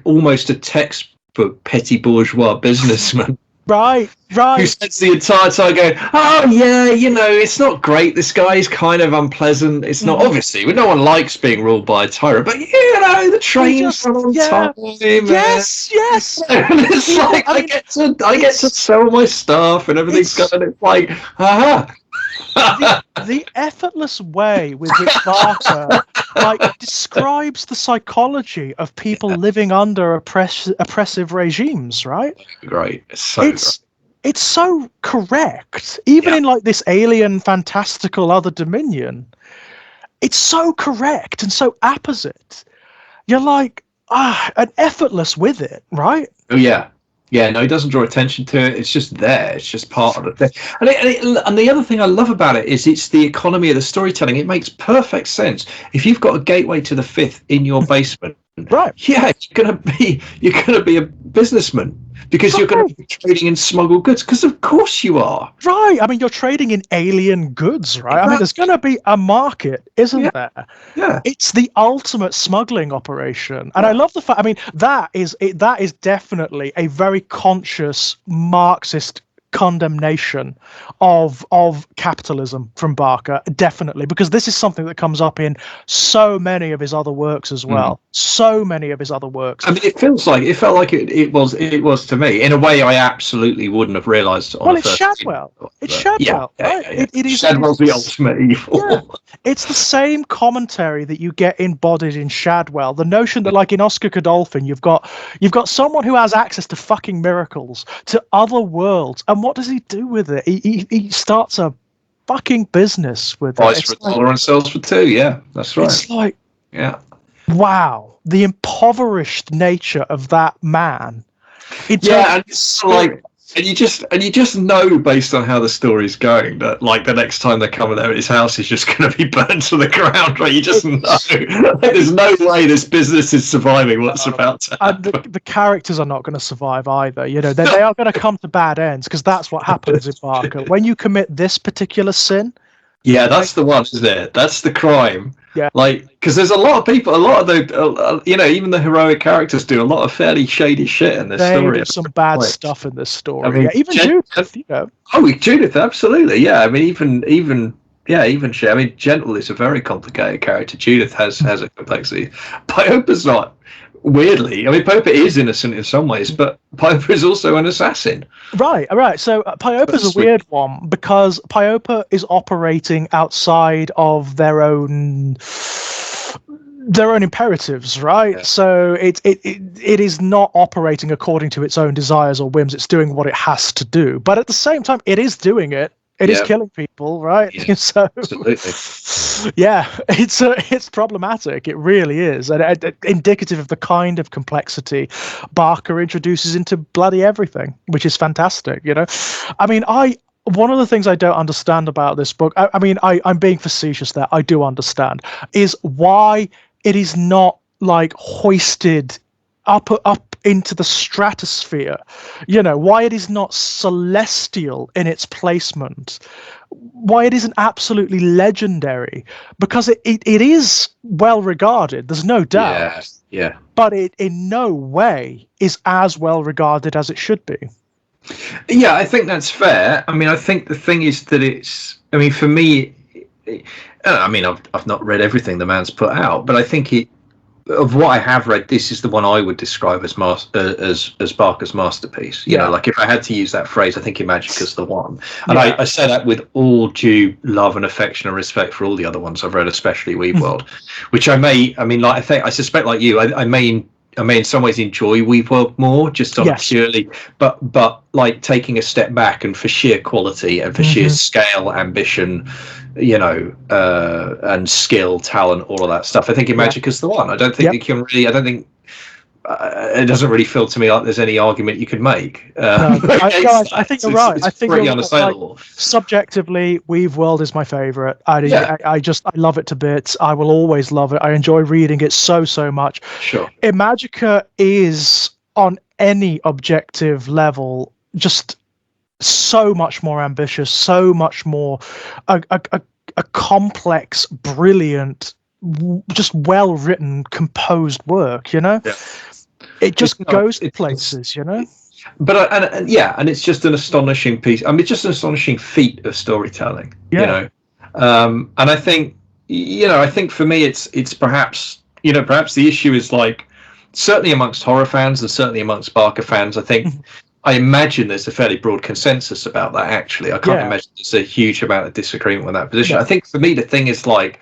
almost a textbook petty bourgeois businessman. Right. Who spends the entire time going, oh yeah, it's not great. This guy is kind of unpleasant. It's not obviously, no one likes being ruled by a tyrant, but the trains run on time. Yes. And it's I get to sell my stuff and everything's going. It's like, the effortless way with which Barker describes the psychology of people living under oppressive regimes, right? Great. It's so correct, even in this alien fantastical other dominion. It's so correct and so apposite. You're like, and effortless with it, right? Oh yeah. Yeah, no, he doesn't draw attention to it. It's just there. It's just part of the thing. And the other thing I love about it is it's the economy of the storytelling. It makes perfect sense. If you've got a gateway to the fifth in your basement, right? Yeah, you're gonna be a businessman because you're going to be trading in smuggled goods. Because of course you are. Right. I mean, you're trading in alien goods, right? I mean, there's going to be a market, isn't there? Yeah. It's the ultimate smuggling operation, and I love the fact. I mean, that is definitely a very conscious Marxist condemnation of capitalism from Barker, definitely, because this is something that comes up in so many of his other works as well. So many of his other works. I mean, it felt like it was to me in a way I absolutely wouldn't have realised. It's Shadwell. It's Shadwell, right? It is Shadwell's the ultimate evil. Yeah. It's the same commentary that you get embodied in Shadwell. The notion that, like in Oscar Godolphin, you've got someone who has access to fucking miracles, to other worlds, and what does he do with it? He starts a fucking business with it. Buys for $1 and sells for $2. Yeah, that's right. It's like, wow, the impoverished nature of that man. And it's like, and you just know based on how the story's going that the next time they come there, his house is just going to be burned to the ground. Right? You just know there's no way this business is surviving what's about to happen. And the characters are not going to survive either. They are going to come to bad ends because that's what happens in Barker. When you commit this particular sin. Yeah, that's the one, isn't it? That's the crime. Yeah. Because there's a lot of people, even the heroic characters do a lot of fairly shady shit in this story. There's some bad stuff in this story. I mean, even Judith, Oh, Judith, absolutely. Yeah. I mean, even she. I mean, Gentle is a very complicated character. Judith has a complexity. Pyopa's not. Weirdly, I mean, Pyopa is innocent in some ways, but Pyopa is also an assassin. Right. So Pyopa's a weird one because Pyopa is operating outside of their own imperatives, right? Yeah. So it is not operating according to its own desires or whims. It's doing what it has to do, but at the same time, it is doing it. It is killing people, right? Yeah, so, absolutely. Yeah, it's problematic. It really is, and indicative of the kind of complexity Barker introduces into bloody everything, which is fantastic. I mean, one of the things I don't understand about this book, I mean, I'm being facetious there. I do understand, is why it is not hoisted up into the stratosphere, why it is not celestial in its placement, why it isn't absolutely legendary, because it is well regarded, there's no doubt. Yeah. But it in no way is as well regarded as it should be. Yeah, I think that's fair. I mean, I think the thing is that for me, I mean, I've not read everything the man's put out, but I think of what I have read, this is the one I would describe as Barker's masterpiece. If I had to use that phrase, I think Imajica's the one. And I say that with all due love and affection and respect for all the other ones I've read, especially Weeb World, which I suspect like you, I may I mean, in some ways enjoy Weave World more, just on Yes. purely, but like taking a step back and for sheer quality and for sheer scale, ambition, and skill, talent, all of that stuff. I think Imajica's the one. I don't think you can really. I don't think. It doesn't really feel to me like there's any argument you could make. I think you're right. I think pretty you're unassailable. Subjectively, Weave World is my favorite. I love it to bits. I will always love it. I enjoy reading it so much. Sure. Imajica is, on any objective level, just so much more ambitious, so much more a complex, brilliant, just well written, composed work. It just goes to places, But and it's just an astonishing piece. I mean, it's just an astonishing feat of storytelling. And I think for me, it's perhaps the issue is, like, certainly amongst horror fans and certainly amongst Barker fans, I think. I imagine there's a fairly broad consensus about that. Actually, I can't imagine there's a huge amount of disagreement with that position. I think for me, the thing is, like,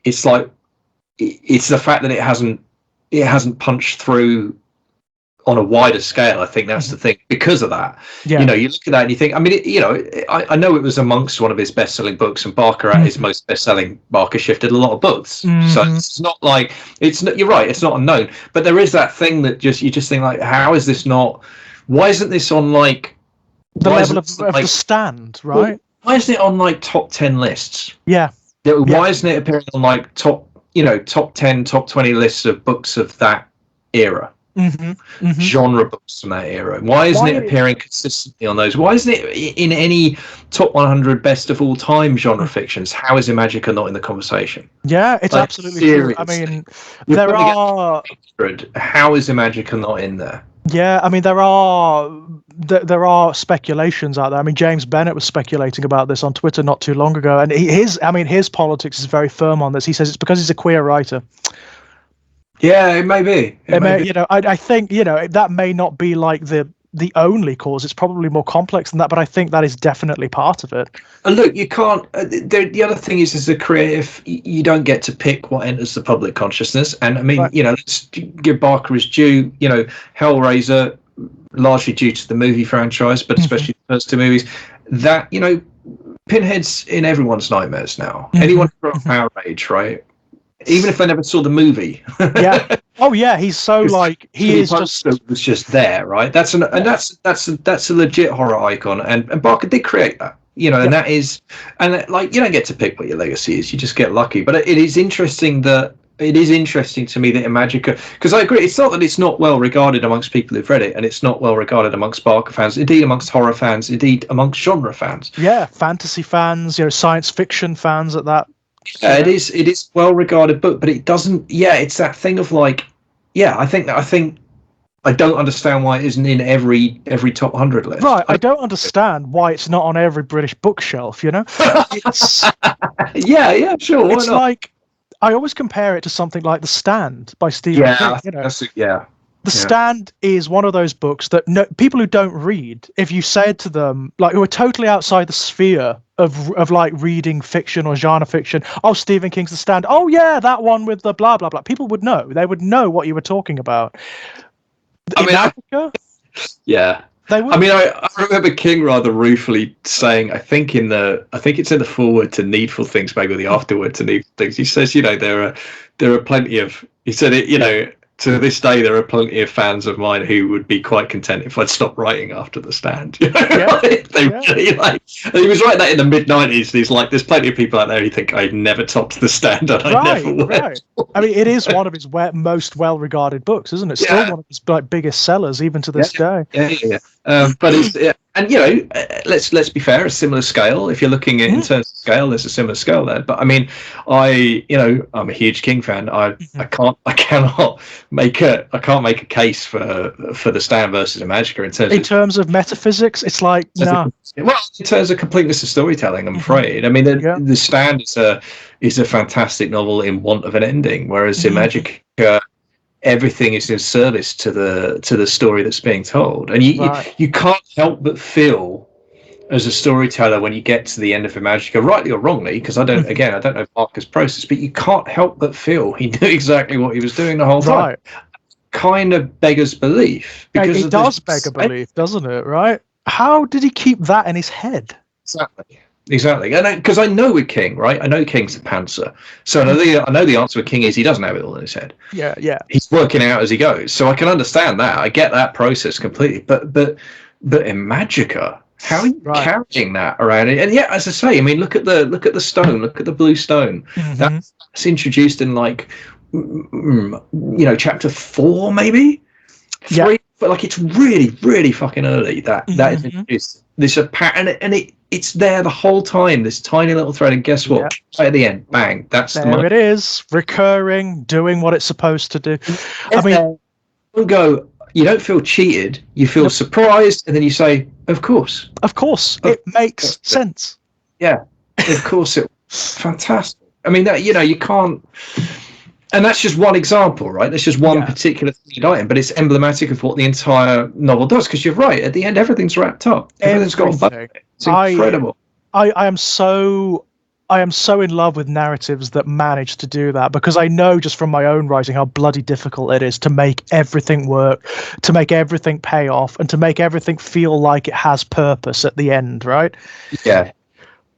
it's the fact that it hasn't punched through on a wider scale. I think that's the thing. Because of that, you look at that and you think, I mean, I know it was amongst one of his best-selling books, and Barker at his most best-selling, Barker shifted a lot of books. So it's not like you're right, it's not unknown, but there is that thing that you just think, like, how is this not? Why isn't this on, like, the level of The Stand, right? Well, why isn't it on, like, top 10 lists? Why isn't it appearing on, like, top 10, top 20 lists of books of that era? Genre books from that era. Why isn't it appearing consistently on those? Why isn't it in any top 100 best of all time genre fictions? How is Imajica not in the conversation? Yeah, it's absolutely true. I mean, there are. How is Imajica not in there? Yeah, I mean, there are speculations out there. I mean, James Bennett was speculating about this on Twitter not too long ago, and his politics is very firm on this. He says it's because he's a queer writer. Yeah, it may be. I think that may not be, like, the only cause. It's probably more complex than that, but I think that is definitely part of it. And look, you can't. The other thing is, as a creative, you don't get to pick what enters the public consciousness. And I mean, let's give Barker his due. Hellraiser, largely due to the movie franchise, but especially the first two movies. That Pinhead's in everyone's nightmares now. Anyone from our age, right? Even if I never saw the movie. Oh yeah, he's so, like, he is was just there, right? That's a legit horror icon, and Barker did create that, and that is, and, like, you don't get to pick what your legacy is, you just get lucky. But it is interesting to me that Imajica, because I agree, it's not that it's not well regarded amongst people who've read it, and it's not well regarded amongst Barker fans, indeed amongst horror fans, indeed amongst genre fans. Yeah, fantasy fans, science fiction fans at that. It is well regarded book, but it doesn't. It's that thing of, like, I think I don't understand why it isn't in every top 100 list. Right, I don't understand why it's not on every British bookshelf. It's, sure. Why it's not? Like, I always compare it to something like The Stand by Stephen King. The Stand is one of those books that people who don't read, if you said to them, like, who are totally outside the sphere of like reading fiction or genre fiction, oh, Stephen King's The Stand, oh yeah, that one with the blah blah blah, people would know. They would know what you were talking about. They would. I mean, I remember King rather ruefully saying, I think it's in the foreword to Needful Things, maybe the afterword to Needful Things. He says, there are plenty of. He said it, to this day, there are plenty of fans of mine who would be quite content if I'd stopped writing after The Stand. Really, like, he was writing that in the mid-90s. He's like, there's plenty of people out there who think I never topped The Stand, and I never will. Right. I mean, it is one of his most well-regarded books, isn't it? Still one of his, like, biggest sellers, even to this day. Yeah. But it's and let's be fair, a similar scale. If you're looking at in terms of scale, there's a similar scale there. But I mean, I'm a huge King fan. I can't make a case for The Stand versus Imajica in terms of metaphysics. It's like, no. Well, in terms of completeness of storytelling, I'm afraid. I mean, The Stand is a fantastic novel in want of an ending, whereas Imajica, everything is in service to the story that's being told, and you can't help but feel as a storyteller when you get to the end of Imajica, rightly or wrongly, because I don't know Barker's process, but you can't help but feel he knew exactly what he was doing the whole time. kind of beggars belief because It does beg a belief, doesn't it? Right? How did he keep that in his head? Exactly. And because I know with King, right? I know King's a pantser, so I know the answer with King is he doesn't have it all in his head. Yeah. He's working out as he goes, so I can understand that. I get that process completely. But in Magica, how are you carrying that around? And yeah, as I say, I mean, look at the stone, look at the blue stone. That's introduced in like chapter 4, maybe 3, but like it's really fucking early that is introduced. There's a pattern, and it's there the whole time. This tiny little thread, and guess what? Right at the end, bang! That's there. It is recurring, doing what it's supposed to do. I mean, you don't feel cheated. You feel surprised, and then you say, "Of course, it makes sense." Yeah, of course it. Fantastic. I mean, that you can't. And that's just one example, right? That's just one particular item, but it's emblematic of what the entire novel does. Because you're right, at the end, everything's wrapped up. Everything's got a bow. It's incredible. I am so in love with narratives that manage to do that, because I know just from my own writing how bloody difficult it is to make everything work, to make everything pay off, and to make everything feel like it has purpose at the end, right? Yeah.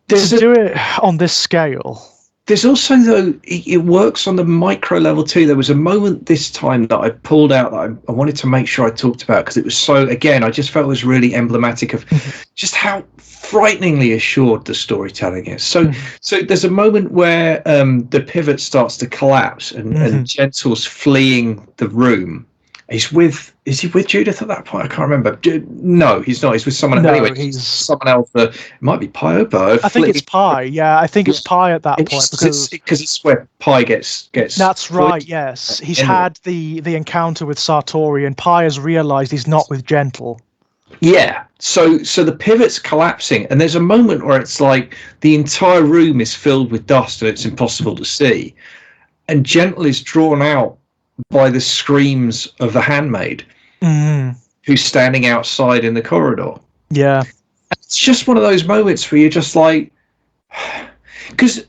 To do it on this scale. There's also, though, it works on the micro level too. There was a moment this time that I pulled out that I wanted to make sure I talked about, because it was so, again, I just felt it was really emblematic of just how frighteningly assured the storytelling is. So there's a moment where the pivot starts to collapse and Gentle's fleeing the room. Is he with Judith at that point? I can't remember. No, he's not. He's with someone else. Anyway, he's someone else. It might be Piopa. I think it's Pi. Yeah, I think it's Pi at that point, because it's where Pi gets. That's right. Yes, he's had the encounter with Sartori, and Pi has realised he's not with Gentle. Yeah. So the pivot's collapsing, and there's a moment where it's like the entire room is filled with dust, and it's impossible to see, and Gentle is drawn out by the screams of the handmaid who's standing outside in the corridor. Yeah. It's just one of those moments where you're just like, because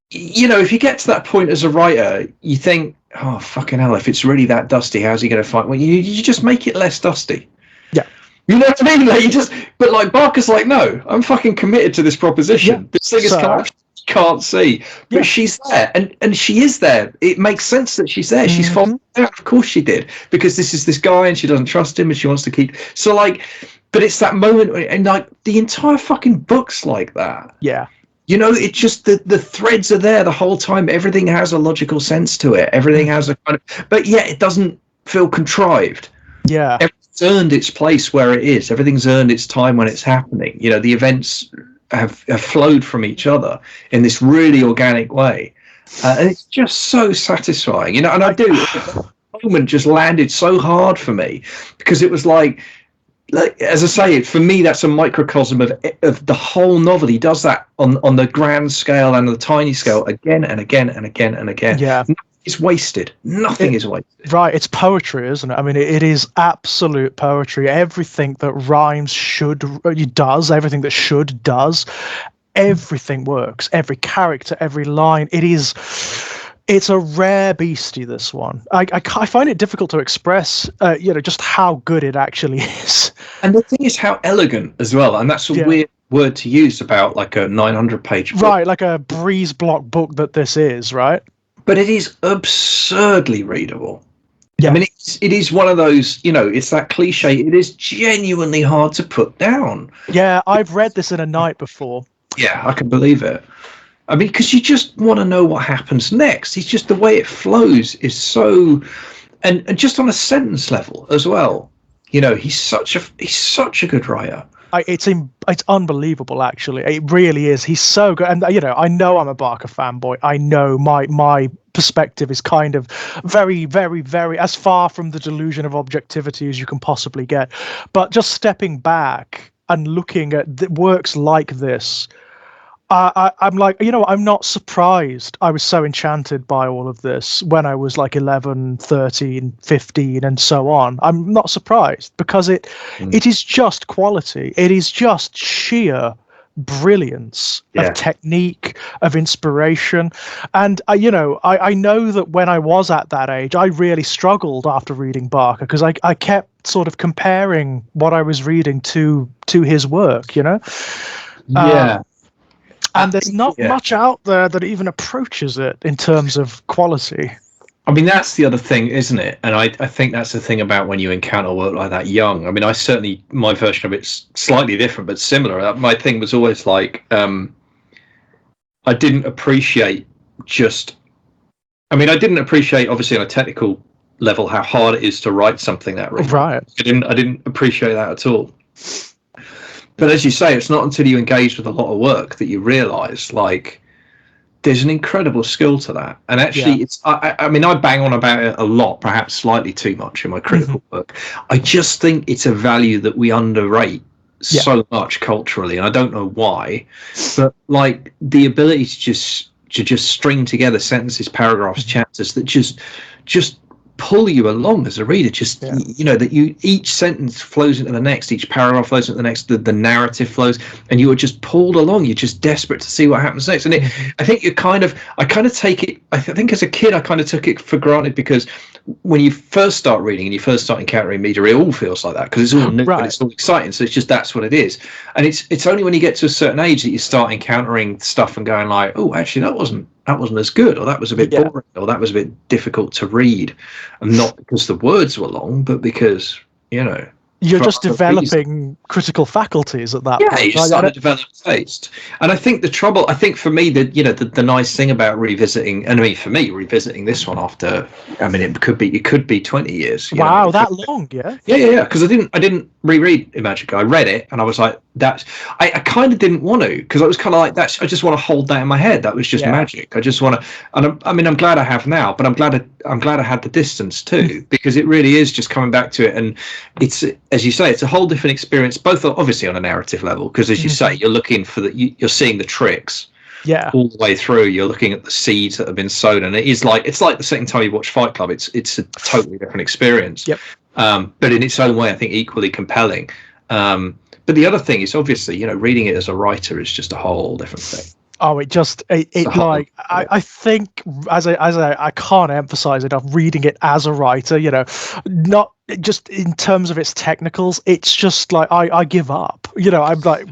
if you get to that point as a writer, you think, oh fucking hell, if it's really that dusty, how's he going to fight? Well, you just make it less dusty. Yeah. You know what I mean? Like but like Barker's like, no, I'm fucking committed to this proposition. Yeah. This thing is collapsed. Can't see, but she's there, and she is there. It makes sense that she's there. She's following out. Of course she did, because this is this guy, and she doesn't trust him, and she wants to keep. So like, but it's that moment, and like the entire fucking book's like that. Yeah. It just the threads are there the whole time. Everything has a logical sense to it. Everything has a kind of, but yet it doesn't feel contrived. Yeah. Everything's earned its place where it is. Everything's earned its time when it's happening. The events have flowed from each other in this really organic way, and it's just so satisfying, and I do. The moment just landed so hard for me, because it was like as I say, for me that's a microcosm of the whole novel. He does that on the grand scale and the tiny scale again and again and again and again. Yeah. It's wasted. Nothing is wasted. Right, it's poetry, isn't it? I mean, it is absolute poetry. Everything that rhymes does. Everything that should does. Everything works. Every character, every line. It's a rare beastie, this one. I find it difficult to express, just how good it actually is. And the thing is how elegant as well. And that's a weird word to use about like a 900-page book. Right, like a breeze block book that this is, right? But it is absurdly readable. Yeah. I mean, it is one of those, it's that cliche. It is genuinely hard to put down. Yeah, I've read this in a night before. Yeah, I can believe it. I mean, because you just want to know what happens next. It's just the way it flows is so, and just on a sentence level as well. He's such a good writer. It's unbelievable, actually. It really is. He's so good, and I know I'm a Barker fanboy. I know my perspective is kind of very, very, very as far from the delusion of objectivity as you can possibly get. But just stepping back and looking at works like this, I'm like, I'm not surprised. I was so enchanted by all of this when I was like 11, 13, 15 and so on. I'm not surprised, because it is just quality. It is just sheer brilliance, Yeah. of technique, of inspiration. And I know that when I was at that age, I really struggled after reading Barker, because I kept sort of comparing what I was reading to his work, Yeah. and there's not Yeah. much out there that even approaches it in terms of quality. I mean, that's the other thing, isn't it? And I think that's the thing about when you encounter work like that young. I mean, my version of it's slightly different, but similar. My thing was always like, I didn't appreciate I didn't appreciate, obviously, on a technical level, how hard it is to write something that really. Right. I didn't appreciate that at all. But as you say, it's not until you engage with a lot of work that you realise, like, there's an incredible skill to that. And actually, I bang on about it a lot, perhaps slightly too much in my critical work. I just think it's a value that we underrate so much culturally, and I don't know why. But like the ability to just string together sentences, paragraphs, chapters that just pull you along as a reader, that each sentence flows into the next, each paragraph flows into the next, the narrative flows, and you are just pulled along. You're just desperate to see what happens next. And I think I kind of take it, I think as a kid I kind of took it for granted, because when you first start reading and you first start encountering media, it all feels like that, because it's all new and it's all exciting, so it's just, that's what it is. And it's only when you get to a certain age that you start encountering stuff and going like, oh, actually that wasn't as good, or that was a bit boring, or that was a bit difficult to read, and not because the words were long, but because you're just developing critical faculties at that point. You start to develop taste. And I think for me, the nice thing about revisiting, and I mean for me revisiting this one after, it could be 20 years. Wow, that long, yeah. Yeah. Because I didn't reread Imajica. I read it and I was like, I kind of didn't want to, because I was kind of like, I just want to hold that in my head. That was just magic. I just want to, and I'm glad I have now, but I'm glad I had the distance too, because it really is just coming back to it. And it's, as you say, it's a whole different experience, both obviously on a narrative level, because as you say, you're looking for you're seeing the tricks all the way through. You're looking at the seeds that have been sown, and it's like the second time you watch Fight Club, it's a totally different experience. But in its own way, I think equally compelling. But the other thing is, obviously, reading it as a writer is just a whole different thing. Oh, I think as I can't emphasize enough, reading it as a writer, not just in terms of its technicals, it's just like I give up. I'm like,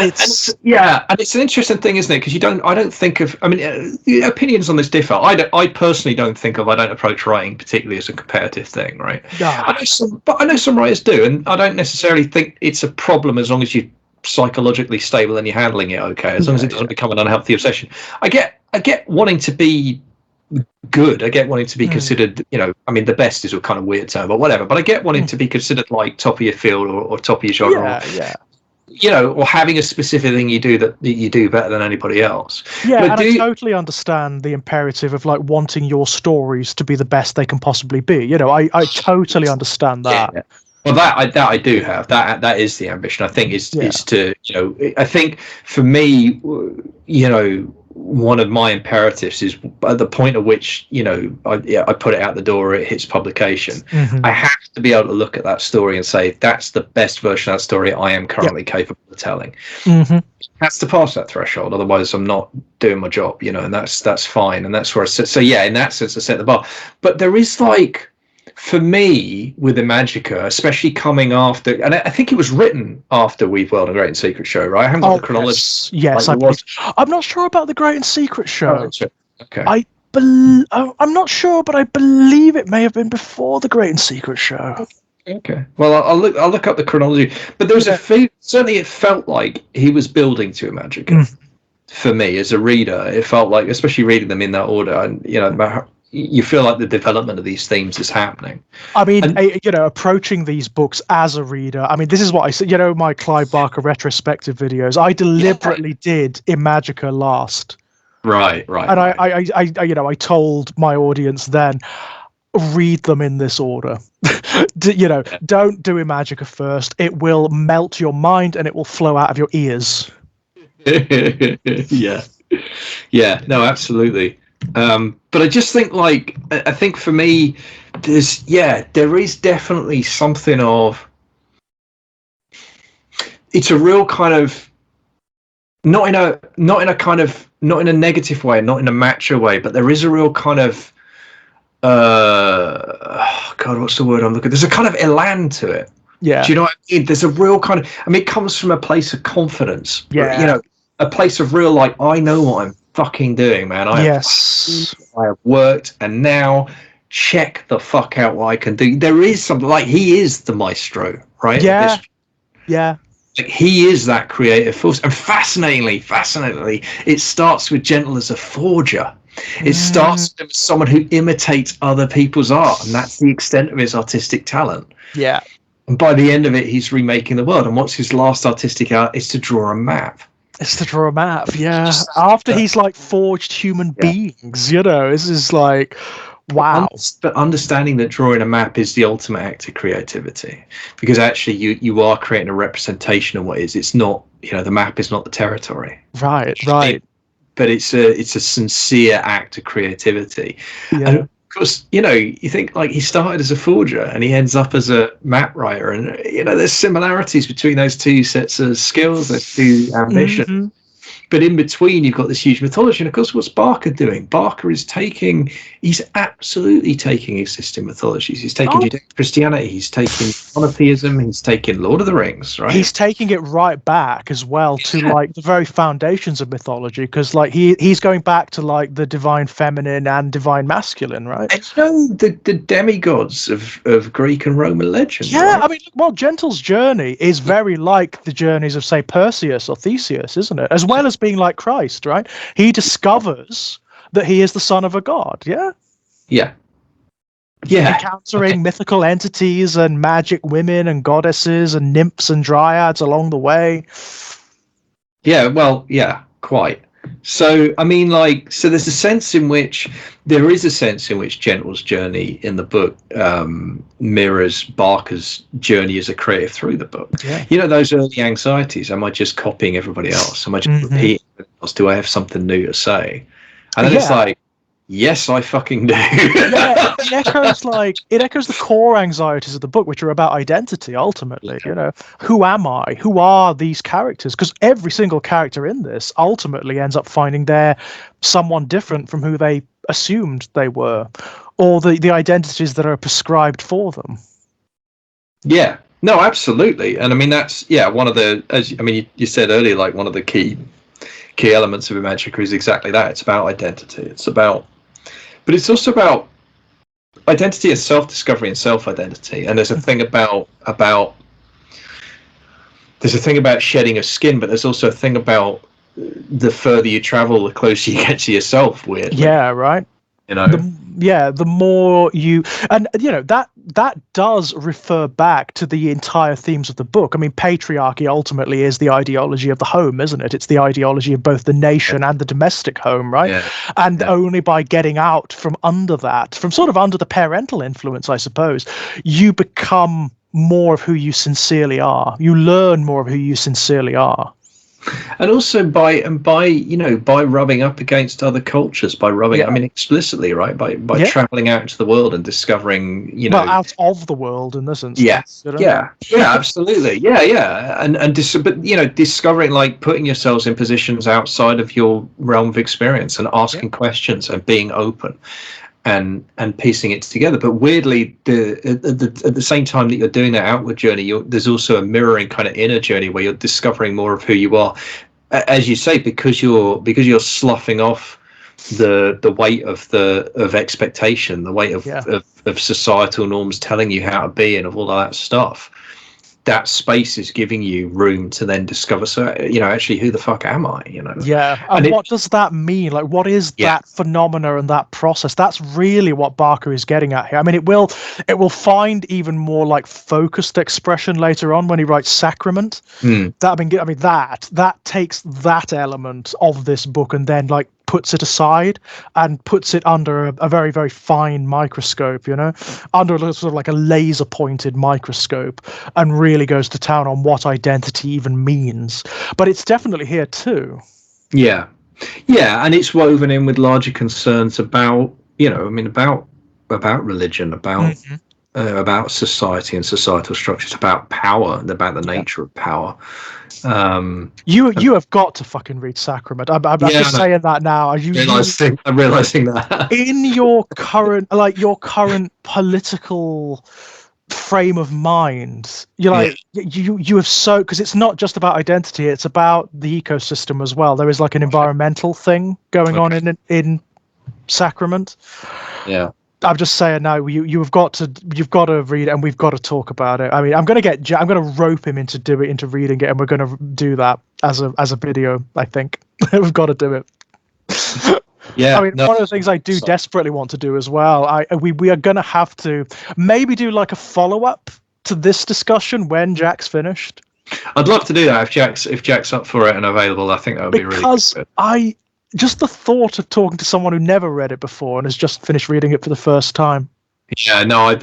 and it's an interesting thing, isn't it? Because I don't think of, opinions on this differ. I personally don't approach writing particularly as a competitive thing, right? I know some writers do, and I don't necessarily think it's a problem as long as you're psychologically stable and you're handling it okay, as long as it doesn't become an unhealthy obsession. I get wanting to be good. I get wanting to be considered, the best is a kind of weird term, but whatever. But I get wanting to be considered like top of your field or top of your genre. Or having a specific thing you do that you do better than anybody else. And I totally understand the imperative of like wanting your stories to be the best they can possibly be. I totally understand that. Yeah. Well, that I do have. That is the ambition. I think is to, I think for me, one of my imperatives is at the point at which I put it out the door, it hits publication. I have to be able to look at that story and say that's the best version of that story I am currently capable of telling. It has to pass that threshold, otherwise I'm not doing my job. And that's fine, and that's where I set. So in that sense I set the bar. But there is like, for me, with Imajica, especially coming after, and I think it was written after We've World and Great and Secret Show, right? I haven't got the chronology. Yes, I'm not sure about the Great and Secret Show. Okay. I'm not sure, but I believe it may have been before the Great and Secret Show. Okay. Well, I'll look up the chronology. But there was a feel, certainly it felt like he was building to Imajica. For me, as a reader, it felt like, especially reading them in that order, and you feel like the development of these themes is happening. Approaching these books as a reader. This is what I said. My Clive Barker retrospective videos. I deliberately did Imajica last. Right. And I told my audience then, read them in this order. Don't do Imajica first. It will melt your mind and it will flow out of your ears. No, absolutely. But I just think, like, I think for me, there is definitely something of, it's a real kind of not in a negative way, not in a macho way, but there is a real kind of God, what's the word I'm looking? There's a kind of elan to it. Yeah. Do you know what I mean? There's a real kind of, I mean, it comes from a place of confidence. Yeah. You know, a place of real, like, I know what I'm fucking doing, man. I have worked, and now check the fuck out what I can do. There is something, like, he is the maestro, right? Yeah. Yeah. Like, he is that creative force. And fascinatingly, it starts with Gentle as a forger. It starts with someone who imitates other people's art, and that's the extent of his artistic talent. Yeah. And by the end of it, he's remaking the world. And what's his last artistic art is to draw a map. It's to draw a map, yeah. After he's like forged human beings, you know, this is like, wow. But understanding that drawing a map is the ultimate act of creativity, because actually you are creating a representation of what is. It's not, you know, the map is not the territory. Right. But it's a sincere act of creativity. Yeah. And of course, you know, you think, like, he started as a forger and he ends up as a map writer, and, you know, there's similarities between those two sets of skills, those two ambitions. But in between, you've got this huge mythology. And of course, what's Barker doing? Barker is he's absolutely taking existing mythologies. He's taking Judeo Christianity, he's taking monotheism, he's taking Lord of the Rings, right? He's taking it right back as well to like the very foundations of mythology, because like he's going back to like the divine feminine and divine masculine, right? And you know, the demigods of Greek and Roman legend. Yeah, right? I mean, well, Gentle's journey is very like the journeys of, say, Perseus or Theseus, isn't it? As well as being like Christ, right? He discovers that he is the son of a god, yeah? Yeah. Encountering mythical entities and magic women and goddesses and nymphs and dryads along the way. Yeah, well, yeah, quite. So, I mean, like, so there is a sense in which Gentle's journey in the book mirrors Barker's journey as a creative through the book. Yeah. You know, those early anxieties. Am I just copying everybody else? Am I just repeating everybody else? Do I have something new to say? And then it's like, yes, I fucking do. Yeah, it echoes the core anxieties of the book, which are about identity, ultimately. You know, who am I? Who are these characters? Because every single character in this ultimately ends up finding they're someone different from who they assumed they were, or the identities that are prescribed for them. Yeah, no, absolutely. And I mean, that's, one of the, you said earlier, like, one of the key elements of Imajica is exactly that. It's about identity. But it's also about identity as self-discovery and self-identity. And there's a thing about shedding of skin, but there's also a thing about the further you travel, the closer you get to yourself. Weirdly. Yeah, right. You know. The more you, and you know, that does refer back to the entire themes of the book. I mean, patriarchy ultimately is the ideology of the home, isn't it? It's the ideology of both the nation and the domestic home, right? Yeah. And only by getting out from under that, from sort of under the parental influence, I suppose, you become more of who you sincerely are. You learn more of who you sincerely are. And also by rubbing up against other cultures, explicitly, right? By traveling out into the world and discovering, out of the world in this instance. Yeah, absolutely, and discovering, like, putting yourselves in positions outside of your realm of experience and asking questions and being open. And piecing it together, but weirdly, at the same time that you're doing that outward journey, there's also a mirroring kind of inner journey where you're discovering more of who you are, as you say, because you're sloughing off the weight of expectation, the weight of societal norms telling you how to be, and of all of that stuff. That space is giving you room to then discover, actually, who the fuck am I? And what does that mean? Like, what is that phenomena and that process? That's really what Barker is getting at here. I mean, it will find even more like focused expression later on when he writes Sacrament. That takes that element of this book and then, like, puts it aside and puts it under a very, very fine microscope, under a sort of like a laser pointed microscope, and really goes to town on what identity even means. But it's definitely here too. Yeah, and it's woven in with larger concerns about, about religion, about about society and societal structures, about power and about the nature of power. You have got to fucking read Sacrament. I'm just saying that now. I'm realizing that in your current political frame of mind, you're like you have so, because it's not just about identity, it's about the ecosystem as well. There is like an environmental thing going on in Sacrament. Yeah. I'm just saying now, you've got to read it, and we've got to talk about it. I mean, I'm going to rope him into reading it, and we're going to do that as a video. I think we've got to do it. Yeah. I mean, one of the things I do desperately want to do as well. We are going to have to maybe do like a follow-up to this discussion when Jack's finished. I'd love to do that if Jack's up for it and available. I think that would be really good. Because just the thought of talking to someone who never read it before and has just finished reading it for the first time. Yeah, no,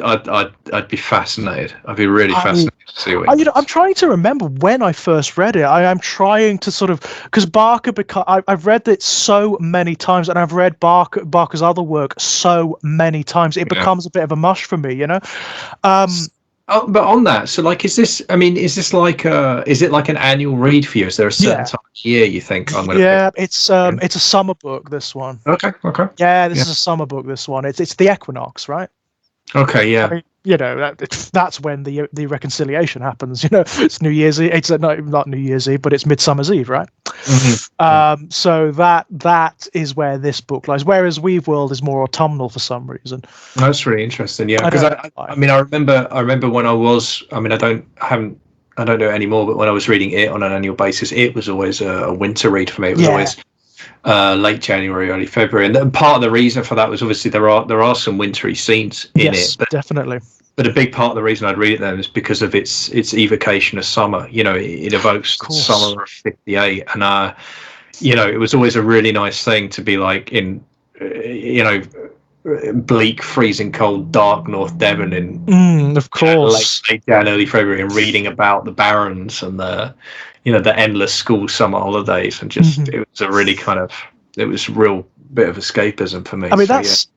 I'd be fascinated. I'd be really fascinated to see what. I'm trying to remember when I first read it. I am trying to sort of, because Barker, I've read it so many times, and I've read Barker's other work so many times. It becomes a bit of a mush for me, you know. But on that, so like, is it like an annual read for you? Is there a certain time of year you think I'm going to? Yeah, it's a summer book. This one. Okay. Yeah, this is a summer book. This one. It's the equinox, right? Okay, yeah. I mean, you know, that's when the reconciliation happens. You know, it's New Year's Eve. It's not New Year's Eve, but it's Midsummer's Eve, right? Mm-hmm. So that is where this book lies. Whereas Weave World is more autumnal for some reason. That's really interesting. Yeah, because I remember when I was. I mean, I don't do it anymore. But when I was reading it on an annual basis, it was always a winter read for me. It was always late January, early February, and then part of the reason for that was obviously there are some wintry scenes in it. But, definitely. But a big part of the reason I'd read it then is because of its evocation of summer. You know, it evokes the summer of '58, and you know, it was always a really nice thing to be like in, you know, bleak, freezing cold, dark North Devon in of course late January, early February, and reading about the barons and the, you know, the endless school summer holidays, and just it was a really it was a real bit of escapism for me. I mean, that's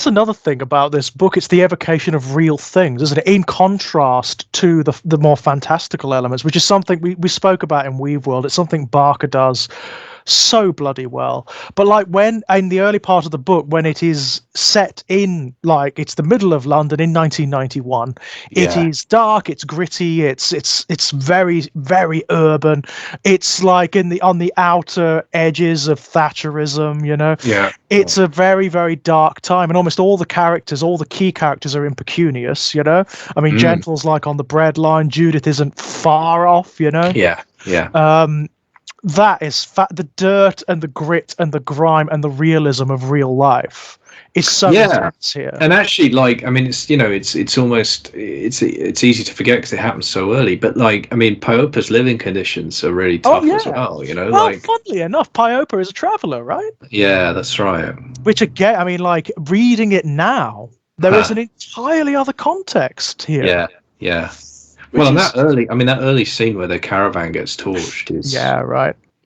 another thing about this book. It's the evocation of real things, isn't it? In contrast to the more fantastical elements, which is something we spoke about in Weave World. It's something Barker does so bloody well. But like when in the early part of the book, when it is set in, like, it's the middle of London in 1991, it is dark, it's gritty, it's very, very urban. It's like on the outer edges of Thatcherism, you know. It's a very, very dark time, and almost all the key characters are impecunious, you know. I mean, Gentle's like on the breadline, Judith isn't far off, you know. That is the dirt and the grit and the grime and the realism of real life is so intense here. And actually, like, I mean, it's, you know, it's almost it's easy to forget because it happens so early. But like, I mean, Pyopa's living conditions are really tough as well. You know, well, funnily enough, Pyopa is a traveller, right? Yeah, that's right. Which again, I mean, like, reading it now, there is an entirely other context here. Yeah. Well, and that early scene where the caravan gets torched is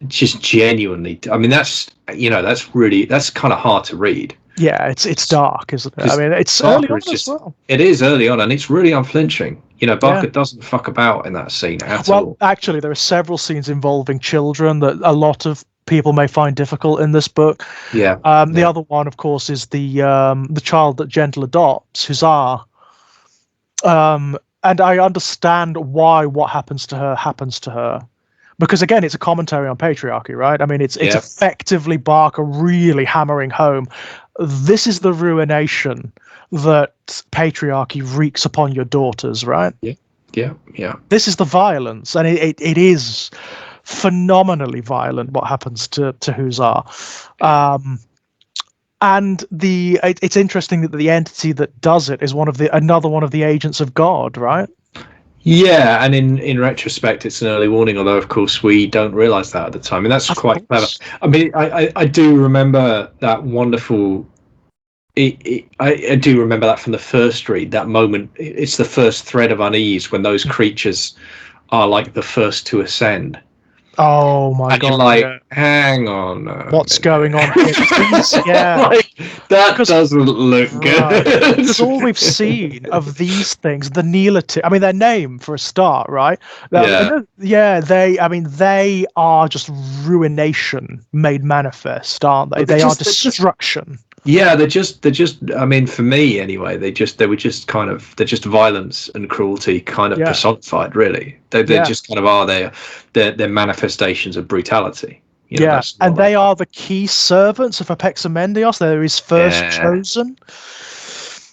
just genuinely. I mean, that's kind of hard to read. Yeah, it's dark, isn't it? I mean, it's early on as well. It is early on, and it's really unflinching. You know, Barker doesn't fuck about in that scene at all. Well, actually, there are several scenes involving children that a lot of people may find difficult in this book. The other one, of course, is the child that Gentle adopts, Hussar. And I understand why what happens to her, because again, it's a commentary on patriarchy, right? I mean, it's effectively Barker really hammering home, this is the ruination that patriarchy wreaks upon your daughters, right? Yeah. This is the violence, and it is phenomenally violent what happens to Hussar. And it's interesting that the entity that does it is another one of the agents of God, right? Yeah, and in retrospect, it's an early warning. Although, of course, we don't realise that at the time, and that's quite clever. I mean, I do remember that wonderful. I do remember that from the first read. That moment, it's the first thread of unease when those creatures are like the first to ascend. Oh my And god! you're like, Yeah. hang on. What's going on here? Yeah. Like, that Because doesn't look right. good. Because all we've seen of these things, the Neolithic, I mean, their name for a start, right? Yeah. Yeah, they are just ruination made manifest, aren't they? But They are destruction. yeah, they're just. I mean, for me anyway, they're just violence and cruelty kind of Yeah. personified. Really, they Yeah. just kind of are. They're manifestations of brutality. You know, Yeah, that's and what they are the key servants of Apexamendios. They're his first chosen.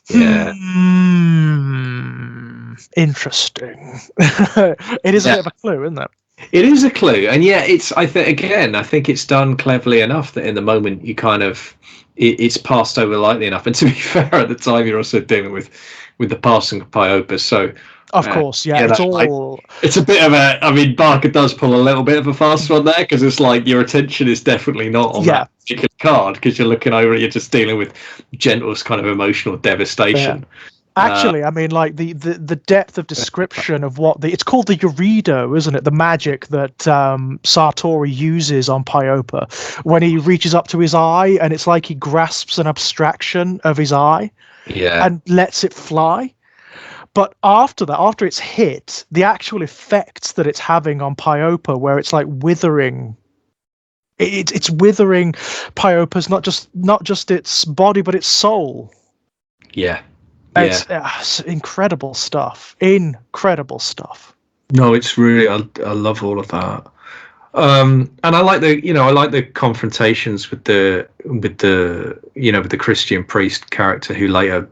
Yeah. Interesting. It is a bit of a clue, isn't it? It is a clue, and yeah, I think it's done cleverly enough that in the moment you kind of it's passed over lightly enough. And to be fair, at the time you're also dealing with the passing of Pyopus, so of course, yeah, it's all. It's a bit of a. I mean, Barker does pull a little bit of a fast one there because it's like your attention is definitely not on that particular card because you're looking over, you're just dealing with gentlest kind of emotional devastation. Yeah. Actually, I mean, like the depth of description of what it's called the Eruditorium, isn't it? The magic that Sartori uses on Pyopa when he reaches up to his eye, and it's like he grasps an abstraction of his eye, and lets it fly. But after that, after it's hit, the actual effects that it's having on Pyopa, where it's like withering. It's withering Pyopa's not just its body, but its soul. Yeah. It's incredible stuff. Incredible stuff. No, it's really I love all of that. And I like the confrontations with the Christian priest character who later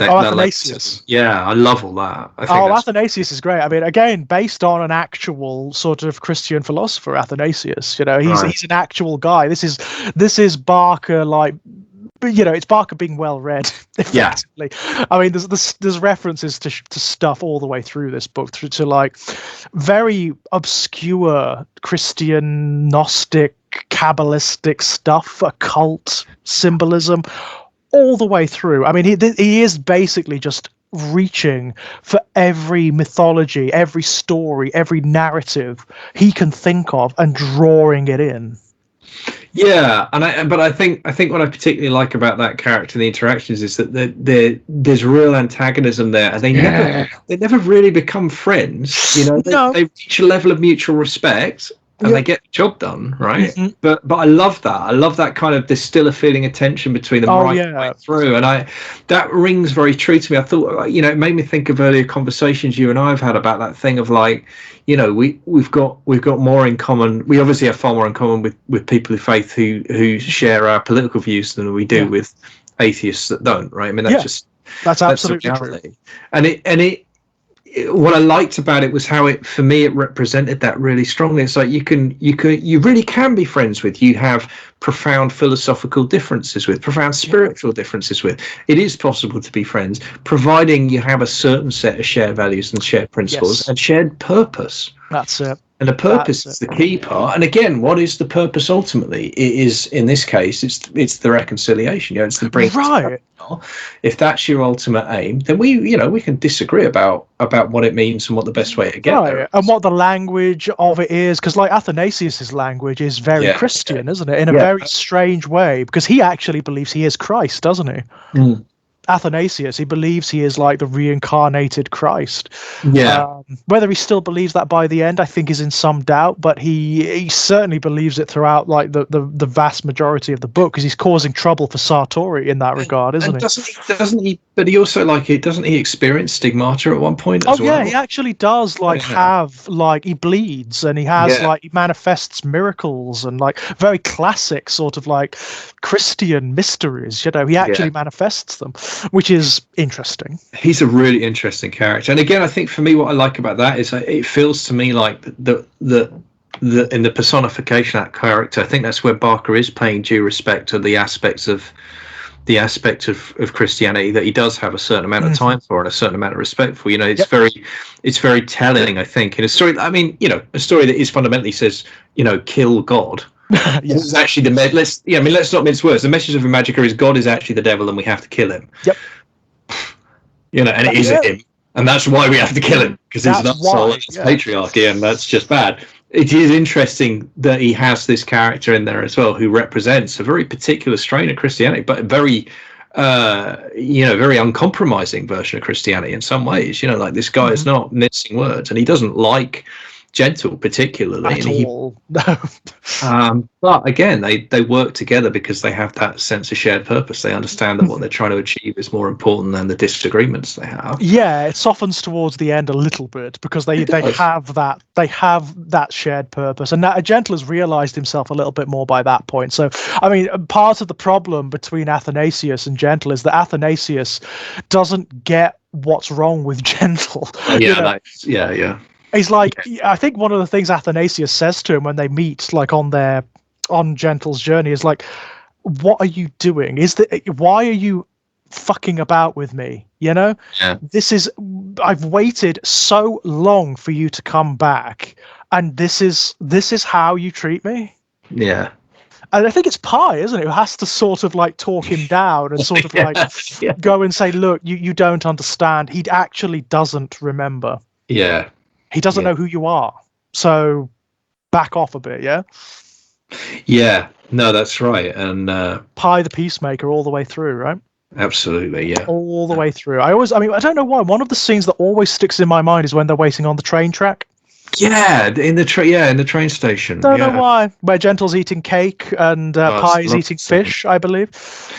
Athanasius. I love all that. I think Athanasius is great. I mean, again, based on an actual sort of Christian philosopher, Athanasius. You know, he's an actual guy. This is Barker, like. It's Barker being well read, effectively. Yeah. I mean, there's references to stuff all the way through this book, to like very obscure Christian, Gnostic, Kabbalistic stuff, occult symbolism, all the way through. I mean, he is basically just reaching for every mythology, every story, every narrative he can think of and drawing it in. Yeah, but I think what I particularly like about that character and the interactions is that there's real antagonism there, and they never really become friends. You know, they reach a level of mutual respect, and they get the job done, right? Mm-hmm. But I love that. I love that kind of. There's still a feeling of tension between them right through, and that rings very true to me. I thought, it made me think of earlier conversations you and I have had about that thing of like, we've got more in common. We obviously have far more in common with people of faith who share our political views than we do with atheists that don't, right? I mean, that's absolutely true. And what I liked about it was how for me it represented that really strongly. It's like you really can be friends with. You have profound philosophical differences with, profound spiritual differences with. It is possible to be friends, providing you have a certain set of shared values and shared principles and shared purpose. That's it. And the purpose is the key part. And again, what is the purpose ultimately? It is, in this case, it's the reconciliation. It's the bring. Right. If that's your ultimate aim, then we can disagree about what it means and what the best way to get there is. And what the language of it is, because like Athanasius's language is very Christian, isn't it? In a very strange way, because he actually believes he is Christ, doesn't he? Mm. Athanasius, he believes he is like the reincarnated Christ. Yeah. Whether he still believes that by the end, I think is in some doubt, but he certainly believes it throughout like the vast majority of the book, because he's causing trouble for Sartori in that regard, isn't he? Doesn't he? But he also doesn't he experience stigmata at one point as well? Yeah, he actually does have he bleeds, and he has he manifests miracles and like very classic sort of like Christian mysteries. He actually manifests them, which is interesting. He's a really interesting character, and again, I think for me, what I like about that is it feels to me like the in the personification of that character. I think that's where Barker is paying due respect to the aspect of Christianity that he does have a certain amount of time for and a certain amount of respect for. It's very telling, I think, in a story. I mean, a story that is fundamentally says, kill God. This is actually let's not mince words. The message of Imajica is God is actually the devil and we have to kill him. Yep. And it is him, and that's why we have to kill him, because he's an soul, it's patriarchy, and that's just bad. it is interesting that he has this character in there as well who represents a very particular strain of Christianity, but very very uncompromising version of Christianity in some ways. Like this guy is not mincing words, and he doesn't like Gentle particularly At all. No. But again, they work together because they have that sense of shared purpose. They understand that what they're trying to achieve is more important than the disagreements they have. Yeah, it softens towards the end a little bit because they have that shared purpose, and that Gentle has realized himself a little bit more by that point. So, I mean, part of the problem between Athanasius and Gentle is that Athanasius doesn't get what's wrong with Gentle. Yeah. He's like, I think one of the things Athanasius says to him when they meet, like on Gentle's journey, is like, "What are you doing? Why are you fucking about with me? Yeah. I've waited so long for you to come back, and this is how you treat me." Yeah. And I think it's Pi, isn't it, who has to sort of like talk him down and sort of go and say, "Look, you don't understand. He actually doesn't remember. Yeah. He doesn't know who you are. So back off a bit, yeah?" Yeah, no, that's right. And Pi the Peacemaker all the way through, right? Absolutely, yeah. All the way through. I don't know why. One of the scenes that always sticks in my mind is when they're waiting on the train track. Yeah, in the train station. Don't know why. Where Gentle's eating cake and Pi's eating fish, I believe.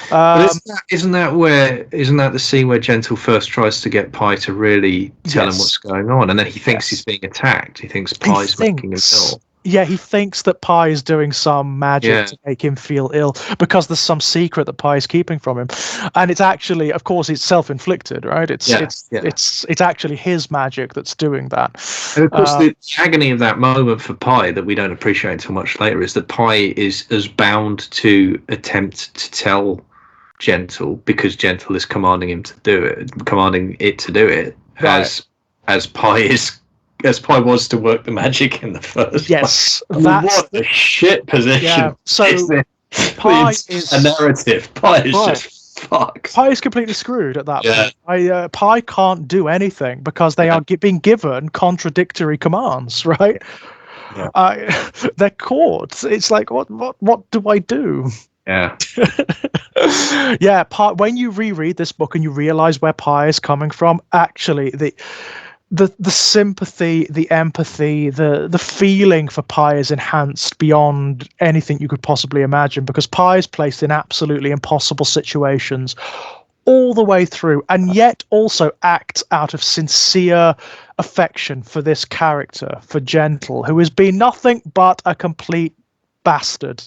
But isn't that the scene where Gentle first tries to get Pi to really tell him what's going on, and then he thinks he's being attacked. He thinks Pi's making him ill. Yeah, he thinks that Pi is doing some magic to make him feel ill because there's some secret that Pi is keeping from him, and it's actually, of course, it's self-inflicted, right? It's actually his magic that's doing that. And of course, the agony of that moment for Pi that we don't appreciate until much later is that Pi is as bound to attempt to tell Gentle because Gentle is commanding it to do it, right. as Pi was to work the magic in the first place. What a shit position. Yeah. So Pi is a narrative. Pi is just fucked. Pi is completely screwed at that point. Pi can't do anything because they are being given contradictory commands, right? Yeah. They're caught. It's like, what do I do? Yeah. Yeah, when you reread this book and you realize where Pi is coming from, actually the sympathy, the empathy, the feeling for Pi is enhanced beyond anything you could possibly imagine, because Pi is placed in absolutely impossible situations all the way through, and yet also acts out of sincere affection for this character, for Gentle, who has been nothing but a complete bastard.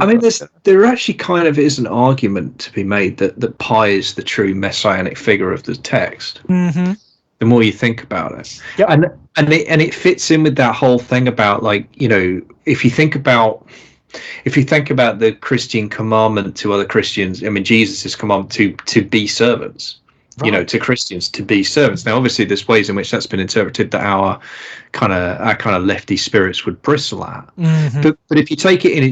I mean, there actually kind of is an argument to be made that Pi is the true messianic figure of the text. Mm-hmm. The more you think about it, and it fits in with that whole thing about, like, if you think about the Christian commandment to other Christians, I mean, Jesus' commandment to be servants, to Christians, to be servants. Now, obviously, there's ways in which that's been interpreted that our kind of lefty spirits would bristle at. Mm-hmm. But if you take it in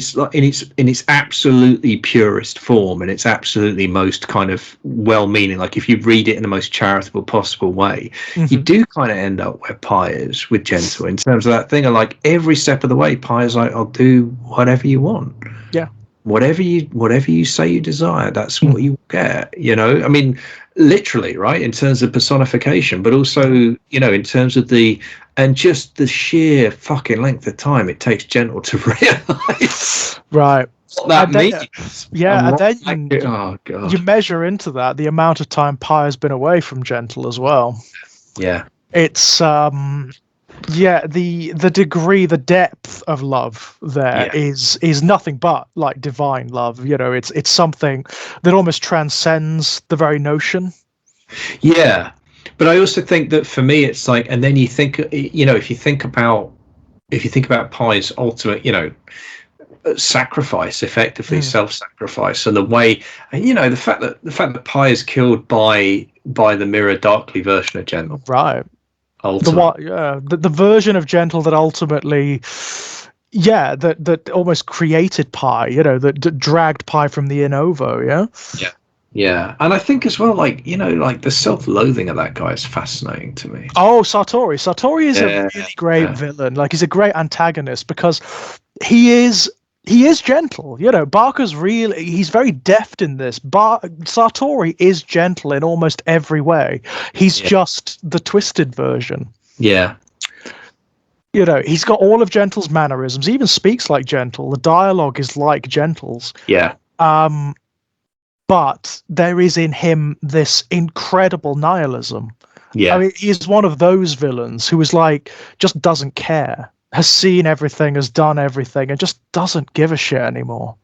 its absolutely purest form, and its absolutely most kind of well-meaning, like if you read it in the most charitable possible way, you do kind of end up where Pi is with Gentle, in terms of that thing of, like, every step of the way, Pi is like, I'll do whatever you want. Yeah. Whatever you say you desire, that's what you get. I mean, literally, right, in terms of personification, but also, in terms of just the sheer fucking length of time it takes Gentle to realize what that means. Yeah, and then God. You measure into that the amount of time Pi has been away from Gentle as well. Yeah. It's the degree, the depth of love there is nothing but like divine love. It's something that almost transcends the very notion. Yeah. But I also think that for me, it's like, and then you think, if you think about Pi's ultimate, sacrifice, effectively self-sacrifice, and the way, the fact that Pi is killed by the mirror darkly version of Gentle, right? The version of Gentle that ultimately, that almost created Pi, that dragged Pi from the Innovo, Yeah, and I think as well, like, like the self-loathing of that guy is fascinating to me. Oh, Sartori is a Yeah, really great yeah, villain. Like, he's a great antagonist because he is gentle. Barker's really, he's very deft in this. Sartori is gentle in almost every way. He's yeah, just the twisted version. yeah, He's got all of Gentle's mannerisms. He even speaks like Gentle. The dialogue is like Gentle's. yeah, But there is in him this incredible nihilism. I yeah. mean, he's one of those villains who is like, just doesn't care, has seen everything, has done everything, and just doesn't give a shit anymore.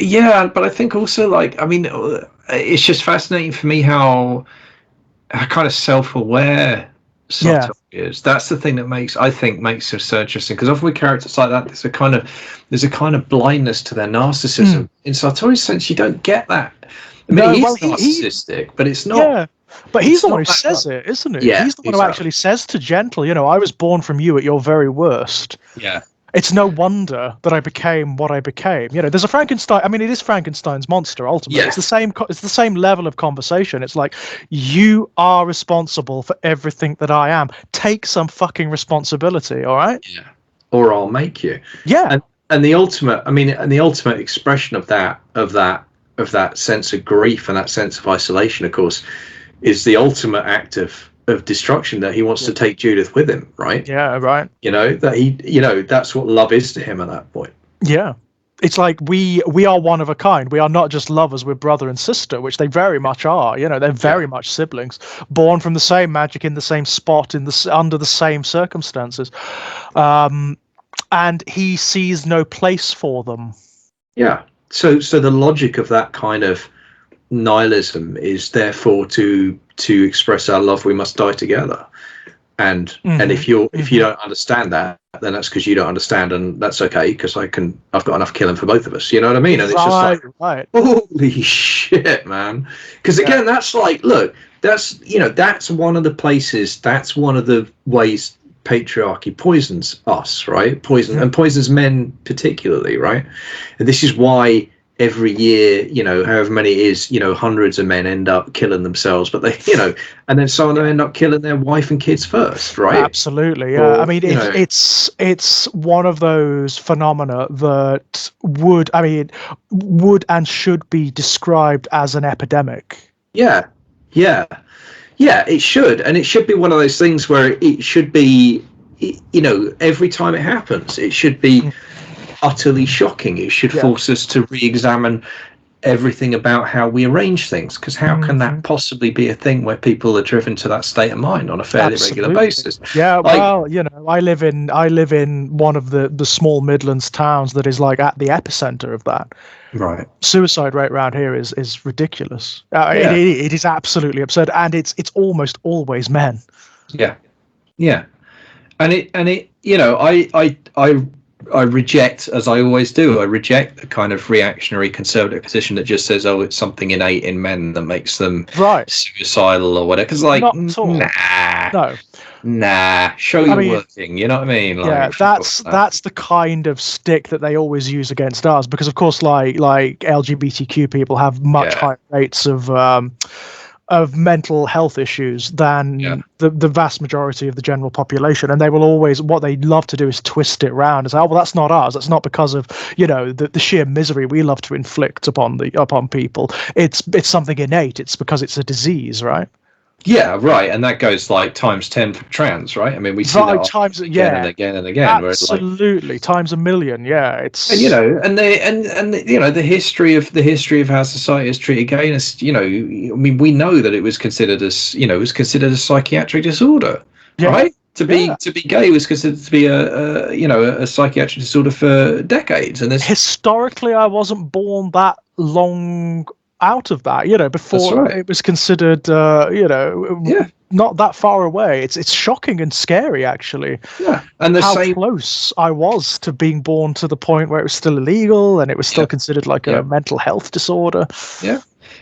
Yeah, but I think also, like, I mean, it's just fascinating for me how kind of self-aware Yeah. Sartori is. That's the thing that makes him so interesting, because often with characters like that, there's a kind of blindness to their narcissism. In Sartori's sense, you don't get that. I mean, No, he well, is narcissistic, but it's not. yeah, but he's it's the one not who that says kind- it, isn't he? Yeah, He's the one who exactly. actually says to Gentle, I was born from you at your very worst. Yeah, It's no wonder that I became what I became. There's a Frankenstein. I mean, it is Frankenstein's monster. Ultimately, yeah, it's the same. It's the same level of conversation. It's like, you are responsible for everything that I am. Take some fucking responsibility. All right. yeah. Or I'll make you. Yeah. And the ultimate, I mean, and the ultimate expression of that sense of grief and that sense of isolation, of course, is the ultimate act of destruction, that he wants to take Judith with him, right? Yeah. Right. That's what love is to him at that point. Yeah. It's like we are one of a kind. We are not just lovers, we're brother and sister, which they very much are. They're very much siblings, born from the same magic in the same spot under the same circumstances. And he sees no place for them. Yeah. So the logic of that kind of nihilism is therefore to express our love, we must die together. And if you don't understand that, then that's because you don't understand, and that's okay, because I've got enough killing for both of us. You know what I mean? And it's just like, holy shit, man. Because again, that's like, look, that's one of the places, that's one of the ways patriarchy poisons us, right? Poisons men particularly, right? And this is why every year, however many it is, hundreds of men end up killing themselves, but they, and then some of them end up killing their wife and kids first, right? Absolutely, yeah. I mean, it's one of those phenomena that would and should be described as an epidemic. Yeah, it should, and it should be one of those things where it should be, every time it happens, it should be utterly shocking. It should force us to re-examine everything about how we arrange things, because how can that possibly be a thing where people are driven to that state of mind on a fairly regular basis? Yeah, well, I live in one of the small Midlands towns that is like at the epicenter of that. Right. Suicide rate around here is ridiculous. It is absolutely absurd, and it's almost always men. Yeah, and I reject, as I always do, I reject the kind of reactionary conservative position that just says, oh, it's something innate in men that makes them suicidal or whatever. Because, like, not at all. Show you're working. You know what I mean? Like, that's the kind of stick that they always use against us, because, of course, like LGBTQ people have much higher rates of mental health issues than the vast majority of the general population, and they will always, what they love to do is twist it around and say, oh, well, that's not us, that's not because of the sheer misery we love to inflict upon people, it's something innate, it's because it's a disease, right? Yeah, right, and that goes like times 10 for trans, right? I mean, we see that times again and again and again. Absolutely, times a million. Yeah, it's and the history of how society has treated gayness. I mean, we know that it was considered as a psychiatric disorder, right? To be gay was considered to be a psychiatric disorder for decades, and historically, I wasn't born that long out of that, before it was considered, not that far away. It's shocking and scary, actually. Yeah, and how close I was to being born to the point where it was still illegal and it was still considered like a mental health disorder. Yeah,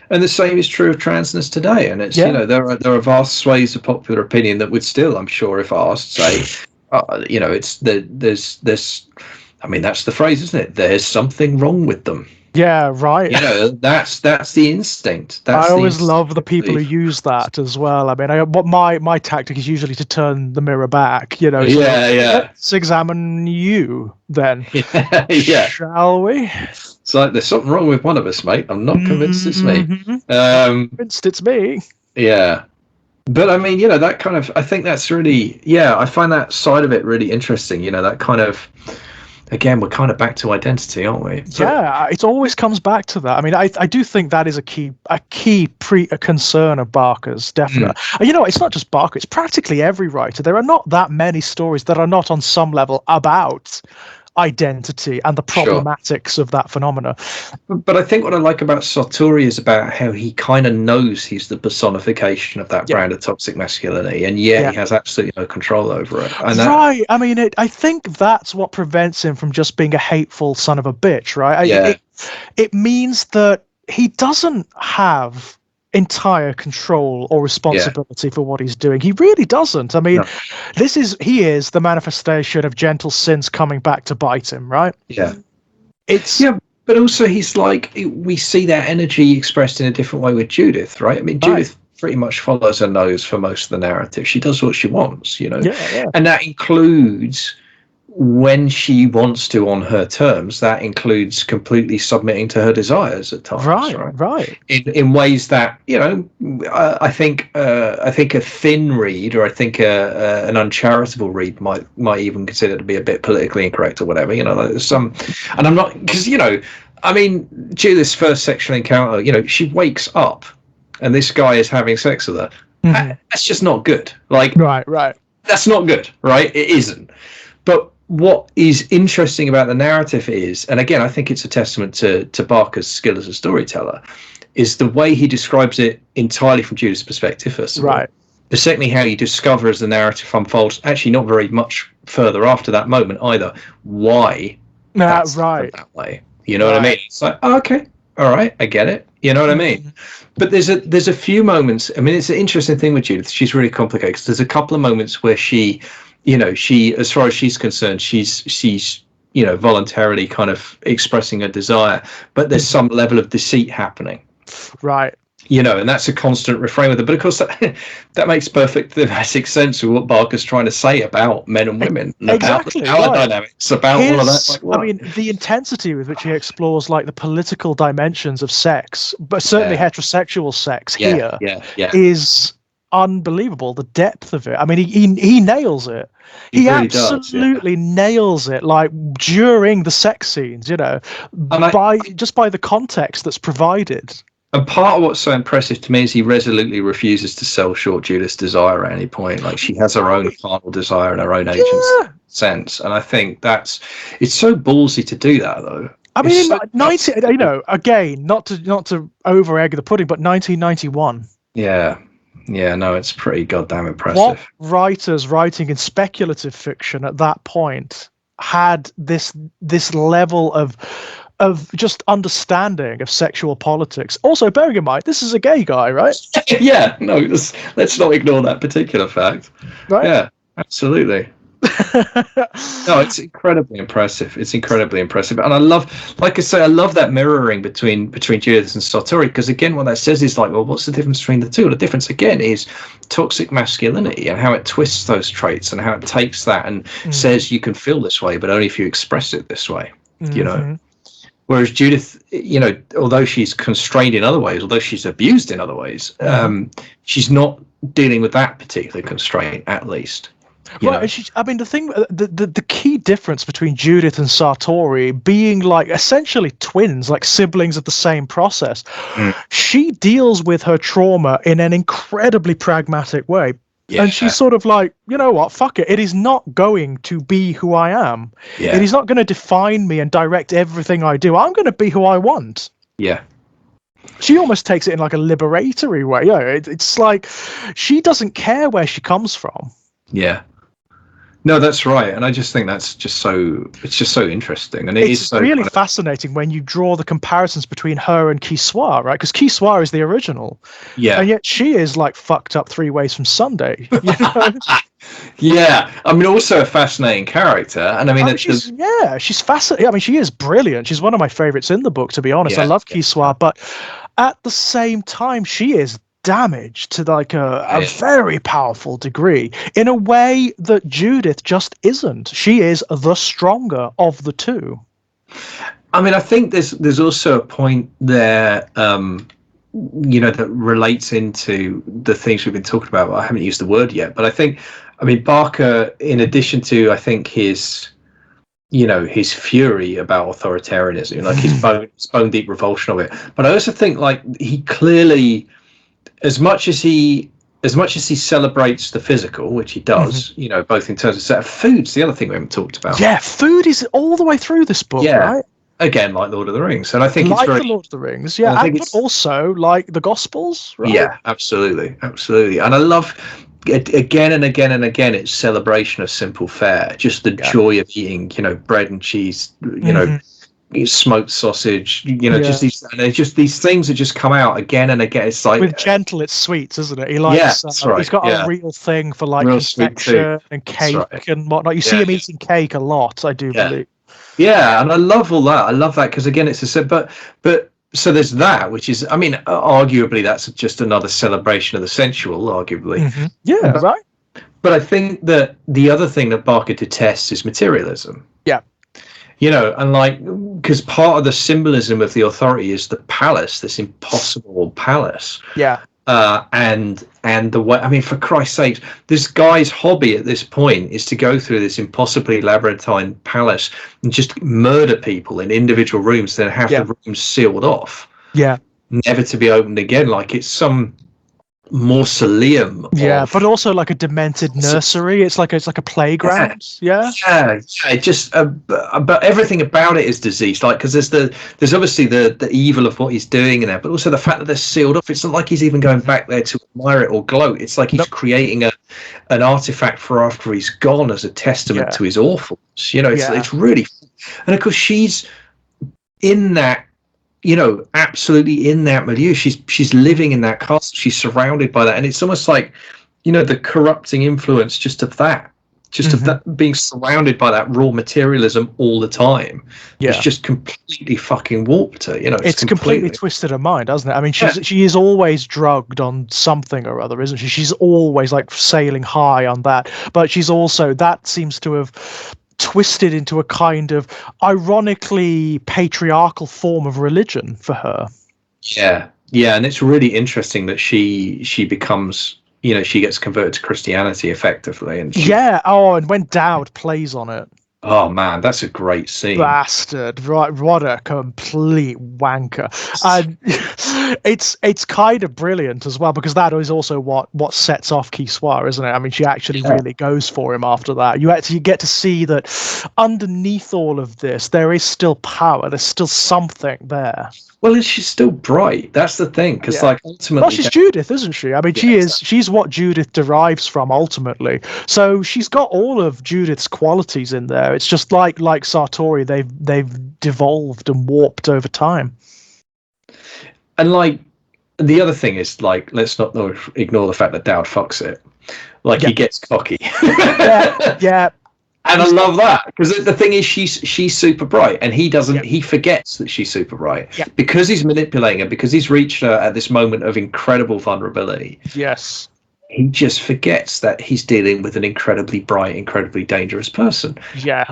and the same is true of transness today. And it's there are vast swathes of popular opinion that would still, I'm sure, if asked, say, there's I mean, that's the phrase, isn't it? There's something wrong with them. Yeah, right. You know, that's the instinct. I That's the always love the instinct people who belief. use that as well. I mean, what my tactic is usually to turn the mirror back, you know. So Yeah. let's examine you then, Yeah. shall we? It's like there's something wrong with one of us, mate. I'm not convinced it's me. Convinced it's me. Yeah. But I mean, you know, that kind of, I think that's really, yeah, I find that side of it really interesting. You know, that kind of, again, we're kind of back to identity, aren't we? But, Yeah, it always comes back to that. I mean, I do think that is a key concern of Barker's, definitely. And you know, it's not just Barker; it's practically every writer. There are not that many stories that are not on some level about identity and the problematics of that phenomena. But I think what I like about Sartori is about how he kind of knows he's the personification of that brand of toxic masculinity, and yet he has absolutely no control over it. And right. I mean, I think that's what prevents him from just being a hateful son of a bitch, right? It means that he doesn't have entire control or responsibility for what he's doing. He really doesn't. I mean, he is the manifestation of gentle sins coming back to bite him, right? Yeah. But also he's like, we see that energy expressed in a different way with Judith, right? I mean, Judith pretty much follows her nose for most of the narrative. She does what she wants, you know, and that includes when she wants to on her terms. That includes completely submitting to her desires at times, right? In ways that, you know, I think a thin read, or I think an uncharitable read might even consider to be a bit politically incorrect or whatever, you know. Like there's some, and I'm not, because, you know, I mean, Judith's first sexual encounter, you know, she wakes up and this guy is having sex with her. That's just not good. Like, right. That's not good, right? It isn't. But what is interesting about the narrative is, and again, I think it's a testament to Barker's skill as a storyteller, is the way he describes it entirely from Judith's perspective, first of all. But secondly, how you discover as the narrative unfolds, actually not very much further after that moment either, why that's that way. You know what I mean? It's like, oh, okay, all right, I get it. You know what I mean? But there's a few moments. I mean, it's an interesting thing with Judith. She's really complicated because there's a couple of moments where she, you know, as far as she's concerned, she's you know, voluntarily kind of expressing a desire, but there's some level of deceit happening. Right. You know, and that's a constant refrain with it. But of course, that makes perfect thematic sense with what Barker's trying to say about men and women, and about the power dynamics, about all of that. Like, I mean, the intensity with which he explores like the political dimensions of sex, but certainly heterosexual sex here, is unbelievable. The depth of it. I mean, he nails it. He really absolutely nails it. Like during the sex scenes, you know, by the context that's provided. And part of what's so impressive to me is he resolutely refuses to sell short Judith's desire at any point. Like, she has her own carnal desire and her own agent's sense. And I think it's so ballsy to do that, though. I mean, you know, again, not to over egg the pudding, but 1991. Yeah, no, it's pretty goddamn impressive. What writers writing in speculative fiction at that point had this level of just understanding of sexual politics? Also, bearing in mind, this is a gay guy, right? Yeah, no, let's not ignore that particular fact. Right? Yeah, absolutely. No, it's incredibly impressive. And I love, like I say, I love that mirroring between Judith and Sartori, because again, what that says is like, well, what's the difference between the two? Well, the difference again is toxic masculinity and how it twists those traits and how it takes that and says you can feel this way, but only if you express it this way, you know. Whereas Judith, you know, although she's constrained in other ways, although she's abused in other ways, she's not dealing with that particular constraint, at least. Right. I mean, the key difference between Judith and Sartori being like essentially twins, like siblings of the same process, she deals with her trauma in an incredibly pragmatic way. Yeah. And she's sort of like, you know what, fuck it. It is not going to be who I am. Yeah. It is not going to define me and direct everything I do. I'm going to be who I want. Yeah. She almost takes it in like a liberatory way. Yeah, it's like she doesn't care where she comes from. Yeah. No, that's right, and I just think it's just so interesting, and it's so really fascinating when you draw the comparisons between her and Kiswa, right? Because Kiswa is the original, and yet she is like fucked up 3 ways from Sunday. You know? Yeah, I mean, also a fascinating character, and I mean, she's fascinating. I mean, she is brilliant. She's one of my favorites in the book, to be honest. I love Kiswa, but at the same time, she is damaged to like a very powerful degree in a way that Judith just isn't. She is the stronger of the two. I mean, I think there's also a point there, that relates into the things we've been talking about. But I haven't used the word yet, but I mean, Barker, in addition to, I think, his fury about authoritarianism, like his bone deep revulsion of it. But I also think, like, he clearly, as much as he celebrates the physical, which he does, both in terms of set of food's the other thing we haven't talked about. Yeah, food is all the way through this book, right? Again, like Lord of the Rings, and I think like it's very the Lord of the Rings, but also like the Gospels, right? Yeah, absolutely, and I love again and again and again its celebration of simple fare, just the joy of eating, bread and cheese, smoked sausage, just these things that just come out again and again. It's like with gentle, it's sweets, isn't it? He likes. He's got a real thing for like confection and cake and whatnot. You see him eating cake a lot, I do believe. Yeah, and I love all that. I love that because again, it's but so there's that, which is, I mean, arguably that's just another celebration of the sensual, arguably. Yeah, right. But I think that the other thing that Barker detests is materialism. Yeah. And like, because part of the symbolism of the authority is the palace, this impossible palace. Yeah. And the way, I mean, for Christ's sake, this guy's hobby at this point is to go through this impossibly labyrinthine palace and just murder people in individual rooms, then have the rooms sealed off. Yeah. Never to be opened again. Like it's some mausoleum. But also like a demented nursery. It's like a playground. Just but everything about it is diseased. Like because there's obviously the evil of what he's doing in there, but also the fact that they're sealed off. It's not like he's even going back there to admire it or gloat. It's like he's creating an artifact for after he's gone as a testament to his awfulness. It's really, and of course she's in that. Absolutely in that milieu. She's living in that castle. She's surrounded by that, and it's almost like, the corrupting influence just of that, of that being surrounded by that raw materialism all the time. It's just completely fucking warped her. It's completely twisted her mind, hasn't it? I mean, she is always drugged on something or other, isn't she? She's always like sailing high on that, but she's also that seems to have twisted into a kind of ironically patriarchal form of religion for her. And it's really interesting that she becomes, she gets converted to Christianity effectively, and and when Dowd plays on it, oh man, that's a great scene. Bastard, right? What a complete wanker. And it's kind of brilliant as well, because that is also what sets off Kiswa, isn't it? I mean, she actually really goes for him after that. You get to see that underneath all of this, there is still power. There's still something there. Well, she's still bright. That's the thing, because like ultimately, well, she's Judith, isn't she? I mean, she's what Judith derives from ultimately. So she's got all of Judith's qualities in there. It's just like Sartori, they've devolved and warped over time. And like the other thing is, like, let's not ignore the fact that Dowd fucks it. Like he gets cocky. And I love that, because the thing is, she's super bright, and he doesn't. He forgets that she's super bright because he's manipulating her, because he's reached her at this moment of incredible vulnerability. Yes, he just forgets that he's dealing with an incredibly bright, incredibly dangerous person.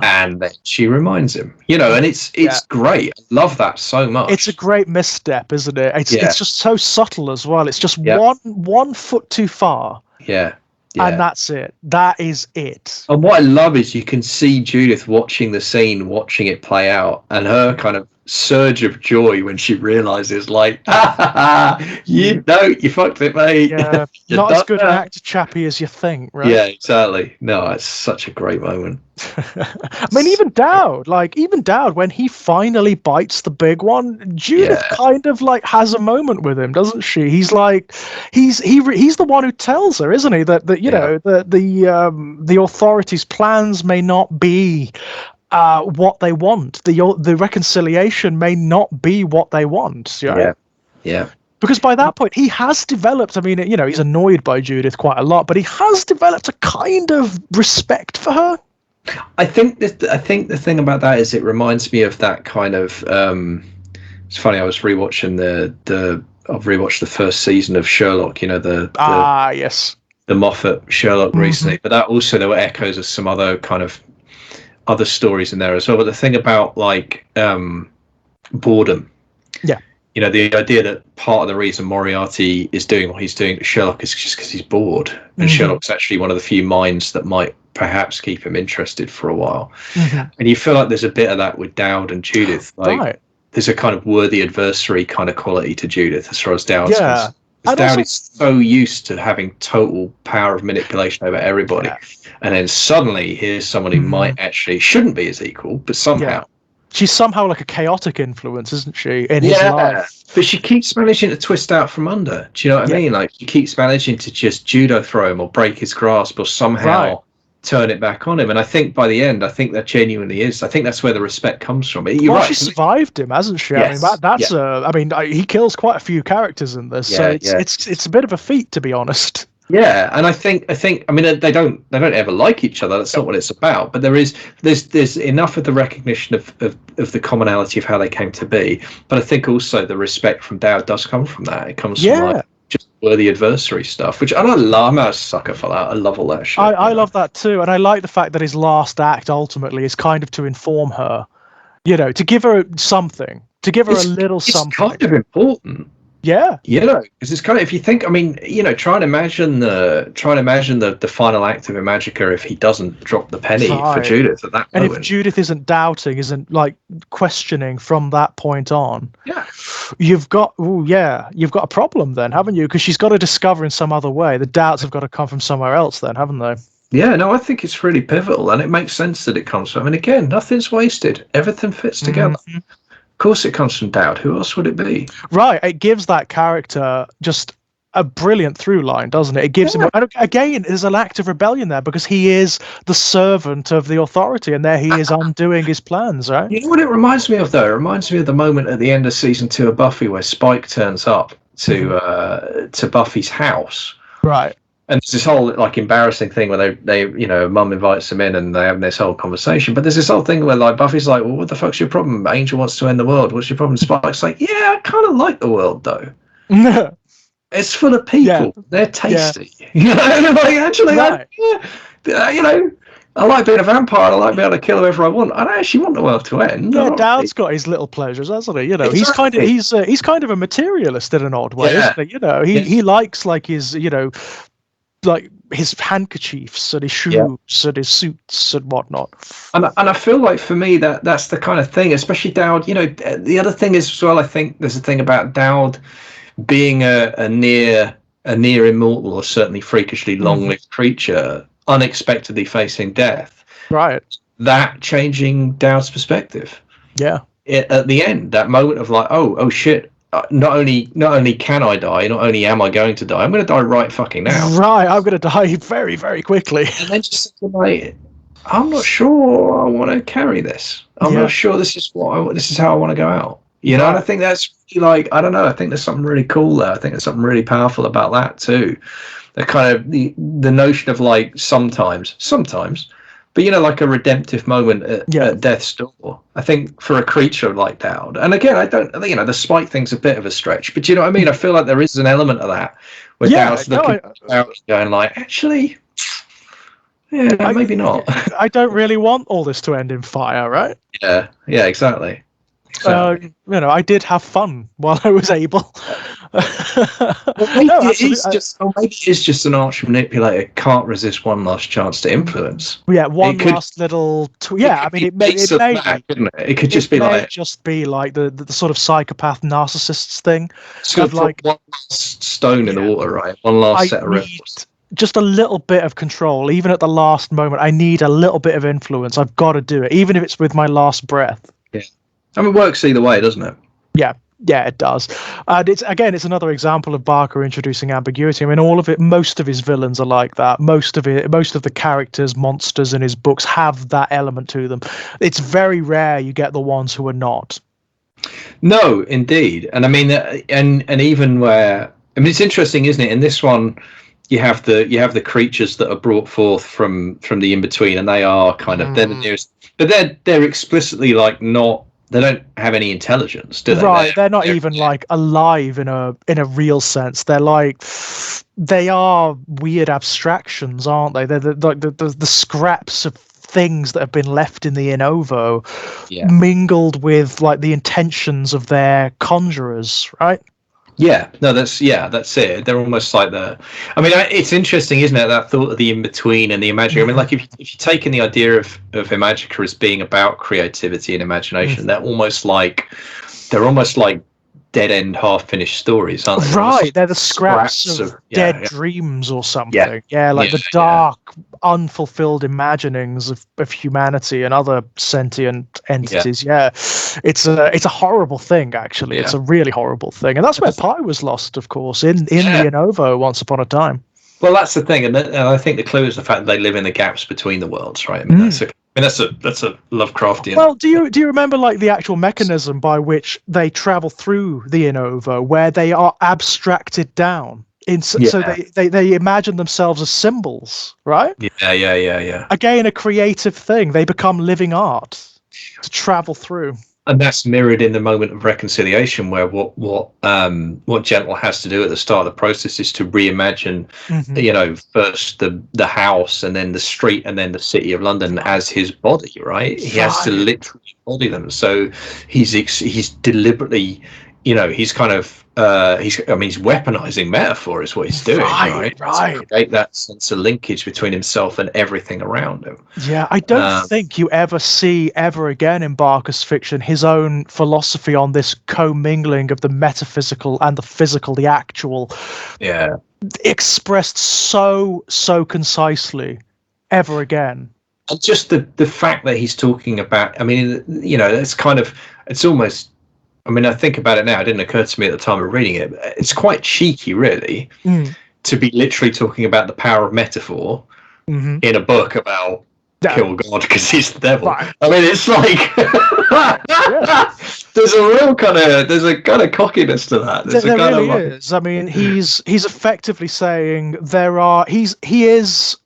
And then she reminds him, and it's great. I love that so much. It's a great misstep, isn't it? It's just so subtle as well. It's just one foot too far. And that's it. That is it. And what I love is you can see Judith watching the scene, watching it play out, and her kind of surge of joy when she realizes, like, you fucked it, mate. Yeah, not as good an actor, Chappie, as you think, right? Yeah, exactly. No, it's such a great moment. I mean, even Dowd, when he finally bites the big one, Judith kind of like has a moment with him, doesn't she? He's like, he's the one who tells her, isn't he, that the authorities' plans may not be what they want. The reconciliation may not be what they want. Yeah. Because by that point, he has developed, I mean, you know, he's annoyed by Judith quite a lot, but he has developed a kind of respect for her. I think the thing about that is it reminds me of that kind of. It's funny. I was rewatching I've rewatched the first season of Sherlock. You know Yes, the Moffat Sherlock recently, but that also there were echoes of some other kind of other stories in there as well. But the thing about like boredom. Yeah. You know, the idea that part of the reason Moriarty is doing what he's doing to Sherlock is just because he's bored. And Sherlock's actually one of the few minds that might perhaps keep him interested for a while. And you feel like there's a bit of that with Dowd and Judith. Like, there's a kind of worthy adversary kind of quality to Judith as far as Dowd's concerned. Dowd is so used to having total power of manipulation over everybody. And then suddenly here's someone who might actually shouldn't be his equal, but somehow. She's somehow like a chaotic influence, isn't she, in his life? But she keeps managing to twist out from under. Do you know what I mean? Like, she keeps managing to just judo throw him or break his grasp or somehow turn it back on him. And I think by the end, I think that genuinely is. I think that's where the respect comes from. You're right. She survived him, hasn't she? Yes. I mean, he kills quite a few characters in this, so it's a bit of a feat, to be honest. Yeah, and I think I mean they don't ever like each other. That's not what it's about. But there's enough of the recognition of the commonality of how they came to be. But I think also the respect from Dowd does come from that. It comes from like just worthy adversary stuff, which I'm a sucker for that. I love all that shit. I love that too, and I like the fact that his last act ultimately is kind of to inform her, you know, to give her something, to give her a little something. It's kind of important. Yeah, you know, because it's kind of, if you think, I mean, you know, try and imagine the final act of Imajica if he doesn't drop the penny for Judith at that moment. And if Judith isn't doubting, isn't like questioning from that point on, you've got a problem then, haven't you? Because she's got to discover in some other way. The doubts have got to come from somewhere else then, haven't they? Yeah, no, I think it's really pivotal, and it makes sense that it comes from. And again, nothing's wasted. Everything fits together. Of course it comes from Dowd. Who else would it be? Right. It gives that character just a brilliant through line, doesn't it? It gives him, again, there's an act of rebellion there because he is the servant of the authority and there he is undoing his plans, right? You know what it reminds me of, though? It reminds me of the moment at the end of season 2 of Buffy where Spike turns up to Buffy's house. Right. And there's this whole like embarrassing thing where they you know, Mum invites them in and they have this whole conversation. But there's this whole thing where like Buffy's like, well, what the fuck's your problem? Angel wants to end the world. What's your problem? Spike's like, yeah, I kind of like the world though. It's full of people. They're tasty. You know, like actually, you know, I like being a vampire. I like being able to kill whoever I want. I don't actually want the world to end. Yeah, Dowd's got his little pleasures, hasn't he? You know, he's kind of a materialist in an odd way, isn't he? You know, he likes like his, you know, like his handkerchiefs and his shoes and his suits and whatnot. And I feel like for me that's the kind of thing, especially Dowd. You know, the other thing is as well. I think there's a thing about Dowd being a near immortal or certainly freakishly long-lived creature, unexpectedly facing death. Right. That changing Dowd's perspective. Yeah. At the end, that moment of like, oh shit. Not only can I die, not only am I going to die, I'm going to die right fucking now. Right, I'm going to die very, very quickly. And then just like, I'm not sure I want to carry this. I'm not sure this is how I want to go out. You know, and I think that's really like, I don't know. I think there's something really cool there. I think there's something really powerful about that too. The kind of the notion of like sometimes. But, you know, like a redemptive moment at death's door. I think for a creature like Dowd. And again, you know, the Spike thing's a bit of a stretch. But, you know what I mean? I feel like there is an element of that where Dowd's looking out going like, actually, maybe not. I don't really want all this to end in fire, right? Yeah, exactly. You know, I did have fun while I was able. Maybe it is just an arch manipulator can't resist one last chance to influence. Yeah, last little. I mean, it may couldn't it? It could just be like the sort of psychopath narcissists thing. It's got like one last stone in the water, right? One last set of ripples. Just a little bit of control, even at the last moment. I need a little bit of influence. I've got to do it, even if it's with my last breath. Yeah. I mean, it works either way, doesn't it? Yeah, it does. And it's another example of Barker introducing ambiguity. I mean, most of his villains are like that. Most of the characters, monsters in his books have that element to them. It's very rare you get the ones who are not. No, indeed, and I mean, and even where, I mean, it's interesting, isn't it? In this one, you have the creatures that are brought forth from the in between, and they are kind of they're the nearest, but they're explicitly like not. They don't have any intelligence, do they? Right, they're not even like alive in a real sense. They're like they are weird abstractions, aren't they? They're the scraps of things that have been left in the Innovo, mingled with like the intentions of their conjurers, right? Yeah, no, that's it. They're almost like the. I mean, it's interesting, isn't it? That thought of the in between and the Imajica. I mean, like if you're taking the idea of Imajica as being about creativity and imagination, they're almost like dead end, half finished stories, aren't they? Right, they're the scraps of dead dreams or something. Like the dark, unfulfilled imaginings of humanity and other sentient entities. It's a horrible thing, actually. It's a really horrible thing, and that's where Pi was lost, of course, in the Innovo once upon a time. Well, that's the thing, and I think the clue is the fact that they live in the gaps between the worlds, right? I mean, that's a Lovecraftian. Well, do you remember like the actual mechanism by which they travel through the Innovo, where they are abstracted down? So they imagine themselves as symbols, right? Yeah. Again, a creative thing. They become living art to travel through. And that's mirrored in the moment of reconciliation, where what Gentle has to do at the start of the process is to reimagine, first the house, and then the street, and then the city of London as his body. Right? He has to literally embody them. So he's deliberately, he's kind of he's weaponizing metaphor is what he's doing, right? To create that sense of linkage between himself and everything around him. Yeah, I don't think you ever see ever again in Barker's fiction his own philosophy on this commingling of the metaphysical and the physical, the actual. Yeah. Expressed so concisely ever again. And just the fact that he's talking about, I mean, it's almost, I mean, I think about it now, it didn't occur to me at the time of reading it, but it's quite cheeky, really, to be literally talking about the power of metaphor in a book about kill God because he's the devil. Right. I mean, it's like there's a kind of cockiness to that. There really is. I mean, he's effectively saying he is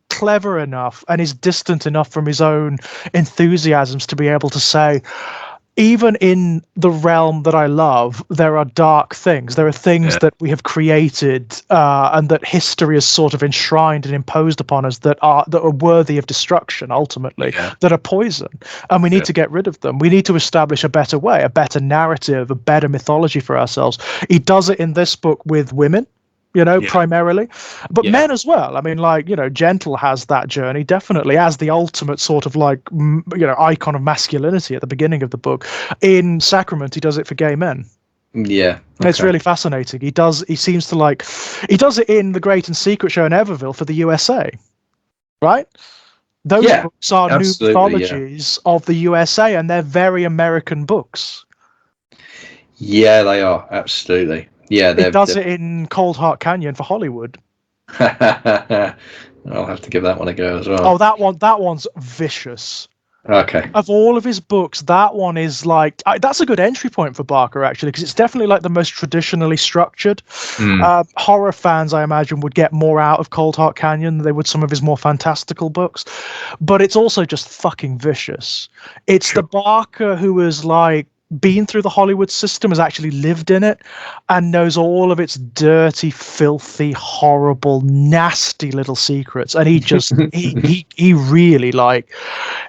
clever enough and is distant enough from his own enthusiasms to be able to say, even in the realm that I love, there are dark things. There are things that we have created and that history has sort of enshrined and imposed upon us that are worthy of destruction, ultimately, that are poison. And we need to get rid of them. We need to establish a better way, a better narrative, a better mythology for ourselves. He does it in this book with women. Primarily, but men as well. I mean, like, Gentle has that journey definitely as the ultimate sort of like, icon of masculinity at the beginning of the book. In Sacrament, he does it for gay men. Yeah. Okay. It's really fascinating. He seems to he does it in The Great and Secret Show in Everville for the USA, right? Those books are new mythologies of the USA, and they're very American books. Yeah, they are. Absolutely. Yeah, it does it in Cold Heart Canyon for Hollywood. I'll have to give that one a go as well. Oh, that one's vicious. Okay. Of all of his books, that one is like that's a good entry point for Barker, actually, because it's definitely like the most traditionally structured. Horror fans, I imagine, would get more out of Cold Heart Canyon than they would some of his more fantastical books, but it's also just fucking vicious. It's the Barker who is like been through the Hollywood system, has actually lived in it, and knows all of its dirty, filthy, horrible, nasty little secrets. And he just he really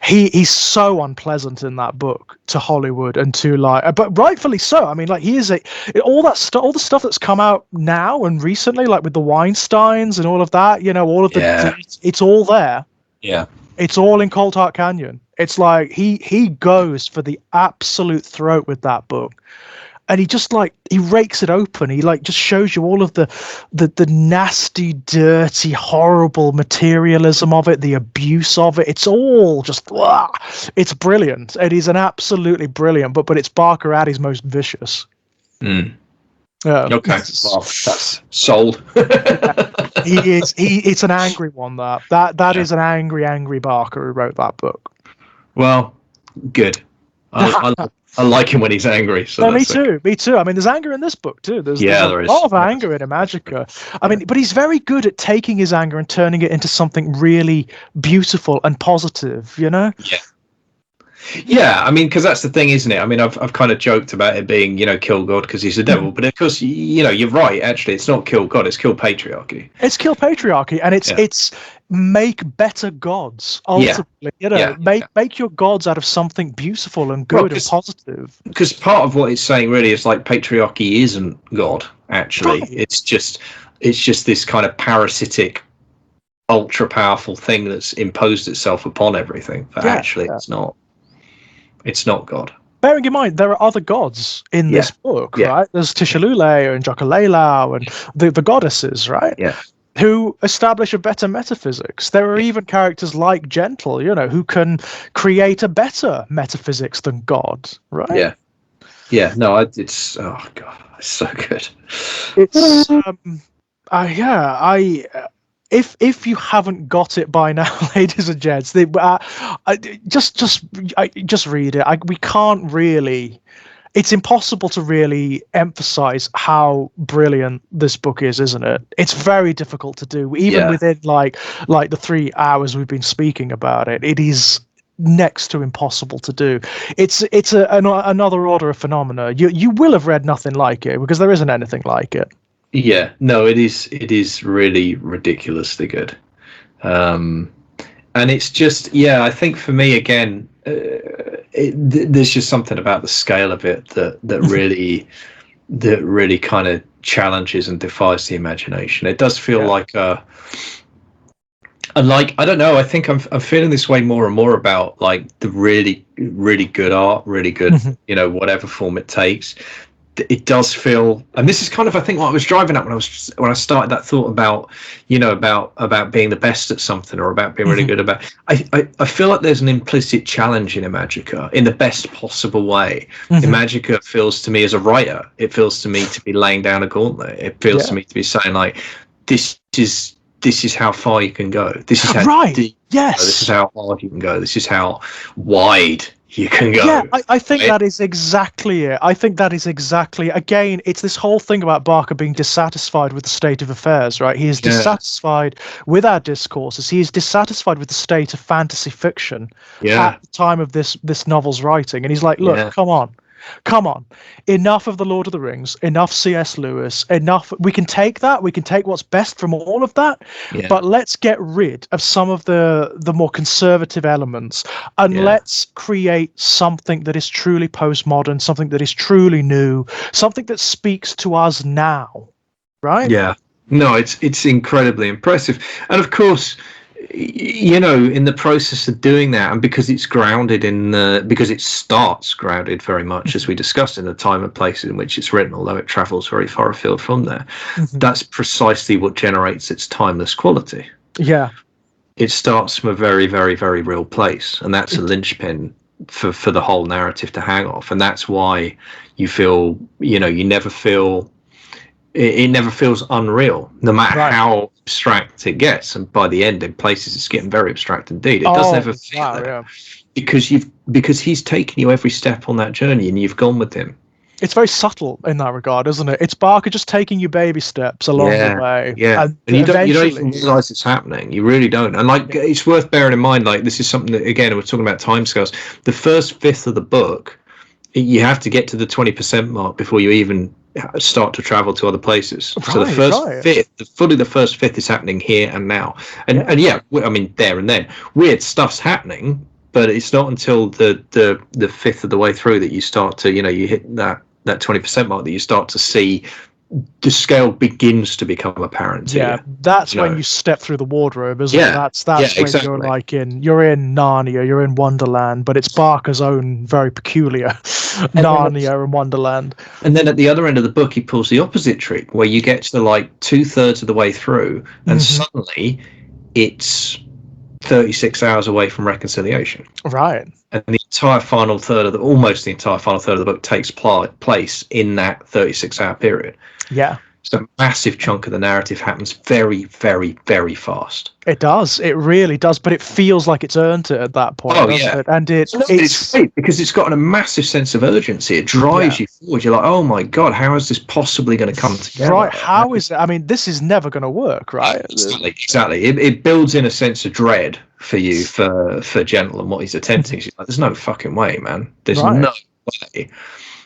he's so unpleasant in that book to Hollywood and to but rightfully so. I mean, like, he is all the stuff that's come out now and recently, like with the Weinsteins and all of that, all of it's all there. Yeah. It's all in Cold Heart Canyon. It's like he goes for the absolute throat with that book, and he just he rakes it open. He just shows you all of the nasty, dirty, horrible materialism of it, the abuse of it. It's all just it's brilliant. It is an absolutely brilliant book, but it's Barker at his most vicious. Okay, well, that's sold. It's an angry one. That is an angry Barker who wrote that book. Well, good. I like him when he's angry. So no, me too. Me too. I mean, there's anger in this book too. There's there is a lot of anger in Imajica. I mean, but he's very good at taking his anger and turning it into something really beautiful and positive. You know? Yeah, I mean, because that's the thing, isn't it? I mean, I've kind of joked about it being, kill God because he's the devil, but of course, you're right. Actually, it's not kill God; it's kill patriarchy. It's kill patriarchy, and it's make better gods. Ultimately, make your gods out of something beautiful and good and positive. Because part of what it's saying really is like patriarchy isn't God. Actually, Right. it's just this kind of parasitic, ultra powerful thing that's imposed itself upon everything. But actually, it's not. It's not God. Bearing in mind, there are other gods in this book, right? There's Tishalule and Jokalela and the goddesses, right? Yeah. Who establish a better metaphysics. There are even characters like Gentle, who can create a better metaphysics than God, right? Yeah. Yeah. No, it's oh god, it's so good. It's If you haven't got it by now, ladies and gents, just read it. We can't really. It's impossible to really emphasize how brilliant this book is, isn't it? It's very difficult to do, even within like the 3 hours we've been speaking about it. It is next to impossible to do. It's another order of phenomena. You will have read nothing like it because there isn't anything like it. Yeah, no, it is really ridiculously good, and it's just I think for me again, there's just something about the scale of it that really kind of challenges and defies the imagination. It does feel like and like I don't know, I think I'm feeling this way more and more about like the really really good art, really good whatever form it takes. It does feel, and this is kind of I think what I was driving at when I started that thought about about being the best at something or about being really good about. I feel like there's an implicit challenge in Imajica in the best possible way. Imajica feels to me as a writer, it feels to me to be laying down a gauntlet. It feels to me to be saying like this is how far you can go. This is how deep. Yes. This is how hard you can go. This is how wide you can go. Yeah, I think that is exactly it. I think that is exactly, again, it's this whole thing about Barker being dissatisfied with the state of affairs, right? He is dissatisfied with our discourses. He is dissatisfied with the state of fantasy fiction at the time of this novel's writing. And he's like, look, come on, enough of the Lord of the Rings, enough C.S. Lewis, enough. We can take what's best from all of that, but let's get rid of some of the more conservative elements and let's create something that is truly postmodern, something that is truly new, something that speaks to us now, right? Yeah, no, it's incredibly impressive. And of course, in the process of doing that, and because it's grounded because it starts grounded very much, as we discussed, in the time and place in which it's written, although it travels very far afield from there, that's precisely what generates its timeless quality. Yeah. It starts from a very, very, very real place, and that's a linchpin for the whole narrative to hang off. And that's why you feel, you never feel, it never feels unreal, no matter how abstract it gets. And by the end, in places, it's getting very abstract indeed. It does never feel that, because he's taken you every step on that journey, and you've gone with him. It's very subtle in that regard, isn't it? It's Barker just taking you baby steps along the way. Yeah, and you don't even realise it's happening. You really don't. And like, it's worth bearing in mind, like, this is something that, again, we're talking about timescales. The first fifth of the book, you have to get to the 20% mark before you even start to travel to other places. So the first fifth is happening here and now. And I mean, there and then. Weird stuff's happening, but it's not until the fifth of the way through that you start to, you hit that 20% mark, that you start to see the scale begins to become apparent. That's when you step through the wardrobe, isn't it? That's when exactly. You're in Narnia, you're in Wonderland, but it's Barker's own very peculiar Narnia and Wonderland. And then at the other end of the book, he pulls the opposite trick, where you get to like 2/3 of the way through, and suddenly it's 36 hours away from reconciliation. Right. And the entire final third almost the entire final third of the book takes place in that 36-hour period. Yeah. So a massive chunk of the narrative happens very, very, very fast. It does. It really does. But it feels like it's earned it at that point. Oh, doesn't yeah. it? And It's great because it's got a massive sense of urgency. It drives you forward. You're like, oh my God, how is this possibly going to come together? Right. How is it? I mean, this is never going to work, right? Exactly. It builds in a sense of dread for you, for Gentle and what he's attempting. She's like, there's no fucking way, man. There's no way.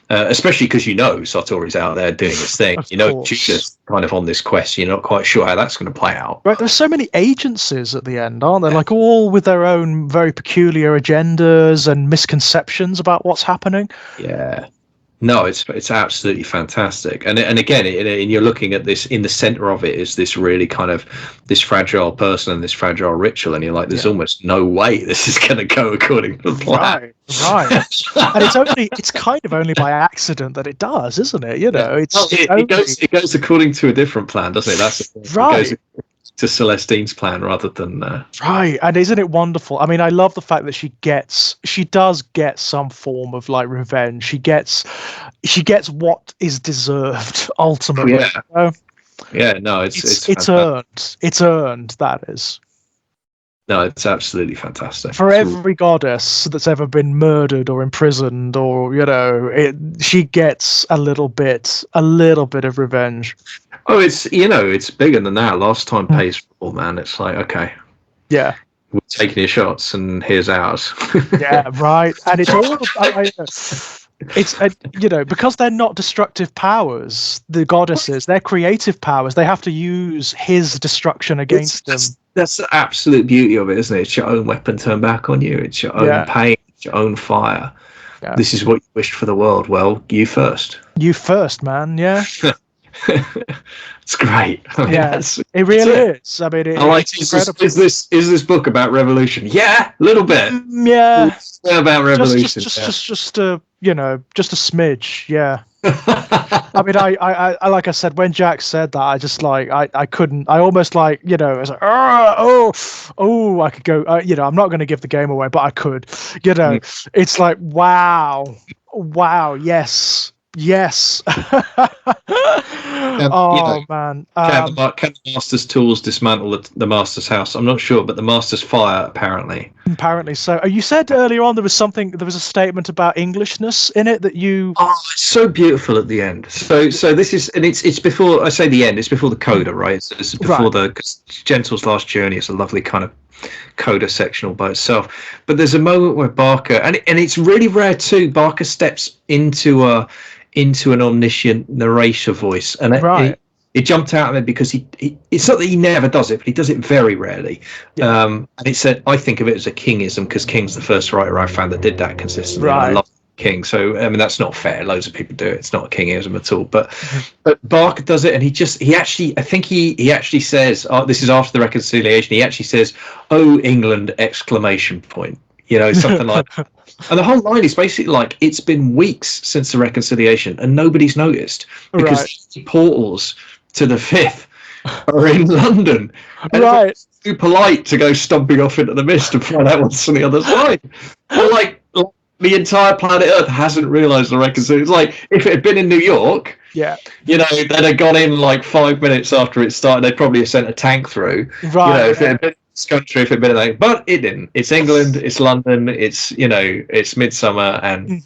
Especially because Sartori's out there doing his thing. Judah's kind of on this quest. You're not quite sure how that's going to play out. Right, there's so many agencies at the end, aren't there? Like all with their own very peculiar agendas and misconceptions about what's happening. Yeah. No, it's absolutely fantastic, and again, and you're looking at this. In the center of it is this really kind of this fragile person and this fragile ritual, and you're like, there's almost no way this is going to go according to the plan. Right. And it's kind of only by accident that it does, isn't it? It goes according to a different plan, doesn't it? That's the thing. Right. It goes to Celestine's plan rather than right. And isn't it wonderful? I mean, I love the fact that she does get some form of like revenge. She gets what is deserved ultimately. Yeah. No, it's earned. It's earned. That is. No, it's absolutely fantastic. For every goddess that's ever been murdered or imprisoned, or she gets a little bit of revenge. Oh, it's bigger than that. Last time pays for all, man. It's like, okay, yeah, we're taking your shots, and here's ours. Yeah, right. And it's all because they're not destructive powers. The goddesses, they're creative powers. They have to use his destruction against them. That's the absolute beauty of it, isn't it? It's your own weapon turned back on you. It's your own pain. It's your own fire. Yeah. This is what you wished for the world. Well, you first. You first, man. Yeah. It's great. I mean, it really is. I mean, is this book about revolution? Yeah, a little bit. Yeah, about revolution. Just a smidge. Yeah. I mean, I like I said, when Jack said that, I just I couldn't. I almost I was like, I could go. I'm not going to give the game away, but I could. It's like wow, yes. Man. Can the Master's tools dismantle the Master's house? I'm not sure, but the Master's fire apparently. Apparently so. You said earlier on there was a statement about Englishness in it that you. Oh, it's so beautiful at the end. So this is, and it's before I say the end. It's before the coda, right? It's before cause Gentle's last journey. It's a lovely kind of coda section all by itself. But there's a moment where Barker, and it's really rare too. Barker steps into an omniscient narrator voice, and it jumped out at me because he it's not that he never does it, but he does it very rarely. And it said, I think of it as a Kingism because King's the first writer I found that did that consistently. Right. I love King, so I mean that's not fair. Loads of people do it. It's not a Kingism at all. But Barker does it, and he actually says, this is after the reconciliation. He actually says, "Oh England!" ! Something like that. And the whole line is basically like, it's been weeks since the reconciliation and nobody's noticed because the portals to the Fifth are in London. And it's too polite to go stomping off into the mist and find out what's on the other side. But like the entire planet Earth hasn't realised the reconciliation. It's like if it had been in New York, they'd have gone in like 5 minutes after it started. They'd probably have sent a tank through. Right. If it had been country, if it had been anything, but it didn't. It's England, it's London, it's midsummer, and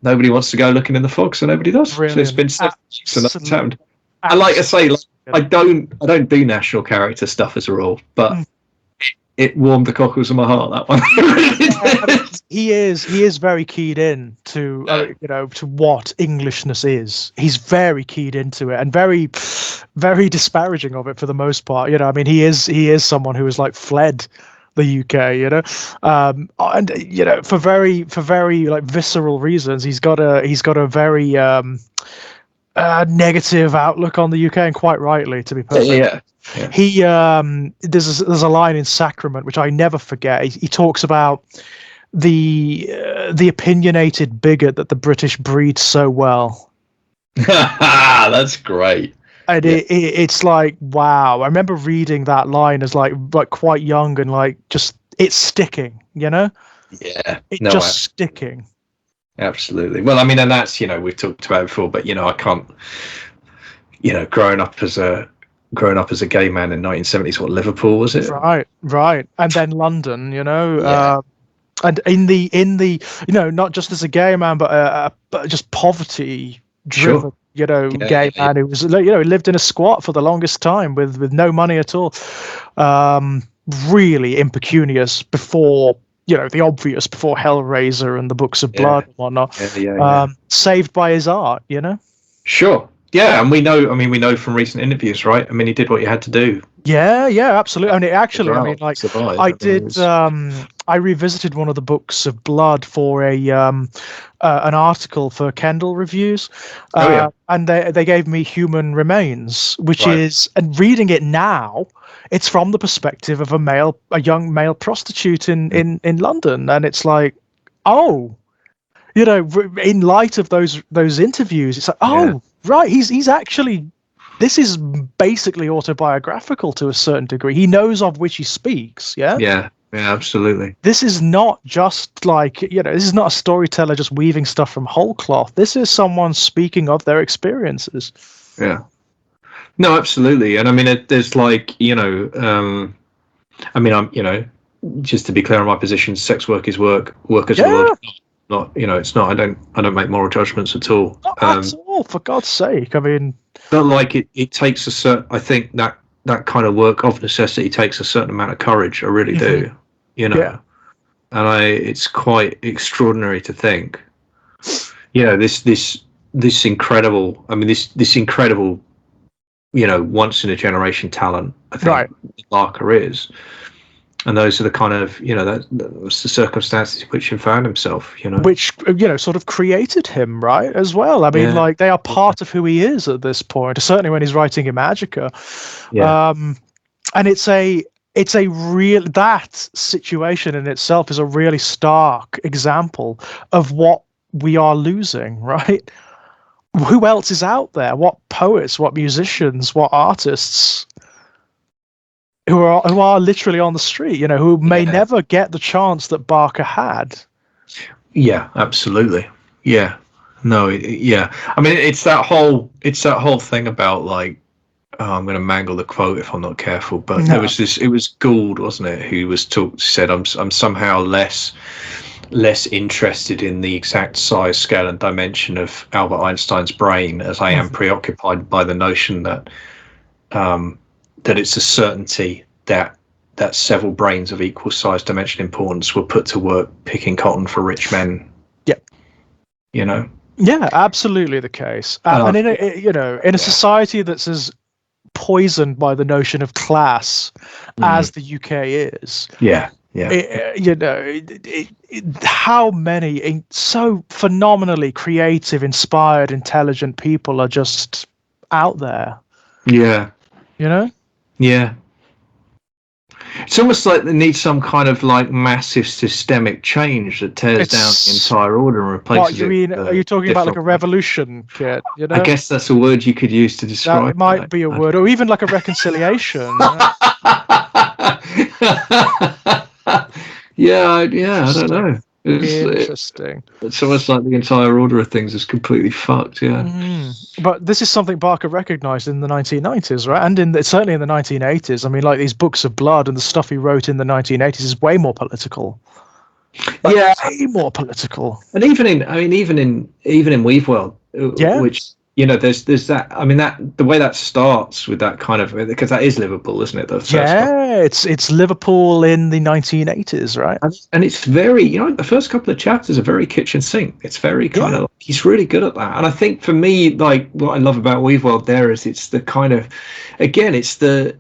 nobody wants to go looking in the fog, so nobody does. Brilliant. So it's been 7 weeks and nothing's happened. And like I say, I don't do national character stuff as a rule, but it warmed the cockles of my heart, that one. He is very keyed in to to what Englishness is. He's very keyed into it and very, very disparaging of it for the most part. I mean, he is someone who has fled the UK, and for very like visceral reasons. He's got a very negative outlook on the UK, and quite rightly, to be perfectly. Yeah. He there's a line in Sacrament which I never forget. He talks about the opinionated bigot that the British breed so well. That's great. And it's like, wow. I remember reading that line as like quite young and just it's sticking, Yeah. It's sticking. Absolutely. Well, I mean, and that's we've talked about it before, but I can't. you know, growing up as a gay man in 1970s, what, Liverpool was it? Right, and then London, Yeah. and in the not just as a gay man, but just poverty driven, Sure. Yeah, gay man who was he lived in a squat for the longest time with no money at all, really impecunious before the obvious, before Hellraiser and the Books of Blood and whatnot. Saved by his art, Sure. Yeah, and we know from recent interviews, right? I mean, he did what he had to do. Yeah, absolutely. I mean, actually, like survive. I did. I revisited one of the Books of Blood for an article for Kendall Reviews, and they gave me Human Remains, which is, and reading it now, it's from the perspective of a young male prostitute in London, and it's like, oh, in light of those interviews, it's like, right, he's actually. This is basically autobiographical to a certain degree. He knows of which he speaks. Yeah, absolutely. This is not just like, this is not a storyteller just weaving stuff from whole cloth. This is someone speaking of their experiences. Yeah. No, absolutely. And I mean, there's like, I'm, just to be clear on my position, sex work is work. Work is work. Not, it's not. I don't make moral judgments at all. Not at all, for God's sake. I mean, but like it takes a certain. I think that kind of work of necessity takes a certain amount of courage. I really do. And it's quite extraordinary to think. This incredible. I mean, this incredible. Once in a generation talent. I think Barker is. And those are the kind of, that's the circumstances in which he found himself, Which, sort of created him, right, as well. I mean, like, they are part of who he is at this point, certainly when he's writing Imajica. And it's a real, that situation in itself is a really stark example of what we are losing, right? Who else is out there? What poets, what musicians, what artists... who are literally on the street, who may never get the chance that Barker had. Yeah, absolutely. Yeah. No, yeah. I mean, it's that whole thing about like, I'm going to mangle the quote if I'm not careful, but it was Gould, wasn't it, who said, I'm somehow less interested in the exact size, scale and dimension of Albert Einstein's brain as I am preoccupied by the notion that that it's a certainty that several brains of equal size, dimension, importance were put to work picking cotton for rich men. Yeah. Yeah, absolutely the case. And in a society that's as poisoned by the notion of class as the UK is. Yeah. How many so phenomenally creative, inspired, intelligent people are just out there? Yeah. Yeah. It's almost like they need some kind of like massive systemic change that tears down the entire order and replaces it. Are you talking about like a revolution, Kit? I guess that's a word you could use to describe. That might be a word, or even like a reconciliation. Yeah, I don't know. Interesting. It's almost like the entire order of things is completely fucked. Yeah. But this is something Barker recognized in the 1990s, right? And certainly in the 1980s. I mean, like these Books of Blood and the stuff he wrote in the 1980s is way more political. Way more political. And even in Weaveworld, which there's that. I mean, that the way that starts with that kind of, because that is Liverpool, isn't it? It's Liverpool in the 1980s, right? And it's very, the first couple of chapters are very kitchen sink. It's very kind of, he's really good at that. And I think for me, like what I love about Weaveworld there is it's the kind of, again, it's the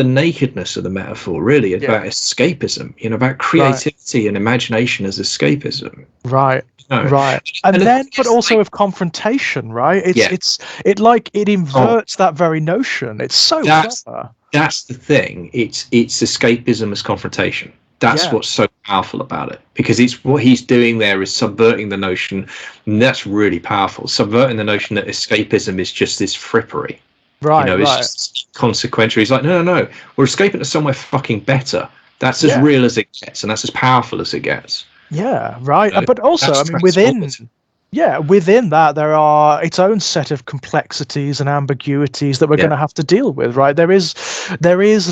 nakedness of the metaphor, really, about escapism, about creativity and imagination as escapism. Right. Right, and then, but also with confrontation, right? It inverts that very notion. It's so clever. That's the thing. It's escapism as confrontation. That's what's so powerful about it, because it's what he's doing there is subverting the notion, and that's really powerful. Subverting the notion that escapism is just this frippery, right? It's just consequential. He's like, no, we're escaping to somewhere fucking better. That's as real as it gets, and that's as powerful as it gets. Yeah, right. But also, I mean, yeah, within that there are its own set of complexities and ambiguities that we're going to have to deal with, right? There is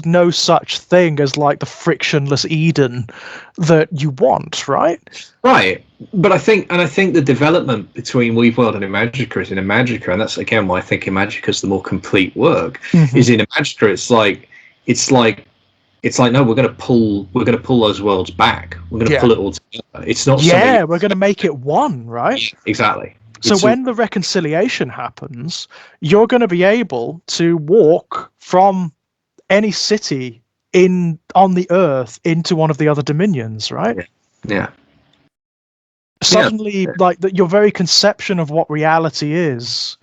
no such thing as like the frictionless Eden that you want, right? Right. But I think the development between Weave World and Imajica is in Imajica, and that's again why I think Imajica is the more complete work. Is in Imajica, it's like no, we're going to pull those worlds back. We're going to pull it all together. It's not. Yeah, we're going to make it one, right? Exactly. So when the reconciliation happens, you're going to be able to walk from any city on the Earth into one of the other dominions, right? Yeah. Suddenly, like your very conception of what reality is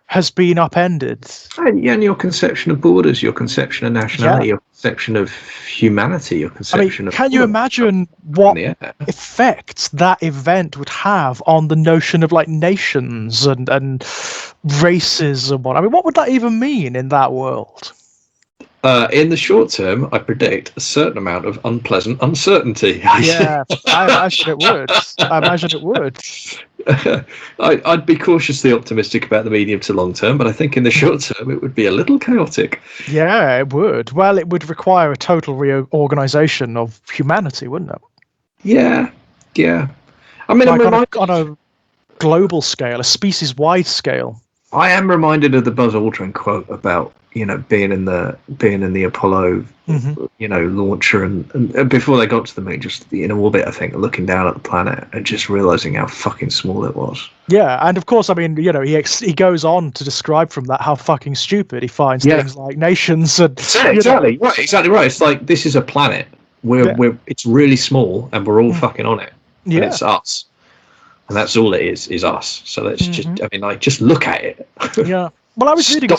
has been upended. And your conception of borders, your conception of nationality, your conception of humanity, your conception of... Can you imagine what effect that event would have on the notion of like nations and races and what? I mean, what would that even mean in that world? In the short term, I predict a certain amount of unpleasant uncertainty. Yeah, I imagine it would. I'd be cautiously optimistic about the medium to long term, but I think in the short term it would be a little chaotic. Yeah, it would. Well, it would require a total reorganization of humanity, wouldn't it? Yeah. I mean, like on a global scale, a species-wide scale. I am reminded of the Buzz Aldrin quote about being in the Apollo launcher and before they got to the moon, just in orbit, I think, looking down at the planet and just realizing how fucking small it was. Yeah, and of course, I mean, he goes on to describe from that how fucking stupid he finds things like nations and exactly right. It's like, this is a planet. It's really small and we're all fucking on it. Yeah, and it's us. And that's all it is us. So let's just look at it. Yeah. Well, I was reading a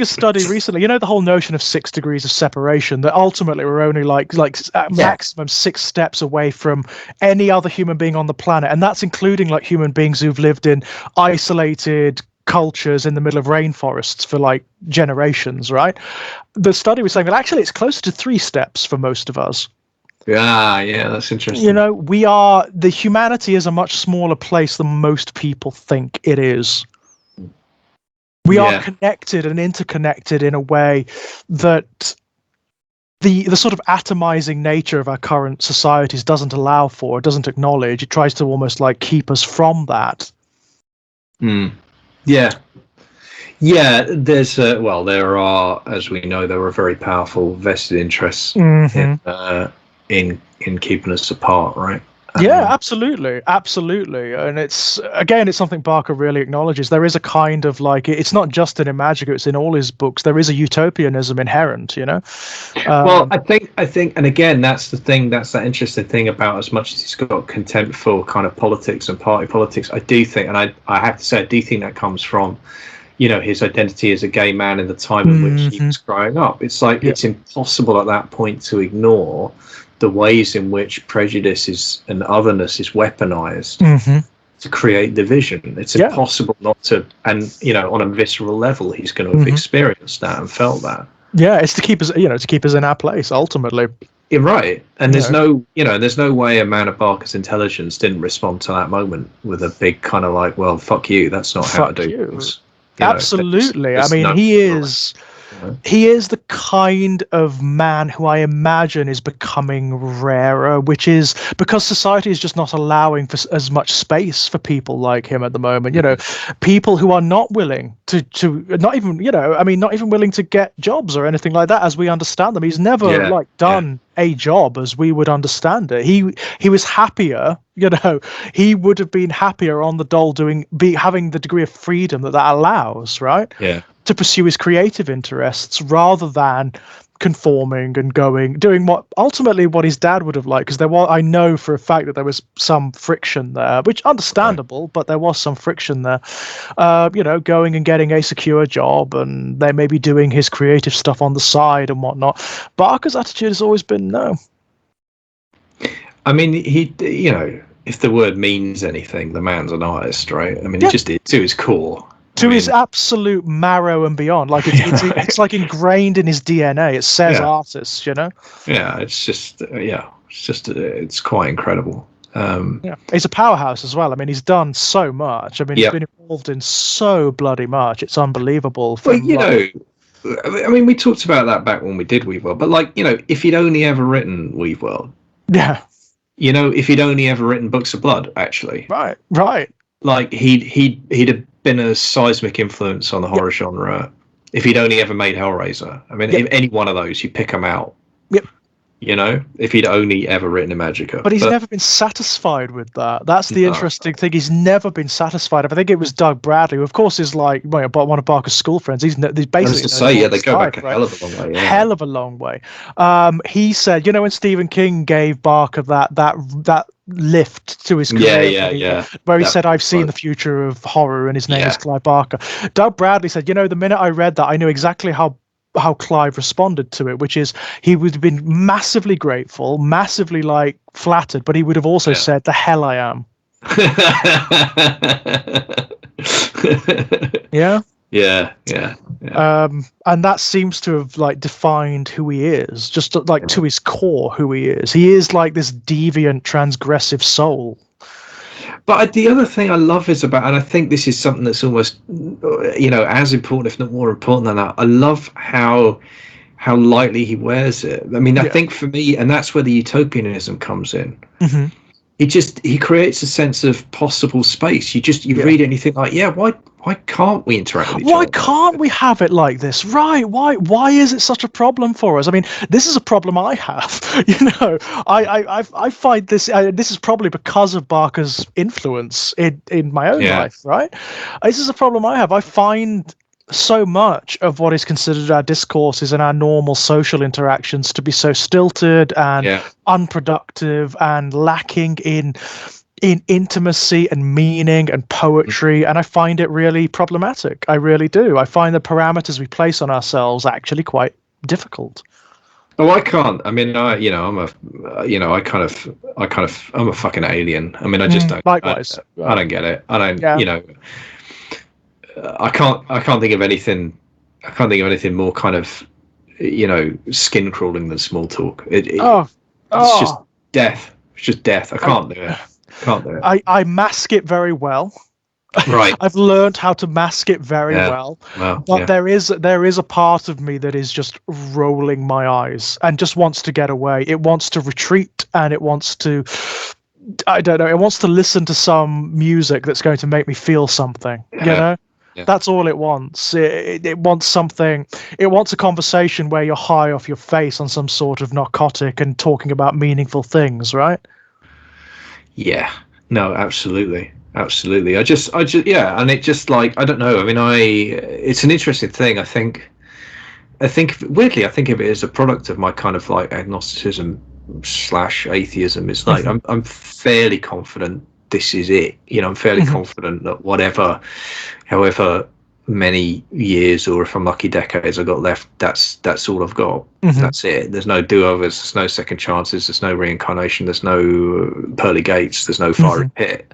study recently. You know, the whole notion of 6 degrees of separation, that ultimately we're only like maximum 6 steps away from any other human being on the planet. And that's including like human beings who've lived in isolated cultures in the middle of rainforests for like generations, right? The study was saying that actually it's closer to 3 steps for most of us. Yeah, that's interesting. You know, humanity is a much smaller place than most people think it is. We are connected and interconnected in a way that the sort of atomizing nature of our current societies doesn't allow for, doesn't acknowledge. It tries to almost like keep us from that. Yeah, there's there are, as we know, there are very powerful vested interests in keeping us apart, right? Yeah, absolutely. And it's something Barker really acknowledges. There is a kind of like, it's not just in Imajica, it's in all his books. There is a utopianism inherent, Well, I think, and again, that's the thing, that's that interesting thing about, as much as he's got contempt for kind of politics and party politics, I do think, and I have to say, I do think that comes from, his identity as a gay man in the time in which he was growing up. It's like, it's impossible at that point to ignore the ways in which prejudice and otherness is weaponized to create division. It's impossible not to, and on a visceral level, he's going to have experienced that and felt that. Yeah, it's to keep us, in our place ultimately. You're right, and there's no way a man of Barker's intelligence didn't respond to that moment with a big kind of like, well, fuck you. That's not how to do things. Absolutely. I mean, he is the kind of man who I imagine is becoming rarer, which is because society is just not allowing for as much space for people like him at the moment. People who are not willing to not even willing to get jobs or anything like that as we understand them. He's never done a job as we would understand it. He was happier. He would have been happier on the dole having the degree of freedom that allows, right? Yeah. To pursue his creative interests rather than conforming and doing what his dad would have liked. Because I know for a fact that there was some friction there, which understandable, but there was some friction there. Going and getting a secure job, and they may be doing his creative stuff on the side and whatnot. Barker's attitude has always been no. I mean, if the word means anything, the man's an artist, right? I mean, he just is to his core. His absolute marrow and beyond. Like it's like ingrained in his DNA. It says artist, Yeah, it's quite incredible. Yeah, he's a powerhouse as well. I mean, he's done so much. I mean, he's been involved in so bloody much. It's unbelievable. Well, I mean, we talked about that back when we did Weaveworld, but like, if he'd only ever written Weaveworld, yeah, if he'd only ever written Books of Blood, actually, right, like he'd have been a seismic influence on the horror genre if he'd only ever made Hellraiser. I mean, if any one of those, you pick them out. Yep. If he'd only ever written Imajica. But he's never been satisfied with that. That's the interesting thing. He's never been satisfied. I think it was Doug Bradley, who, of course, is like one of Barker's school friends. He's basically. I was to say, they go back a hell of a long way. Yeah. Hell of a long way. He said, when Stephen King gave Barker that lift to his career, where he said, "I've seen the future of horror," and his name is Clive Barker. Doug Bradley said, the minute I read that, I knew exactly how Clive responded to it, which is he would have been massively grateful, massively flattered, but he would have also said, "The hell I am." Yeah. And that seems to have defined who he is, just to his core, who he is. He is this deviant, transgressive soul. But the other thing I love is about, and I think this is something that's almost, as important, if not more important than that. I love how lightly he wears it. I mean, I think for me, and that's where the utopianism comes in. Mm-hmm. He creates a sense of possible space. You read it and you think why can't we interact with each other? Why can't we have it like this? Right? Why is it such a problem for us? I mean, this is a problem I have. I find this. This is probably because of Barker's influence in my own life. Right? This is a problem I have. I find so much of what is considered our discourses and our normal social interactions to be so stilted and unproductive and lacking in intimacy and meaning and poetry, and I find it really problematic. I really do. I find the parameters we place on ourselves actually quite difficult. Oh, I can't. I mean, I'm a fucking alien. I mean, I just don't. Likewise, I don't get it. I don't. I can't think of anything. I can't think of anything more kind of, skin crawling than small talk. It's just death. It's just death. I can't do it. I mask it very well. Right. I've learned how to mask it very well. But there is a part of me that is just rolling my eyes and just wants to get away. It wants to retreat, and it wants to, I don't know, it wants to listen to some music that's going to make me feel something. Yeah. That's all it wants. It wants something. It wants a conversation where you're high off your face on some sort of narcotic and talking about meaningful things, right? Yeah. No, absolutely. I just, and it just I don't know. I mean, it's an interesting thing. I think weirdly, I think of it as a product of my kind of agnosticism / atheism. It's I'm fairly confident this is it. I'm fairly confident that however many years, or if I'm lucky decades I've got left, that's all I've got. That's it. There's no do-overs, there's no second chances, there's no reincarnation, there's no pearly gates, there's no fiery pit.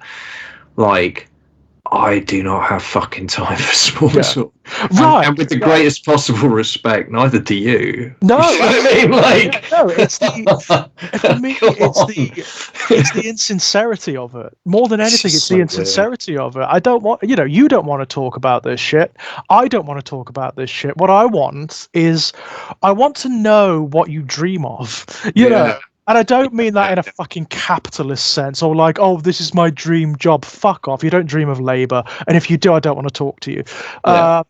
I do not have fucking time for small talk. Right. And with the greatest possible respect, neither do you. No, you know what I mean? No, it's for me, it's the insincerity of it. More than anything, it's the insincerity of it. I don't want, you don't want to talk about this shit. I don't want to talk about this shit. What I want is, I want to know what you dream of. You know. And I don't mean that in a fucking capitalist sense, or this is my dream job. Fuck off. You don't dream of labor. And if you do, I don't want to talk to you. I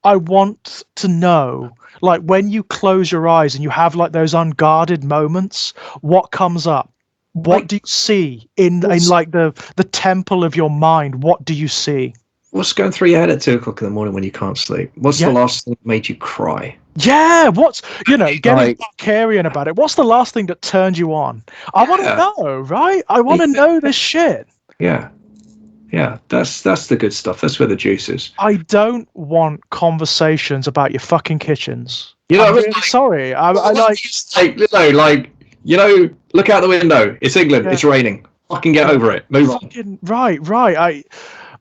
want to know, when you close your eyes and you have those unguarded moments, what comes up? What do you see in the temple of your mind? What do you see? What's going through your head at 2 o'clock in the morning when you can't sleep? What's the last thing that made you cry? Yeah, what's, getting Barkarian about it. What's the last thing that turned you on? I want to know, right? I want to know this shit. Yeah. Yeah, that's the good stuff. That's where the juice is. I don't want conversations about your fucking kitchens. I'm really sorry. Look out the window. It's England. It's raining. Fucking get over it. Move on. Right.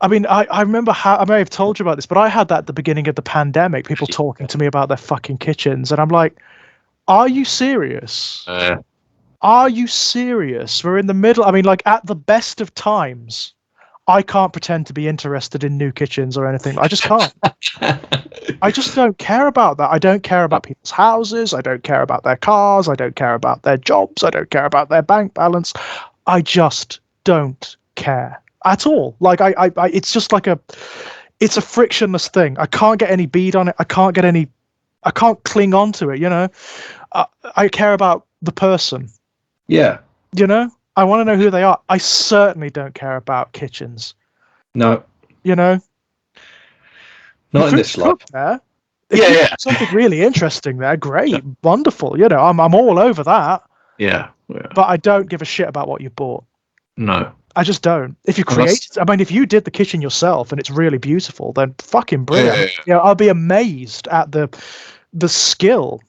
I mean, I remember how, I may have told you about this, but I had that at the beginning of the pandemic, people talking to me about their fucking kitchens. And I'm like, are you serious? Are you serious? We're in the middle. I mean, like at the best of times, I can't pretend to be interested in new kitchens or anything. I just can't. I just don't care about that. I don't care about people's houses. I don't care about their cars. I don't care about their jobs. I don't care about their bank balance. I just don't care at all. Like it's just like it's a frictionless thing. I can't get any bead on it. I can't cling on to it. I care about the person. Yeah. I want to know who they are. I certainly don't care about kitchens. No. Not in this life. There. Yeah. Something really interesting there. Great, wonderful. I'm all over that. Yeah. But I don't give a shit about what you bought. No. I just don't. If you create, I mean, if you did the kitchen yourself and it's really beautiful, then fucking brilliant. Yeah. I'll be amazed at the skill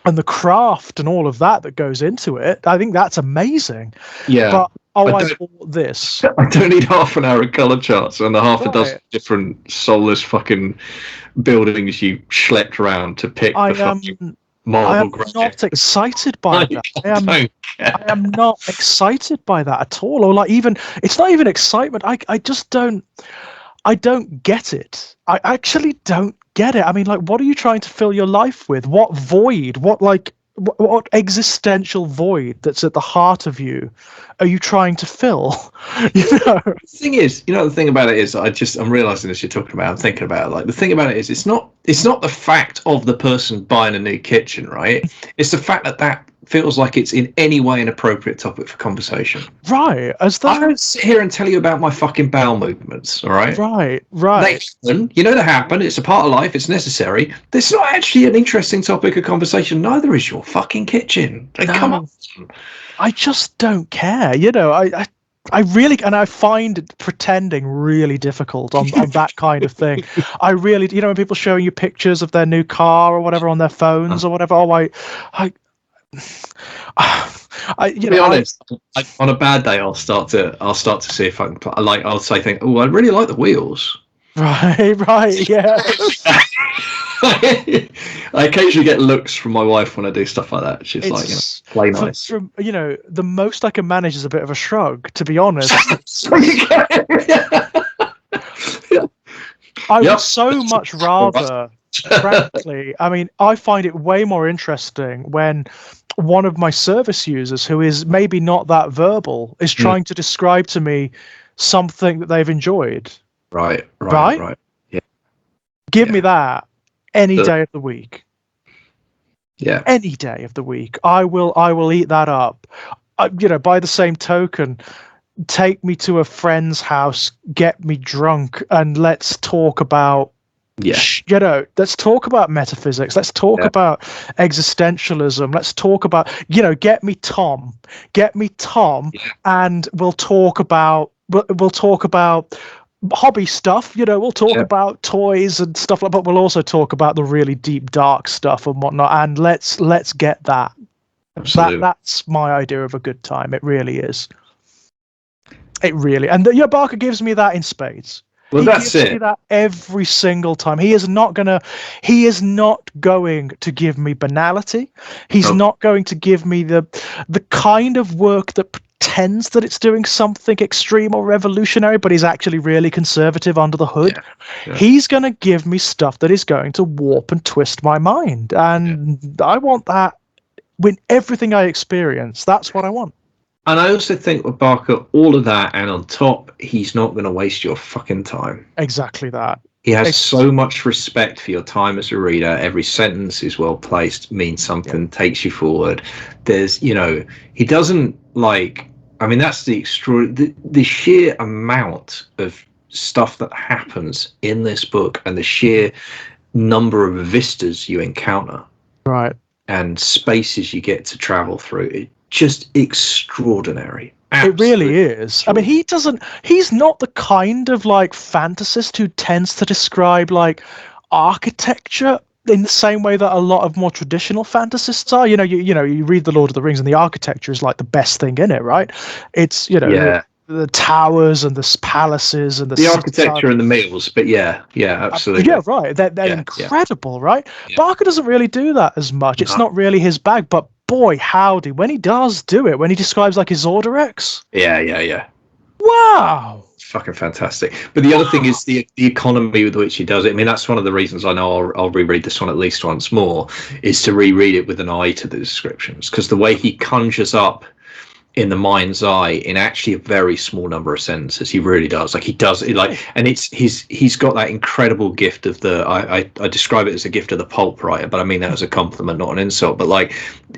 and the craft and all of that goes into it. I think that's amazing. Yeah. But I bought this. I don't need half an hour of colour charts and half a dozen different soulless fucking buildings you schlepped around to pick the fucking marble granite. I am not excited by that. I am not excited by that at all. Or like even it's not even excitement. I just don't. I don't get it. I actually don't get it. I mean, like, what are you trying to fill your life with? What void? What existential void that's at the heart of you are you trying to fill? The thing is, the thing about it is, I'm realizing as you're talking about, I'm thinking about it, like the thing about it is, it's not the fact of the person buying a new kitchen, right? It's the fact that feels like it's in any way an appropriate topic for conversation. Right. I don't sit here and tell you about my fucking bowel movements, all right? Right. They happen. They happen. It's a part of life. It's necessary. It's not actually an interesting topic of conversation. Neither is your fucking kitchen. Come on. I just don't care. I really, and I find pretending really difficult on that kind of thing. I really, when people showing you pictures of their new car or whatever on their phones or whatever, to be honest, on a bad day, I'll start to see if I can. I'll say things. Oh, I really like the wheels. Right, yeah. I occasionally get looks from my wife when I do stuff like that. She's play nice. From the most I can manage is a bit of a shrug, to be honest. I would so much rather, frankly, I mean, I find it way more interesting when one of my service users, who is maybe not that verbal, is trying to describe to me something that they've enjoyed. Right. Yeah. Give me that any day of the week. Yeah. Any day of the week. I will eat that up. By the same token, take me to a friend's house, get me drunk, and let's talk about let's talk about metaphysics. Let's talk about existentialism. Let's talk about, get me Tom, and we'll talk about hobby stuff. We'll talk about toys and stuff like that, but we'll also talk about the really deep, dark stuff and whatnot. And let's get that. Absolutely. That's my idea of a good time. It really is. It really, and Barker gives me that in spades. Well, that's it. He gives me that every single time. He is not going to give me banality. He's not going to give me the kind of work that pretends that it's doing something extreme or revolutionary, but is actually really conservative under the hood. Yeah. He's going to give me stuff that is going to warp and twist my mind. And I want that with everything I experience. That's what I want. And I also think with Barker, all of that, and on top, he's not going to waste your fucking time. Exactly that. He has so much respect for your time as a reader. Every sentence is well placed, means something, takes you forward. There's, he doesn't that's the sheer amount of stuff that happens in this book and the sheer number of vistas you encounter. Right. And spaces you get to travel through. Just extraordinary. Absolutely. It really is. I mean, he's not the kind of fantasist who tends to describe architecture in the same way that a lot of more traditional fantasists are. You read The Lord of the Rings and the architecture is the best thing in it, right? It's the towers and the palaces and the architecture and the meals, but absolutely. Right. They're incredible, right? Yeah. Barker doesn't really do that as much. It's not really his bag, but boy, howdy, when he does do it, when he describes like his Zorderex, Yeah. wow. Fucking fantastic. But the other thing is the economy with which he does it. I mean, that's one of the reasons I know I'll reread this one at least once more, is to reread it with an eye to the descriptions, because the way he conjures up in the mind's eye in actually a very small number of sentences, he really does. Like he does it, like, and he's got that incredible gift of the I describe it as a gift of the pulp writer, but I mean that as a compliment, not an insult. But like,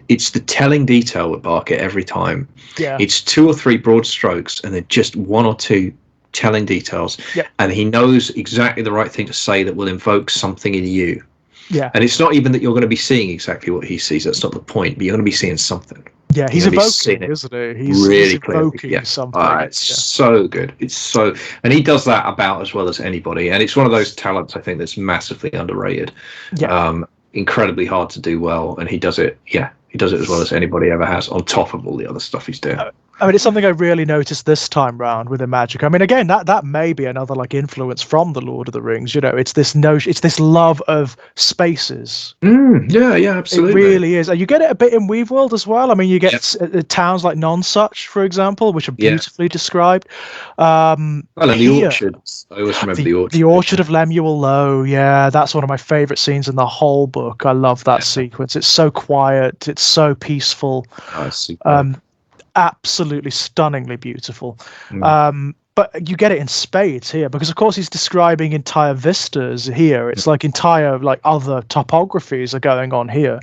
it's the telling detail with Barker every time. Yeah, it's 2 or 3 broad strokes and then just 1 or 2 telling details. Yeah. And he knows exactly the right thing to say that will invoke something in you. Yeah. And it's not even that you're going to be seeing exactly what he sees. That's not the point. But you're going to be seeing something. Yeah, he's evoking, isn't he? He's really evoking something. It's so good. It's so, and he does that about as well as anybody. And it's one of those talents, I think, that's massively underrated. Yeah. Incredibly hard to do well, and he does it. Yeah, he does it as well as anybody ever has, on top of all the other stuff he's doing. I mean, it's something I really noticed this time round with Imajica. I mean, again, that may be another like influence from the Lord of the Rings. You know, it's this notion, it's this love of spaces. Yeah, absolutely. It really is. And you get it a bit in Weaveworld as well. I mean, you get towns like Nonsuch, for example, which are beautifully described. And the orchards. I always remember the orchard. The orchard of Lemuel Lowe. Yeah, that's one of my favorite scenes in the whole book. I love that sequence. It's so quiet. It's so peaceful. Absolutely stunningly beautiful. But you get it in spades here, because of course he's describing entire vistas here. It's like entire like other topographies are going on here.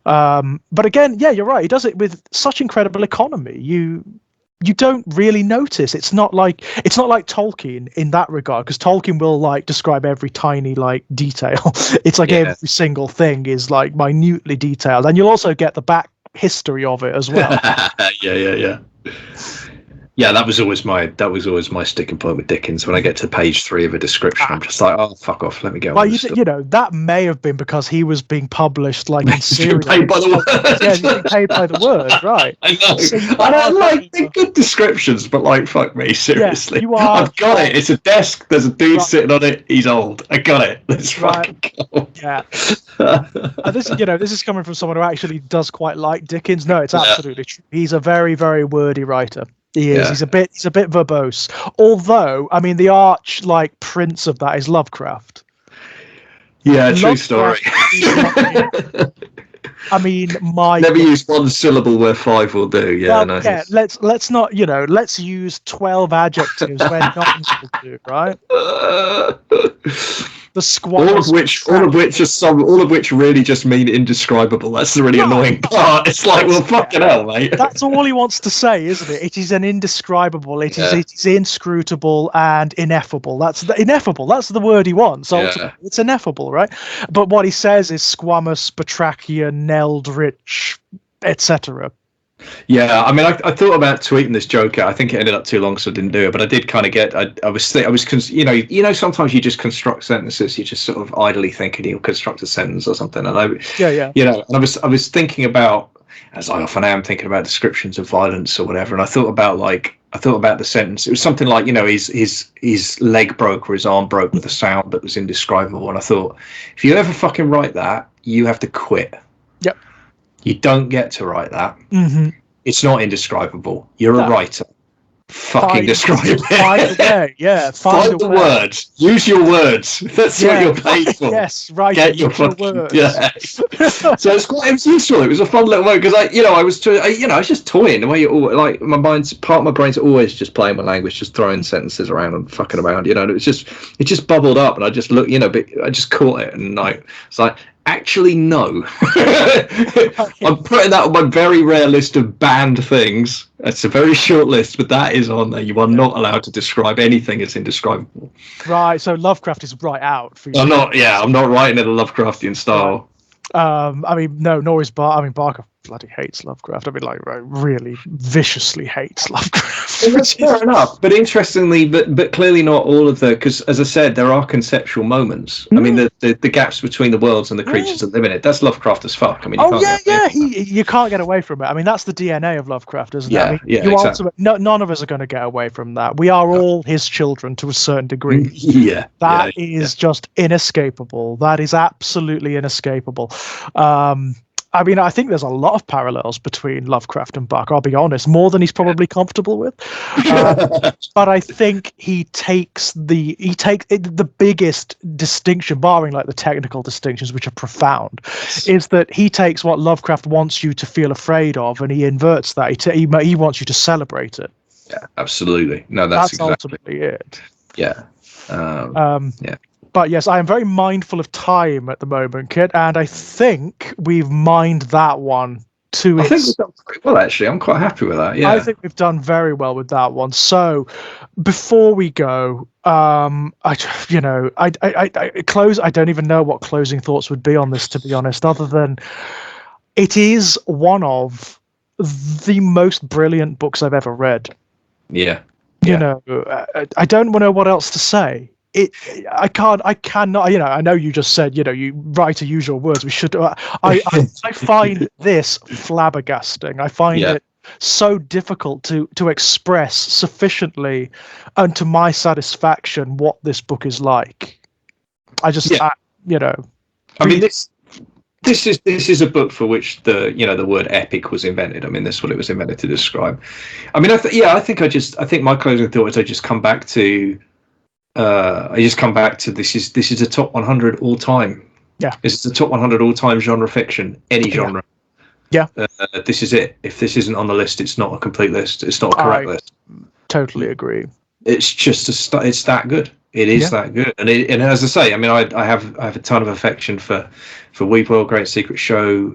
But again, yeah, you're right. He does it with such incredible economy. You don't really notice. It's not like Tolkien in that regard, because Tolkien will like describe every tiny like detail. It's like every single thing is like minutely detailed, and you'll also get the back history of it as well. Yeah, that was always my sticking point with Dickens. When I get to page 3 of a description, I'm just like, oh, fuck off, let me get on. Well, you know, that may have been because he was being published like in serial. Paid by the word. Yeah, he's being paid by the word, right? I know. So I don't like they're good descriptions, but like, fuck me, seriously. Yeah, I've got it. It's a desk. There's a dude sitting on it. He's old. I got it. Let's fucking go. Yeah. This is coming from someone who actually does quite like Dickens. No, it's absolutely true. He's a very, very wordy writer. He is. He's a bit verbose. Although, I mean, the arch like prince of that is Lovecraft. Yeah, true story. I mean, never use one syllable where 5 will do. Yeah, nice. Yeah. Let's not. Let's use 12 adjectives where none will do. Right. The squad. All of which really just mean indescribable. That's the really annoying part. It's like, well, fucking hell, mate. That's all he wants to say, isn't it? It is an indescribable. It is inscrutable and ineffable. That's ineffable. That's the word he wants. Ultimately. It's ineffable, right? But what he says is squamous, batrachian, eldritch, etc. Yeah, I mean, I thought about tweeting this joke out. I think it ended up too long, so I didn't do it. But I did kind of get. Sometimes you just construct sentences. You just sort of idly thinking you'll construct a sentence or something. And I was thinking about, as I often am, thinking about descriptions of violence or whatever. And I thought about the sentence. It was something like, his leg broke or his arm broke with a sound that was indescribable. And I thought, if you ever fucking write that, you have to quit. Yep. You don't get to write that. Mm-hmm. It's not indescribable. You're a writer. Fucking describe it. Find the words. Use your words. That's what you're paid for. Yes, right. Get your fucking words. Yeah. So it was useful. It was a fun little moment because I was just toying. The way you all like part of my brain's always just playing with language, just throwing sentences around and fucking around. And it just bubbled up, and I just looked. But I just caught it, and it's like. Actually, no. I'm putting that on my very rare list of banned things. It's a very short list, but that is on there. You are not allowed to describe anything as indescribable. Right. So Lovecraft is right out for you. I'm not writing in a Lovecraftian style. I mean, no, nor is Barker bloody hates Lovecraft. I mean, like, really viciously hates Lovecraft. Well, that's fair enough. But interestingly, but clearly not all of because as I said, there are conceptual moments. I mean, the gaps between the worlds and the creatures that live in it. That's Lovecraft as fuck. I mean, you can't get away from it. I mean, that's the DNA of Lovecraft, isn't it? I mean, exactly. None of us are going to get away from that. We are all his children to a certain degree. That is just inescapable. That is absolutely inescapable. I mean, I think there's a lot of parallels between Lovecraft and Buck. I'll be honest, more than he's probably comfortable with. But I think he takes the biggest distinction, barring like the technical distinctions, which are profound, is that he takes what Lovecraft wants you to feel afraid of, and he inverts that. He wants you to celebrate it. Yeah, absolutely. No, that's exactly ultimately it. Yeah. Yeah. But yes, I am very mindful of time at the moment, Kit, and I think we've mined that one to I think we've done pretty well, actually. I'm quite happy with that. Yeah. I think we've done very well with that one. So, before we go, I close. I don't even know what closing thoughts would be on this, to be honest, other than it is one of the most brilliant books I've ever read. Yeah. You know, I don't know what else to say. I cannot. You know, I know you just said, you know, you write to use your words. We should. I find this flabbergasting. I find it so difficult to express sufficiently and to my satisfaction what this book is like. I just, you know. I mean, this is a book for which the word epic was invented. I mean, that's what it was invented to describe. I mean, I think my closing thought is I just come back to this is a top 100 all time. Yeah, this is the top 100 all time genre fiction, any genre. Yeah, this is it. If this isn't on the list, it's not a complete list. It's not a correct list. Totally agree. It's just it's that good. It is that good, and as I say, I mean, I have a ton of affection for Weepwell, Great Secret Show,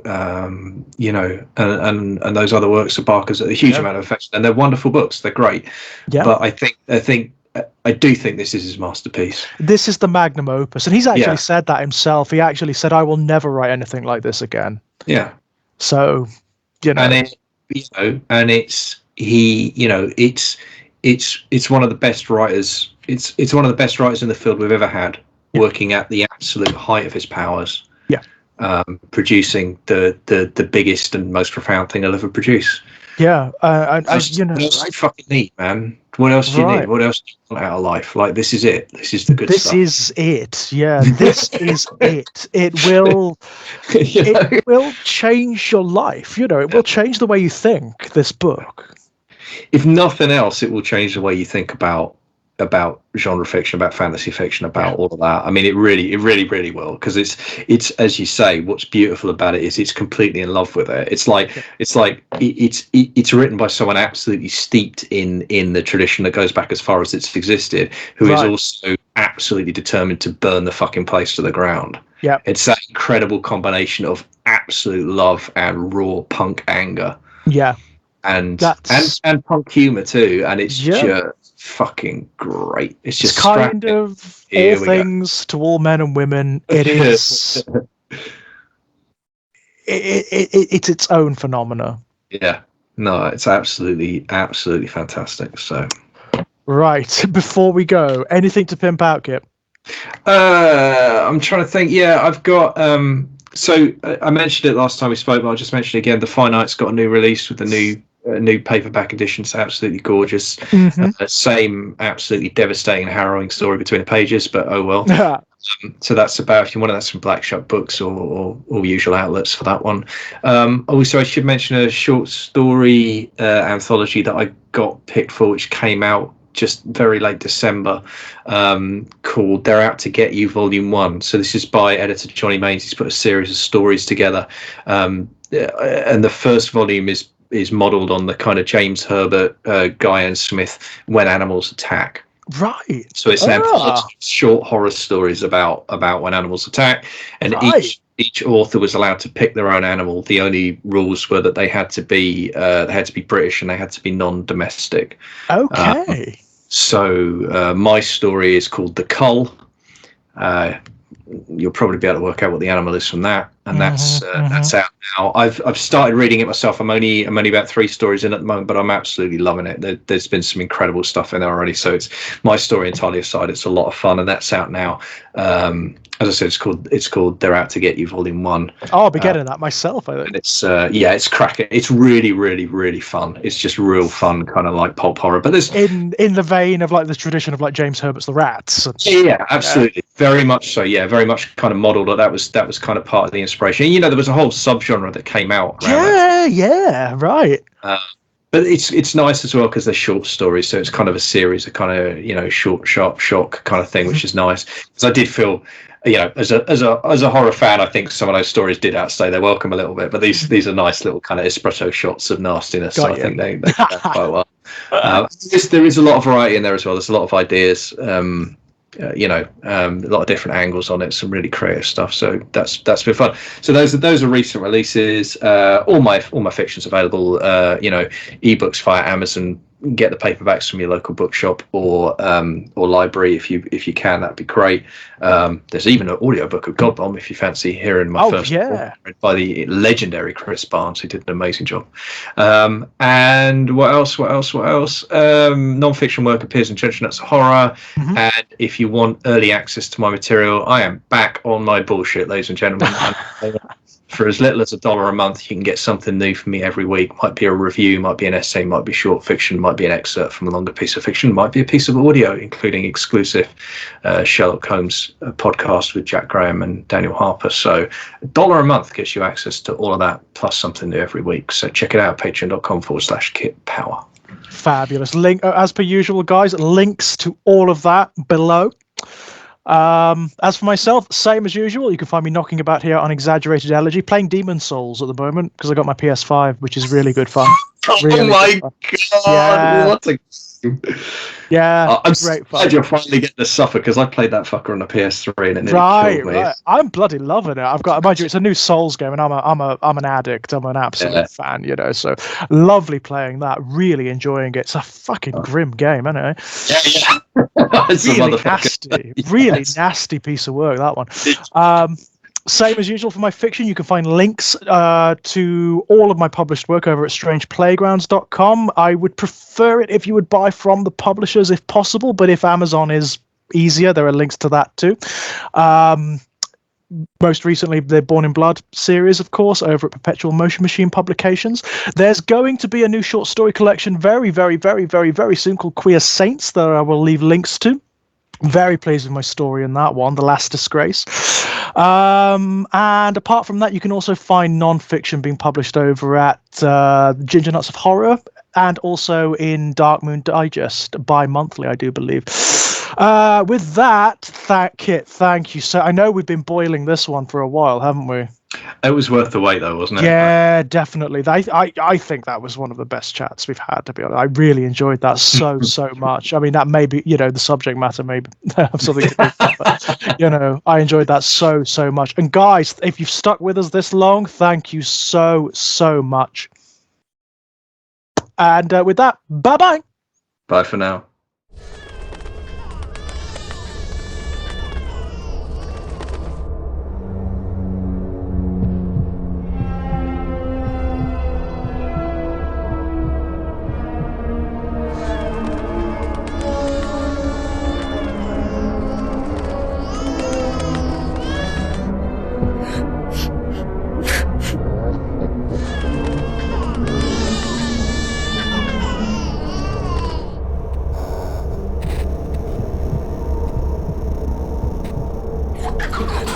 you know, and those other works of Barker's, a huge amount of affection, and they're wonderful books. They're great. Yeah. But I do think this is his masterpiece. This is the magnum opus, and he's actually said that himself. He actually said, "I will never write anything like this again." Yeah. So, you know, it's one of the best writers. It's one of the best writers in the field we've ever had, working at the absolute height of his powers. Yeah. Producing the biggest and most profound thing I'll ever produce. Yeah. You know, that's fucking neat, man. What else do you need? What else do you want out of life? Like, this is it. This is the good stuff. This is it. Yeah. This is it. It will. It will change your life. You know, it will change the way you think. This book. If nothing else, it will change the way you think about genre fiction, about fantasy fiction, about all of that. I mean, it really will, because it's as you say, what's beautiful about it is it's completely in love with it. It's written by someone absolutely steeped in the tradition that goes back as far as it's existed, who is also absolutely determined to burn the fucking place to the ground. Yeah, it's that incredible combination of absolute love and raw punk anger. Yeah. And punk humor too, and it's just fucking great. It's just kind of all things to all men and women. It is. It's its own phenomena. Yeah, no, it's absolutely fantastic. So, right, before we go, anything to pimp out, Kip? I'm trying to think. Yeah, I've got. So I mentioned it last time we spoke, but I'll just mention it again. The Finite's got a new release with the new paperback edition. It's absolutely gorgeous. Mm-hmm. Same absolutely devastating, harrowing story between the pages, but oh well. So that's about, if you want, that's from Black Shuck Books or usual outlets for that one. Also, I should mention a short story anthology that I got picked for, which came out just very late December, called They're Out to Get You Volume 1. So this is by editor Johnny Maines. He's put a series of stories together, and the first volume is modelled on the kind of James Herbert, Guy N. Smith When Animals Attack. Right. So it's short horror stories about when animals attack, and each author was allowed to pick their own animal. The only rules were that they had to be British and they had to be non-domestic. Okay. So my story is called The Cull. You'll probably be able to work out what the animal is from that, and that's out now. I've started reading it myself. I'm only about 3 stories in at the moment, but I'm absolutely loving it. There's been some incredible stuff in there already. So it's my story entirely aside. It's a lot of fun, and that's out now. as I said, it's called They're Out to Get You, Volume 1. Oh, I'll be getting that myself, I think. And it's cracking. It's really, really, really fun. It's just real fun, kind of like pulp horror. But there's in the vein of like the tradition of like James Herbert's The Rats. Yeah, absolutely, very much so. Yeah, very much kind of modelled. That was kind of part of the inspiration. And, there was a whole subgenre that came out. Yeah, right. But it's nice as well because they're short stories, so it's kind of a series of kind of short, sharp shock kind of thing, which is nice. Because I did feel, as a horror fan, I think some of those stories did outstay their welcome a little bit. But these are nice little kind of espresso shots of nastiness. So I think they go quite well. There is a lot of variety in there as well. There's a lot of ideas. A lot of different angles on it, some really creative stuff. So that's been fun. So those are recent releases. All my fiction's available. Ebooks via Amazon. Get the paperbacks from your local bookshop or library if you can. That'd be great. There's even an audiobook of Godbomb if you fancy hearing my first read by the legendary Chris Barnes, who did an amazing job. And what else? Non-fiction work appears in Chestnuts Horror. And if you want early access to my material, I am back on my bullshit, ladies and gentlemen. For as little as $1 a month, you can get something new from me every week. Might be a review, might be an essay, might be short fiction, might be an excerpt from a longer piece of fiction, might be a piece of audio, including exclusive Sherlock Holmes podcast with Jack Graham and Daniel Harper. So $1 a month gets you access to all of that, plus something new every week. So check it out, patreon.com/kitpower. Fabulous. Link, as per usual, guys, links to all of that below. As for myself, same as usual. You can find me knocking about here on Exaggerated Elegy, playing Demon Souls at the moment because I got my PS5, which is really good fun. Really my god! Yeah. What a yeah, I'm great glad fun. you're finally getting to suffer because I played that fucker on the PS3 and it nearly killed me. Right. I'm bloody loving it. I've got, mind you, it's a new Souls game, and I'm an addict. I'm an absolute fan, So lovely playing that. Really enjoying it. It's a fucking grim game, isn't it? Yeah. It's really nasty, really nasty piece of work, that one. Same as usual for my fiction. You can find links to all of my published work over at strangeplaygrounds.com. I would prefer it if you would buy from the publishers if possible, but if Amazon is easier, there are links to that too. Most recently, the Born in Blood series, of course, over at Perpetual Motion Machine Publications. There's going to be a new short story collection very, very, very, very, very soon called Queer Saints that I will leave links to. Very pleased with my story in that one, The Last Disgrace. And apart from that, you can also find non-fiction being published over at Ginger Nuts of Horror and also in Dark Moon Digest bi-monthly, I do believe. With that, Kit, thank you. So I know we've been boiling this one for a while, haven't we? It was worth the wait, though, wasn't it? Yeah, definitely. I think that was one of the best chats we've had, to be honest. I really enjoyed that so much. I mean, that may be, the subject matter may have something to do with that, but, I enjoyed that so much. And guys, if you've stuck with us this long, thank you so much. And with that, bye-bye. Bye for now. Cool.